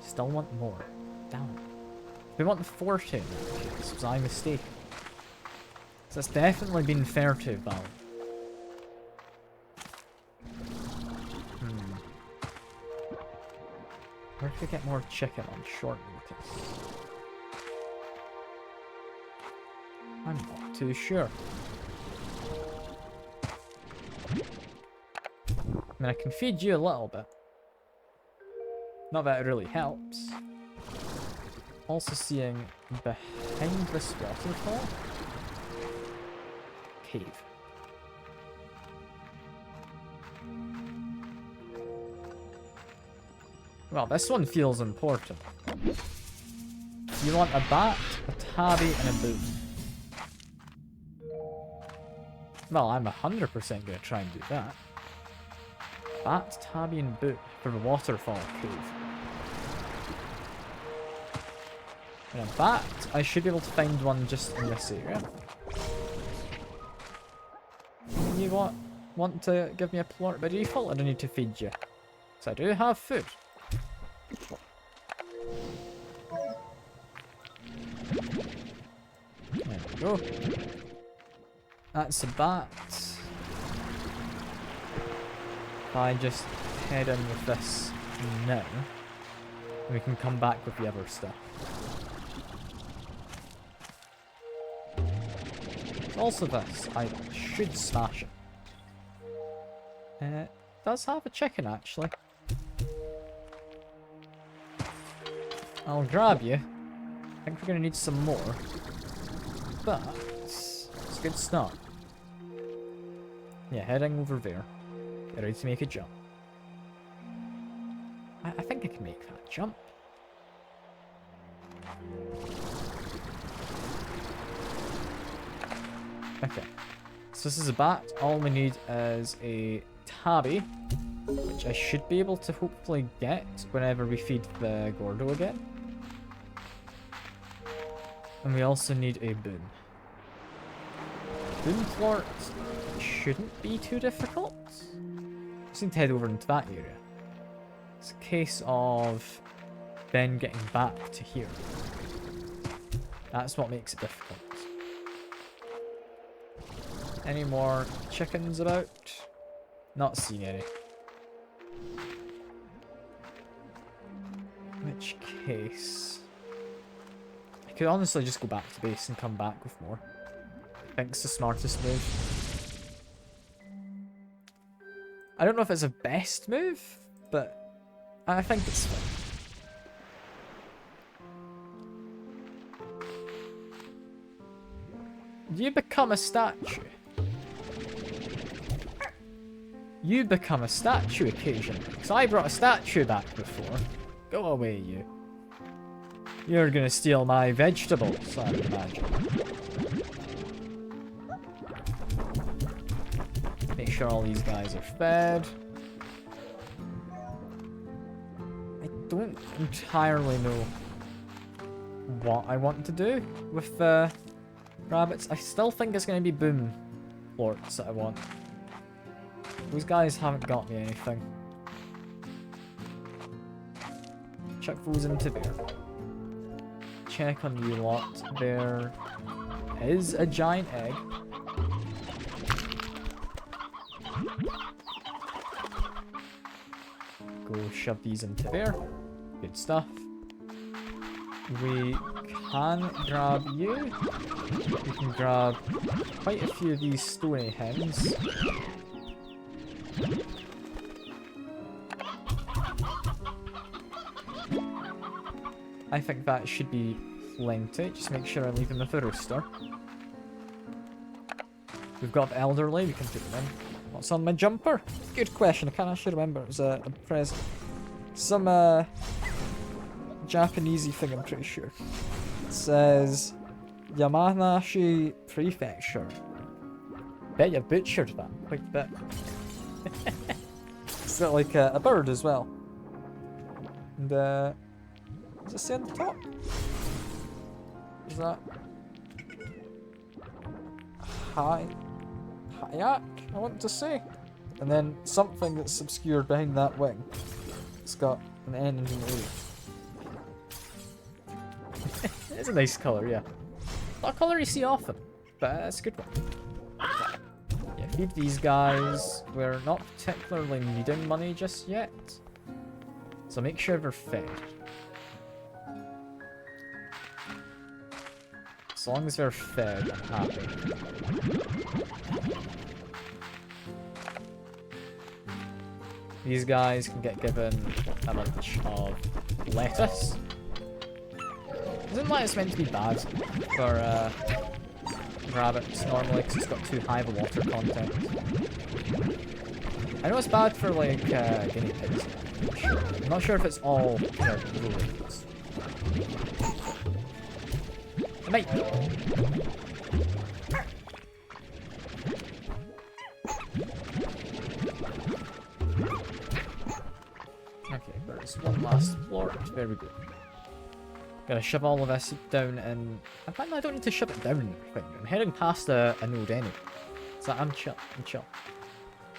Still want more. Damn it. We want 40 in that case. Was I mistaken? So it's definitely been fair to Val. Where can we get more chicken on short notice? I'm not too sure. I mean, I can feed you a little bit. Not that it really helps. Also seeing behind this waterfall, cave. Well, this one feels important. You want a bat, a tabby, and a boot. Well, I'm 100% gonna try and do that. Bat, tabby, and boot for the waterfall cave. And a bat, I should be able to find one just in this area. You want to give me a plort by default, or do I need to feed you? So I do have food. There we go. That's a bat. If I just head in with this now, we can come back with the other stuff. Also this, I should smash it. It does have a chicken actually. I'll grab you. I think we're gonna need some more. But it's a good start. Yeah, heading over there. Get ready to make a jump. I think I can make that jump. Okay. So this is a bat. All we need is a tabby, which I should be able to hopefully get whenever we feed the Gordo again. And we also need a boom. Boom plort shouldn't be too difficult. Just need to head over into that area. It's a case of then getting back to here. That's what makes it difficult. Any more chickens about? Not seeing any. In which case, I could honestly just go back to base and come back with more. I think it's the smartest move. I don't know if it's a best move, but I think it's fine. You become a statue. You become a statue occasionally. Because I brought a statue back before. Go away, you. You're gonna steal my vegetables, I would imagine. Make sure all these guys are fed. I don't entirely know what I want to do with rabbits. I still think it's going to be boom plorts that I want. Those guys haven't got me anything. Chuck those into there. Check on you lot. There is a giant egg. Go shove these into there. Good stuff. We can grab you. We can grab quite a few of these stony hens. I think that should be plenty. Just make sure I leave them with a rooster. We've got elderly, we can put them in. What's on my jumper? Good question, I can't actually remember. It was a present. Some Japanesey thing, I'm pretty sure. It says Yamanashi Prefecture. Bet you butchered that quite a bit. It's got like a bird as well. And does it say on the top? Is that Hayak, I want to say. And then something that's obscured behind that wing. It's got an N and an A. It's a nice colour, yeah. Not a colour you see often, but it's a good one. Yeah, feed these guys. We're not particularly needing money just yet. So make sure they're fed. As long as they're fed, I'm happy. These guys can get given a bunch of lettuce. Isn't lettuce meant to be bad for rabbits normally because it's got too high of a water content? I know it's bad for like guinea pigs. I'm not sure if it's all rodents. It might be. Okay, there's one last plort. Very good. Gotta shove all of this down in... In fact, I don't need to shove it down. I'm heading past a node anyway. So I'm chill. I'm chill.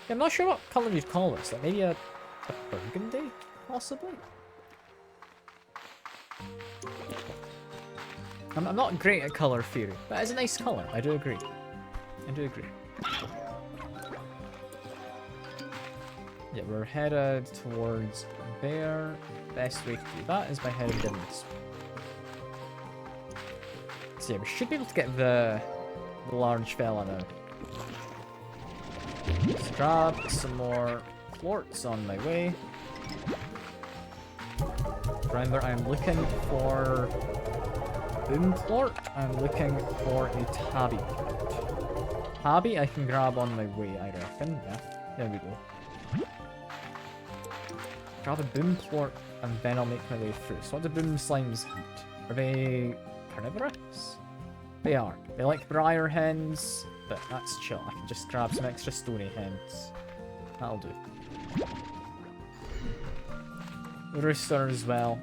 Yeah, I'm not sure what colour you'd call this. Like maybe a burgundy, possibly? I'm not great at colour theory, but it's a nice colour. I do agree. I do agree. Yeah, we're headed towards there. Best way to do that is by heading down this way. So yeah, we should be able to get the large fella now. Let's grab some more plorts on my way. Remember, I'm looking for boom plort. I'm looking for a tabby plort. Tabby I can grab on my way, I reckon. Yeah, there we go. Grab a boom plort and then I'll make my way through. So what do boom slimes eat? Are they carnivorous? They are. They like briar hens, but that's chill. I can just grab some extra stony hens. That'll do. Rooster as well.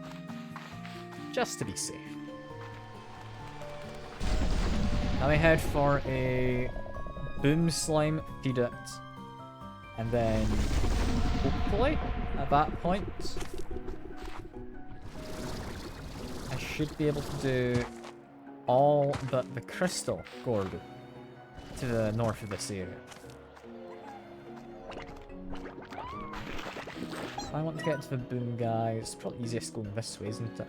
Just to be safe. Now we head for a boom slime, feed it, and then hopefully at that point I should be able to do all but the crystal Gordo to the north of this area. If I want to get to the boom guy, it's probably easiest going this way, isn't it?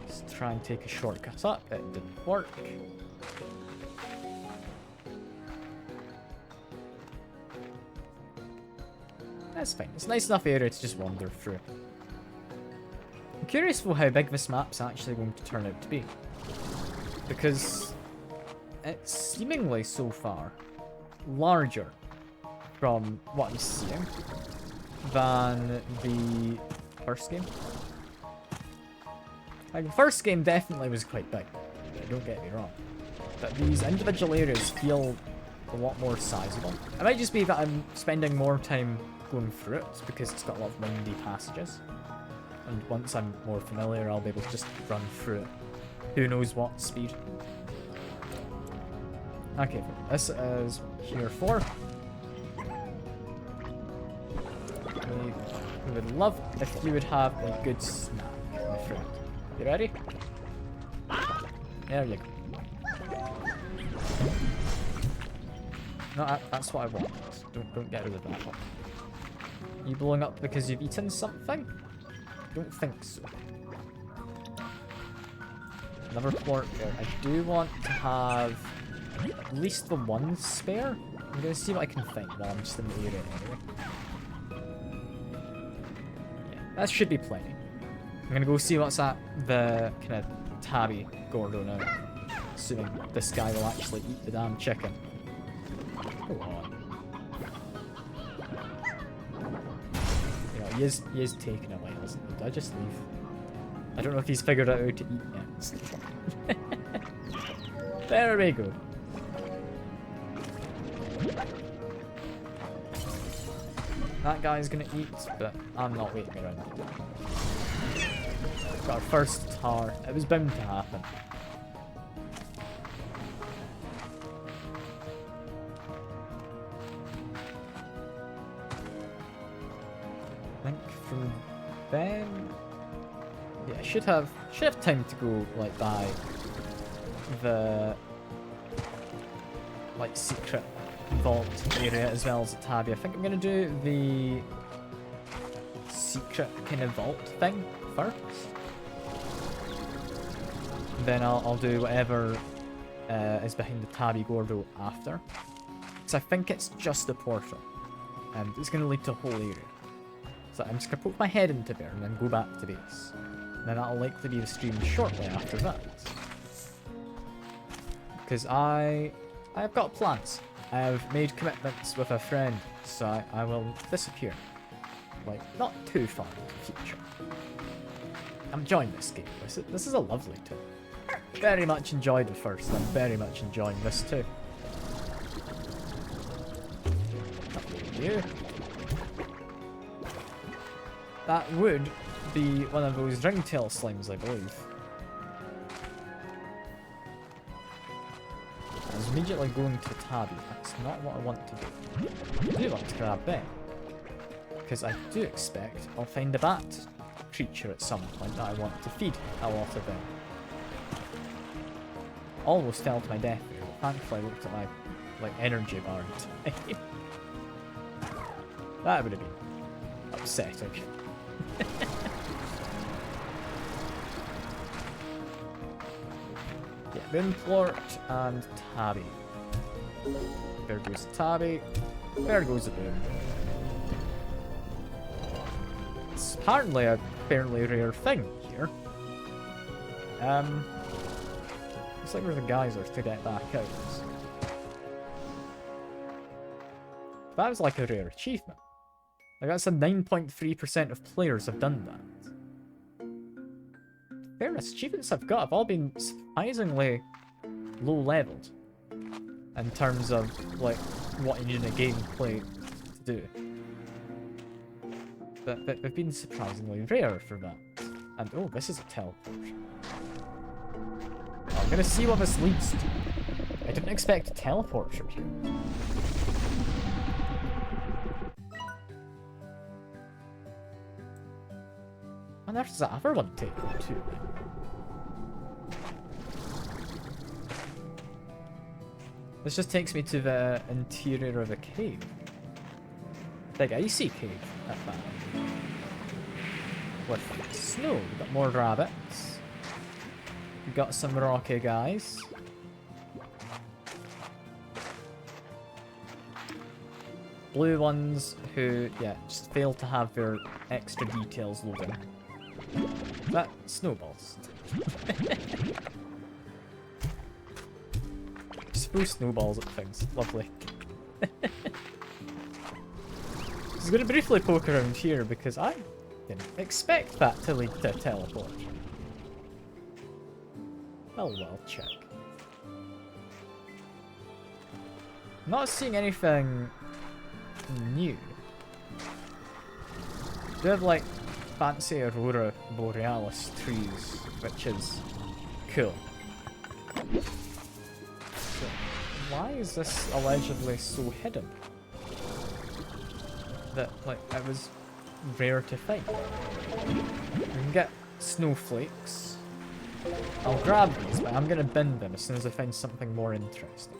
Let's try and take a shortcut up. It didn't work. That's fine. It's a nice enough area to just wander through. I'm curious for how big this map's actually going to turn out to be. Because it's seemingly so far larger from what I'm seeing than the first game. Like, the first game definitely was quite big, don't get me wrong. But these individual areas feel a lot more sizable. It might just be that I'm spending more time going through it because it's got a lot of windy passages. And once I'm more familiar, I'll be able to just run through it. Who knows what speed. Okay, this is here 4. We would love if you would have a good snack, my friend. You ready? There you go. No, that's what I want. Don't get rid of that one. You blowing up because you've eaten something? Don't think so. Another plort there. I do want to have at least the one spare. I'm gonna see what I can find while I'm just in the area anyway. Yeah, that should be plenty. I'm gonna go see what's at the kind of tabby Gordo now. Assuming this guy will actually eat the damn chicken. Go on. You know, he is taking a while, isn't he? Did I just leave? I don't know if he's figured out how to eat yet. There we go. That guy's gonna eat, but I'm not waiting around. Got our first tar. It was bound to happen. I think from then, yeah, I should have time to go like by the like secret vault area as well as the tabby. I think I'm gonna do the secret kind of vault thing first. Then I'll do whatever is behind the tabby Gordo after. Because I think it's just a portal. And it's going to lead to a whole area. So I'm just going to poke my head into there and then go back to base. And then that'll likely be the stream shortly after that. Because I've got plans. I have made commitments with a friend, so I will disappear. Like, not too far in the future. I'm enjoying this game. This is a lovely tool. Very much enjoyed the first, and I'm very much enjoying this too. You. That would be one of those ringtail slimes, I believe. I was immediately going to Tabby. That's not what I want to do. I do want to grab them. Because I do expect I'll find a bat creature at some point that I want to feed a lot of them. Almost fell to my death there, but thankfully I looked at my energy bar in time. That would have been upsetting. Yeah, Boomplort and Tabby. There goes Tabby. There goes the Boom. It's apparently a fairly rare thing here. Looks like we're the geysers to get back out. That was like a rare achievement. Like that's a 9.3% of players have done that. Fairness, achievements I've got have all been surprisingly low leveled in terms of like what you need in a gameplay to do. But they've been surprisingly rare for that. And oh, this is a teleport. I'm gonna see what this leads to. I didn't expect a teleport from here. And there's that other one taken too. This just takes me to the interior of a cave. Big icy cave at that. With snow. We've got more rabbits. We've got some rocky guys. Blue ones who, yeah, just fail to have their extra details loading. That snowballs. Just throw snowballs at things. Lovely. I'm going to briefly poke around here because I didn't expect that to lead to a teleport. Oh well, check. Not seeing anything new. Do have like fancy Aurora Borealis trees, which is cool. So, why is this allegedly so hidden? That like it was rare to find. We can get snowflakes. I'll grab these, but I'm gonna bin them as soon as I find something more interesting.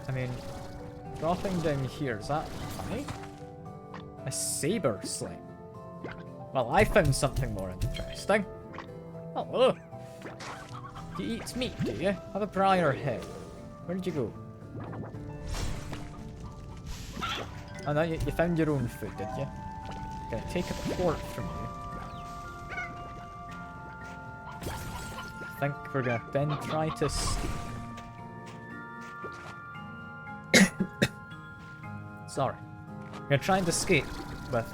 I mean, dropping down here, is that funny? A saber slime. Well, I found something more interesting. Hello. You eat meat, do you? Have a briar head. Where did you go? Oh no, you found your own food, did you? Gonna take a port from you. I think we're gonna then try to escape. Sorry. We're gonna try and escape with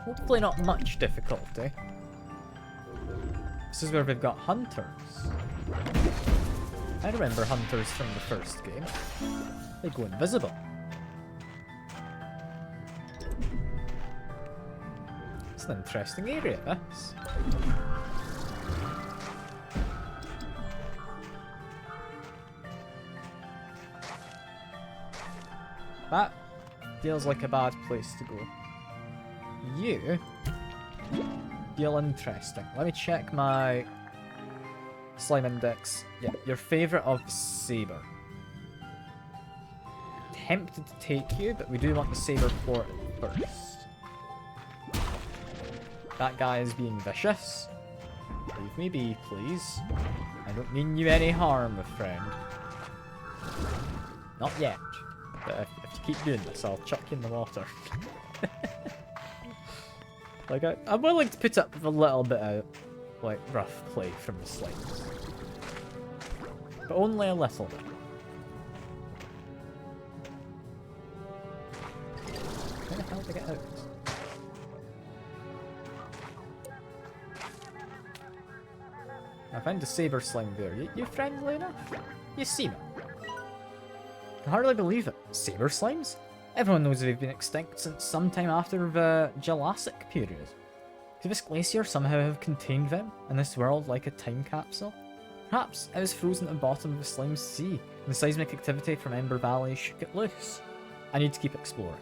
hopefully not much difficulty. This is where we've got hunters. I remember hunters from the first game. They go invisible. It's an interesting area, this. That feels like a bad place to go. You feel interesting. Let me check my slime index. Yeah, your favorite of Saber. Tempted to take you, but we do want the Saber port first. That guy is being vicious. Leave me be, please. I don't mean you any harm, my friend. Not yet. But if you keep doing this, I'll chuck you in the water. Like, I'm willing to put up with a little bit of, like, rough play from the slimes. But only a little bit. How the hell to get out? I found a saber slime there. You friendly enough? You see me? I can hardly believe it. Saber slimes? Everyone knows they've been extinct since sometime after the Jurassic period. Could this glacier somehow have contained them in this world like a time capsule? Perhaps it was frozen at the bottom of the slime sea, and the seismic activity from Ember Valley shook it loose. I need to keep exploring.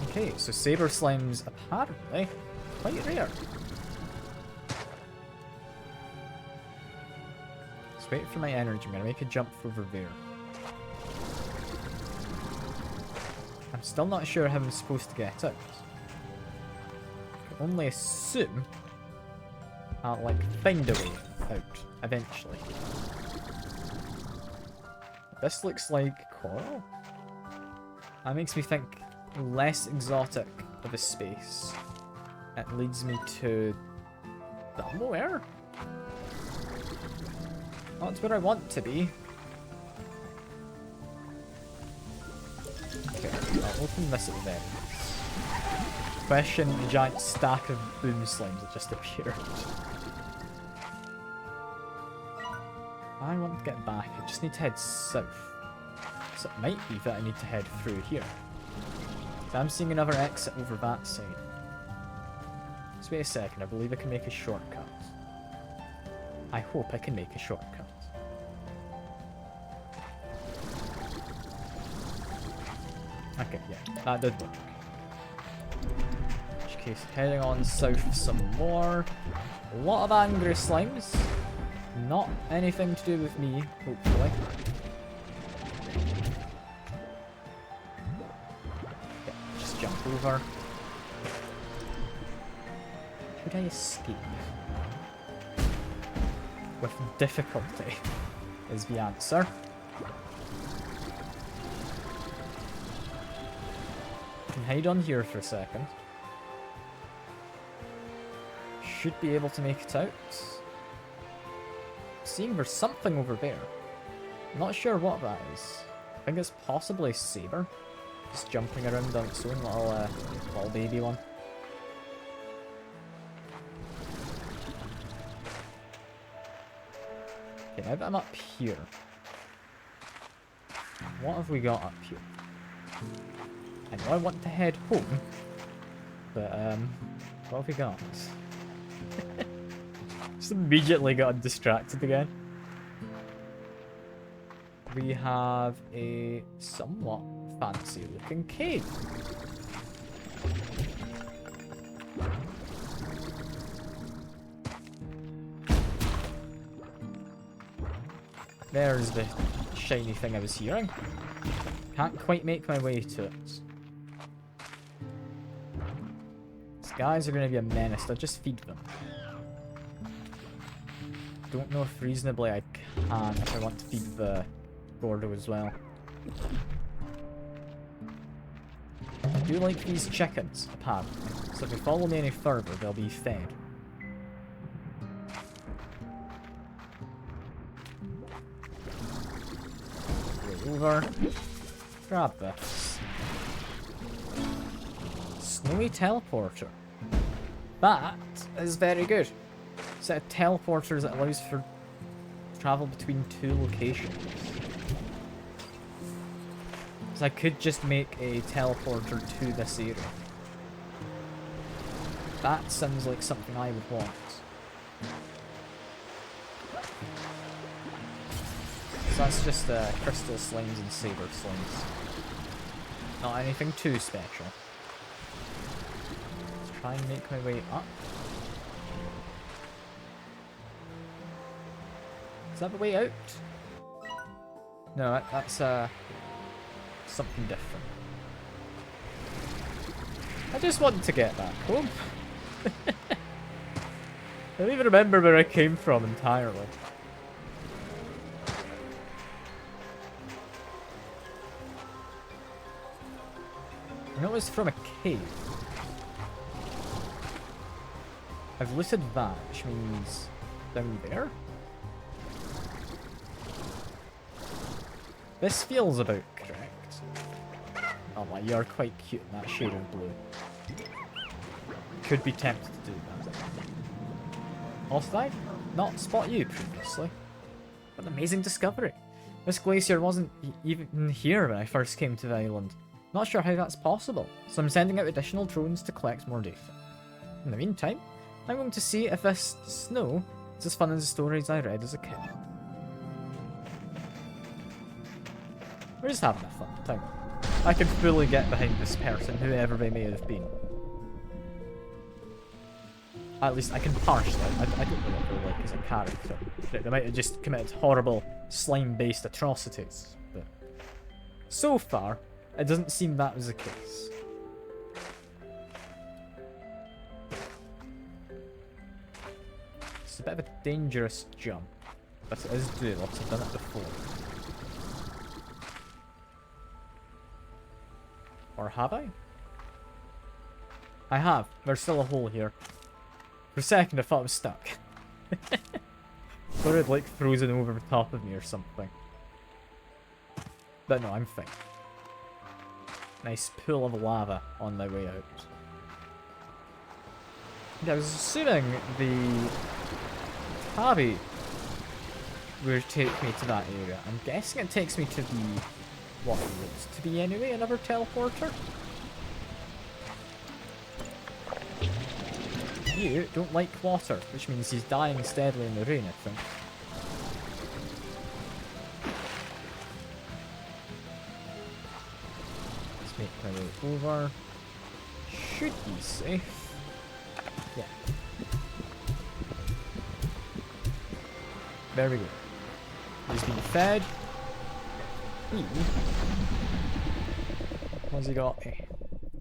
Okay, so saber slimes apparently quite rare. Let's wait for my energy. I'm gonna make a jump over there. I'm still not sure how I'm supposed to get out. I can only assume I'll like find a way out eventually. This looks like coral. That makes me think less exotic of a space. It leads me to somewhere. Not where I want to be. Okay, I'll open this at the very least. Question the giant stack of boom slimes that just appeared. I want to get back. I just need to head south. So it might be that I need to head through here. So I'm seeing another exit over that side. Just wait a second. I believe I can make a shortcut. I hope I can make a shortcut. Okay, yeah, that did work. In which case, heading on south some more. A lot of angry slimes. Not anything to do with me, hopefully. Yeah, just jump over. Should I escape? With difficulty is the answer. I can hide on here for a second. Should be able to make it out. Seeing there's something over there. I'm not sure what that is. I think it's possibly a saber. Just jumping around on its own little baby one. Okay, now that I'm up here. What have we got up here? I know I want to head home. But, what have we got? Just immediately got distracted again. We have a somewhat fancy looking cave. There's the shiny thing I was hearing. Can't quite make my way to it. These guys are going to be a menace. I'll just feed them. Don't know if reasonably I can if I want to feed the Gordo as well. I do like these chickens, apparently. So if they follow me any further, they'll be fed. Go over. Grab this. Snowy teleporter. That is very good. Set of teleporters that allows for travel between two locations. So I could just make a teleporter to this area. That sounds like something I would want. So that's just crystal slimes and saber slimes. Not anything too special. Let's try and make my way up. Is that the way out? No, that's something different. I just want to get back home. I don't even remember where I came from entirely. I know it was from a cave. I've looted that, which means down there? This feels about correct. Oh my, you're quite cute in that shade of blue. Could be tempted to do that. Also, did I not spot you previously? What an amazing discovery. This glacier wasn't even here when I first came to the island. Not sure how that's possible, so I'm sending out additional drones to collect more data. In the meantime, I'm going to see if this snow is as fun as the stories I read as a kid. We're just having a fun time. I can fully get behind this person, whoever they may have been. At least I can partially. I don't know what they're like as a character. They might have just committed horrible slime-based atrocities, but so far, it doesn't seem that was the case. It's a bit of a dangerous jump, but it is doable. I've done it before. Or have I? I have. There's still a hole here. For a second I thought I was stuck. Thought it like frozen over the top of me or something. But no, I'm fine. Nice pool of lava on my way out. Yeah, I was assuming the Tabby would take me to that area. I'm guessing it takes me to the... what it looks to be anyway, another teleporter? You don't like water, which means he's dying steadily in the rain, I think. Let's make my way over. Should be safe. Yeah. There we go. He's being fed. What's he got?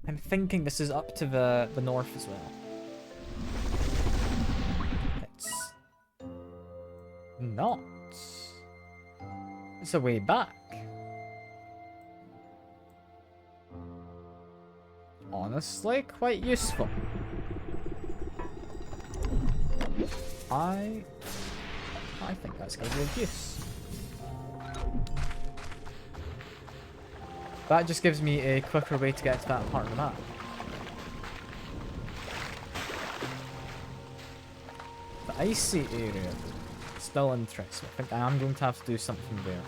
I'm thinking this is up to the north as well. It's not. It's a way back. Honestly, quite useful. I think that's going to be of use. That just gives me a quicker way to get to that part of the map. The icy area, still interesting. I think I am going to have to do something there.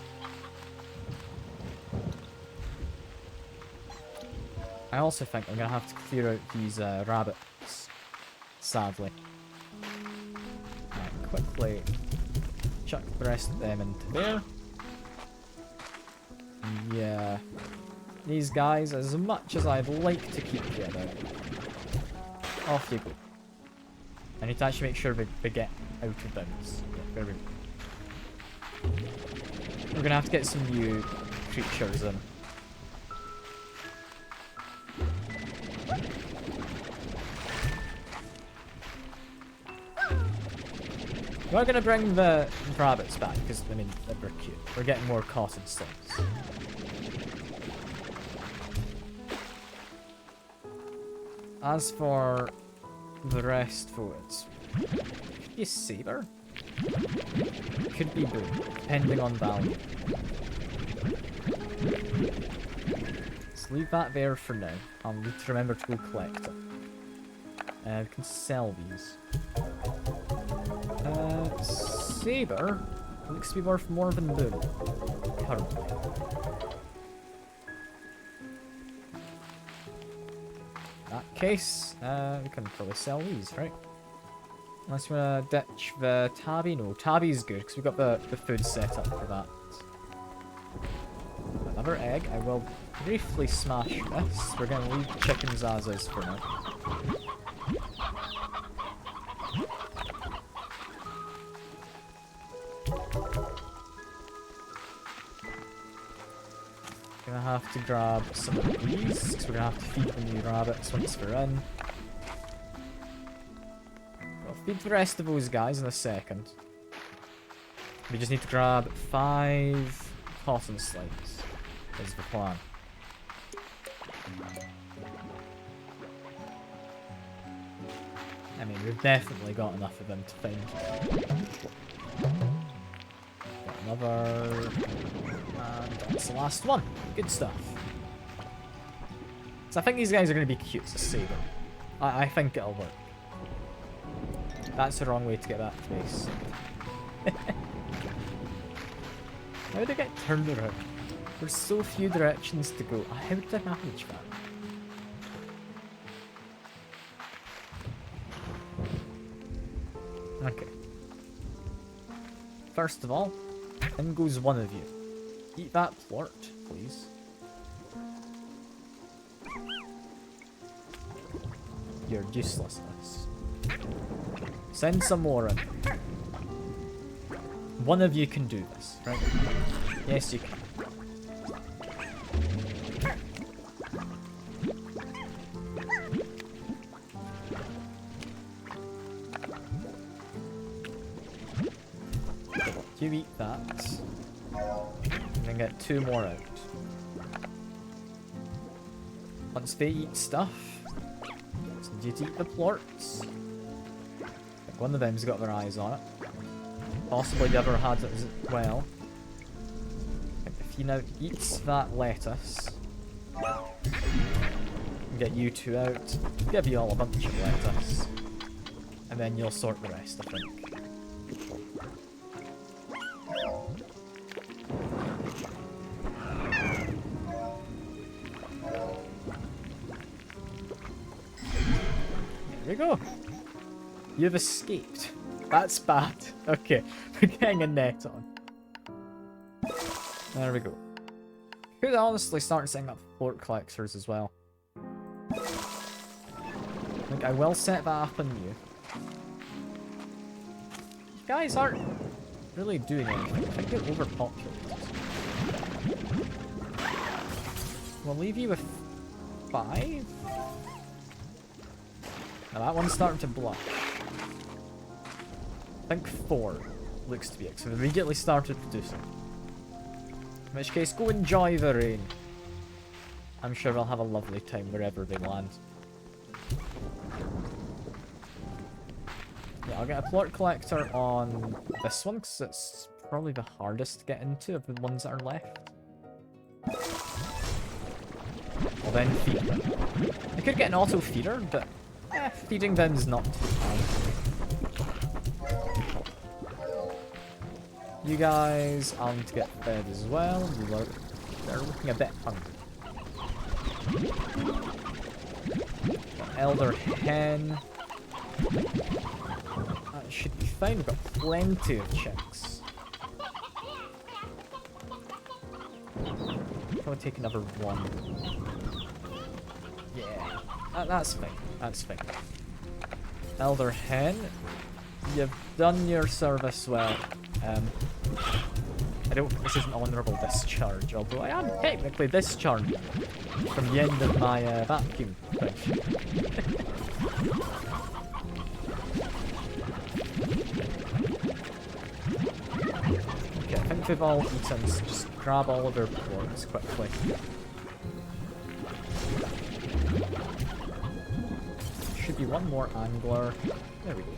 I also think I'm going to have to clear out these rabbits, sadly. Right, quickly chuck the rest of them into there. Yeah. These guys, as much as I'd like to keep together, off you go. I need to actually make sure they get out of bounds. Yeah, there we go. We're gonna have to get some new creatures in. We're gonna bring the rabbits back because I mean they're cute. We're getting more cotton slimes. As for the rest, folks, could be a saber, could be boom, depending on value. Let's leave that there for now. I'll need to remember to go collect it. We can sell these. Saber looks to be worth more than boom currently. In that case, we can probably sell these, right? Unless we want to ditch the Tabby. No, Tabby's good because we've got the food set up for that. Another egg. I will briefly smash this. We're going to leave chickens as is for now. Gonna have to grab some of these, because we're gonna have to feed the new rabbits once we're in. We'll feed the rest of those guys in a second. We just need to grab 5 cotton slides, is the plan. I mean, we've definitely got enough of them to find. Got another... and that's the last one. Good stuff. So I think these guys are going to be cute as a saber. I think it'll work. That's the wrong way to get that face. How did I get turned around? There's so few directions to go. How did I manage that? Okay. First of all, in goes one of you. Eat that plort, please. Your uselessness. Send some more in. One of you can do this, right? Yes, you can. You eat that, and then get 2 more out. Once they eat stuff, you eat the plorts. Like one of them's got their eyes on it. Possibly the other had it as well. If he now eats that lettuce, get you 2 out, give you all a bunch of lettuce, and then you'll sort the rest, I think. There we go. You've escaped. That's bad. Okay, we're getting a net on. There we go. Could honestly start setting up plort collectors as well. Like, I will set that up on you. You guys aren't really doing anything. I think you're overpopulated. We'll leave you with 5. Now that one's starting to blush. I think 4 looks to be it, so we immediately started producing. In which case, go enjoy the rain. I'm sure we'll have a lovely time wherever they land. Yeah, I'll get a plort collector on this one, because it's probably the hardest to get into of the ones that are left. I'll then feed them. I could get an auto feeder, but feeding them is not too hard. You guys are to get fed as well. They're looking a bit hungry. Elder hen. That should be fine. We've got plenty of chicks. Probably take another 1. Yeah, that's fine. That's fine. Elder hen, you've done your service well. I don't think this is an honourable discharge, although I am technically discharged from the end of my vacuum thing. Okay, I think we've all eaten, so just grab all of our plorts quickly. Should be 1 more angler. There we go.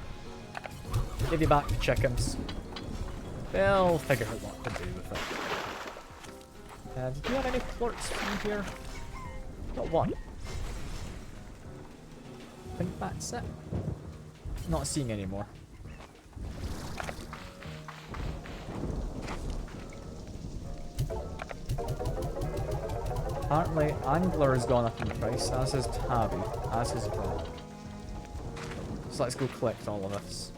Give you back the chickens. They'll figure out what to do with it. Did you have any plorts from here? Got 1. I think that's it. Not seeing any more. Apparently, angler has gone up in price, as has tabby, as has bread. So let's go collect all of this.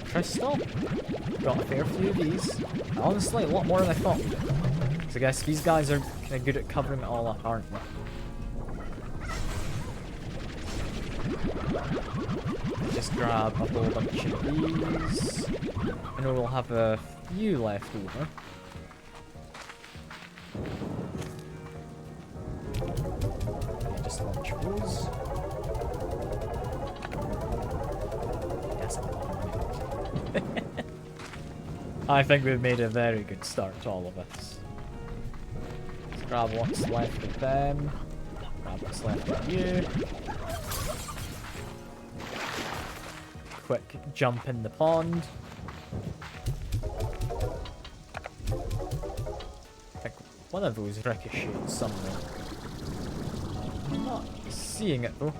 Crystal. Got a fair few of these. Honestly, a lot more than I thought. So I guess these guys are kind of good at covering it all up, aren't they? Just grab a whole bunch of these. I know we'll have a few left over. Just launch those. Yes, I think we've made a very good start to all of this. Let's grab what's left of them. Grab what's left of you. Quick jump in the pond. I think one of those ricocheted somewhere. I'm not seeing it though.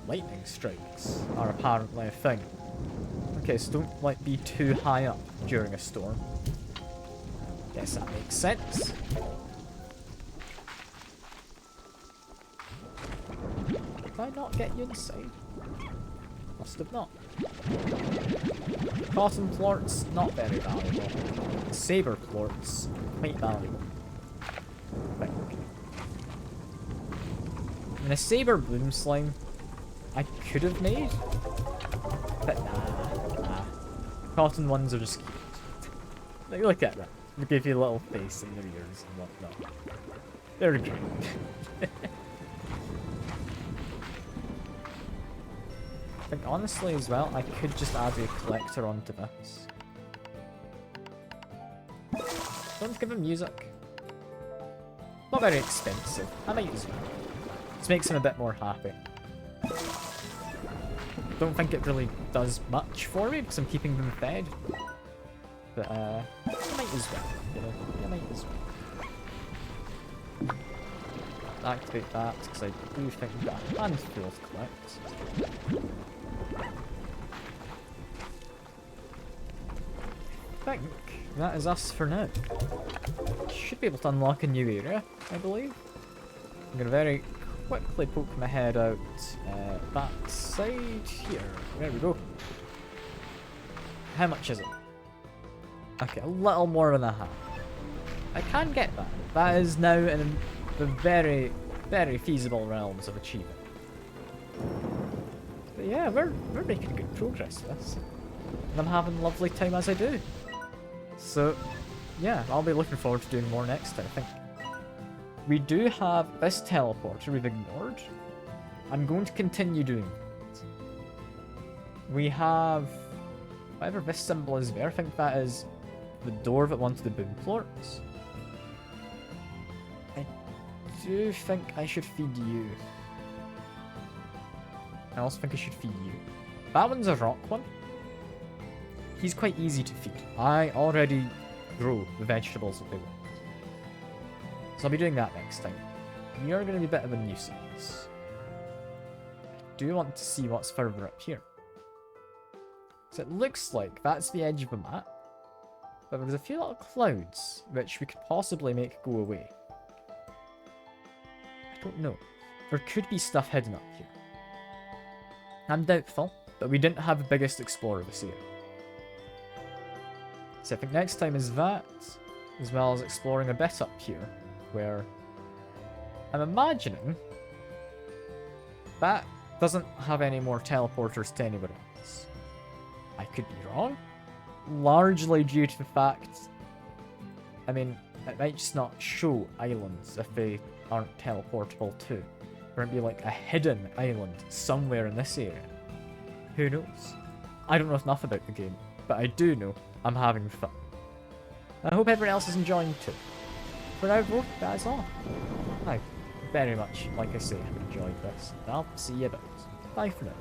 Lightning strikes are apparently a thing. Okay, so don't, like, be too high up during a storm. Guess that makes sense. Did I not get you inside? Must have not. Cotton plorts, not very valuable. Saber plorts, quite valuable. Right. And a saber bloom slime, I could have made, but nah. Cotton ones are just cute. Like, look at that. They give you a little face in their ears and whatnot. They're great. I think honestly as well, I could just add a collector onto this. Don't give him music. Not very expensive. I might use it. This makes him a bit more happy. Don't think it really does much for me because I'm keeping them fed. But I might as well. You know, I might as well. Activate that because I do think we've got a handful of collect. I think that is us for now. Should be able to unlock a new area, I believe. I'm going to very quickly poke my head out that side here. There we go. How much is it? Okay, a little more than a half. I can get that. That is now in the very, very feasible realms of achievement. But yeah, we're making good progress with this. And I'm having a lovely time as I do. So, yeah, I'll be looking forward to doing more next time, I think. We do have this teleporter we've ignored. I'm going to continue doing it. We have whatever this symbol is there. I think that is the door that wants the boom plorts. I do think I should feed you. I also think I should feed you. That one's a rock one. He's quite easy to feed. I already grow the vegetables that they want. So I'll be doing that next time. You're going to be a bit of a nuisance. I do want to see what's further up here. So it looks like that's the edge of the map. But there's a few little clouds which we could possibly make go away. I don't know. There could be stuff hidden up here. I'm doubtful, but we didn't have the biggest explorer this year. So I think next time is that, as well as exploring a bit up here, where I'm imagining that doesn't have any more teleporters to anywhere else. I could be wrong, largely due to the fact, I mean, it might just not show islands if they aren't teleportable too. There might be like a hidden island somewhere in this area. Who knows? I don't know enough about the game, but I do know I'm having fun. I hope everyone else is enjoying too. For now, though, that is all. I very much, like I say, have enjoyed this. And I'll see you about. Bye for now.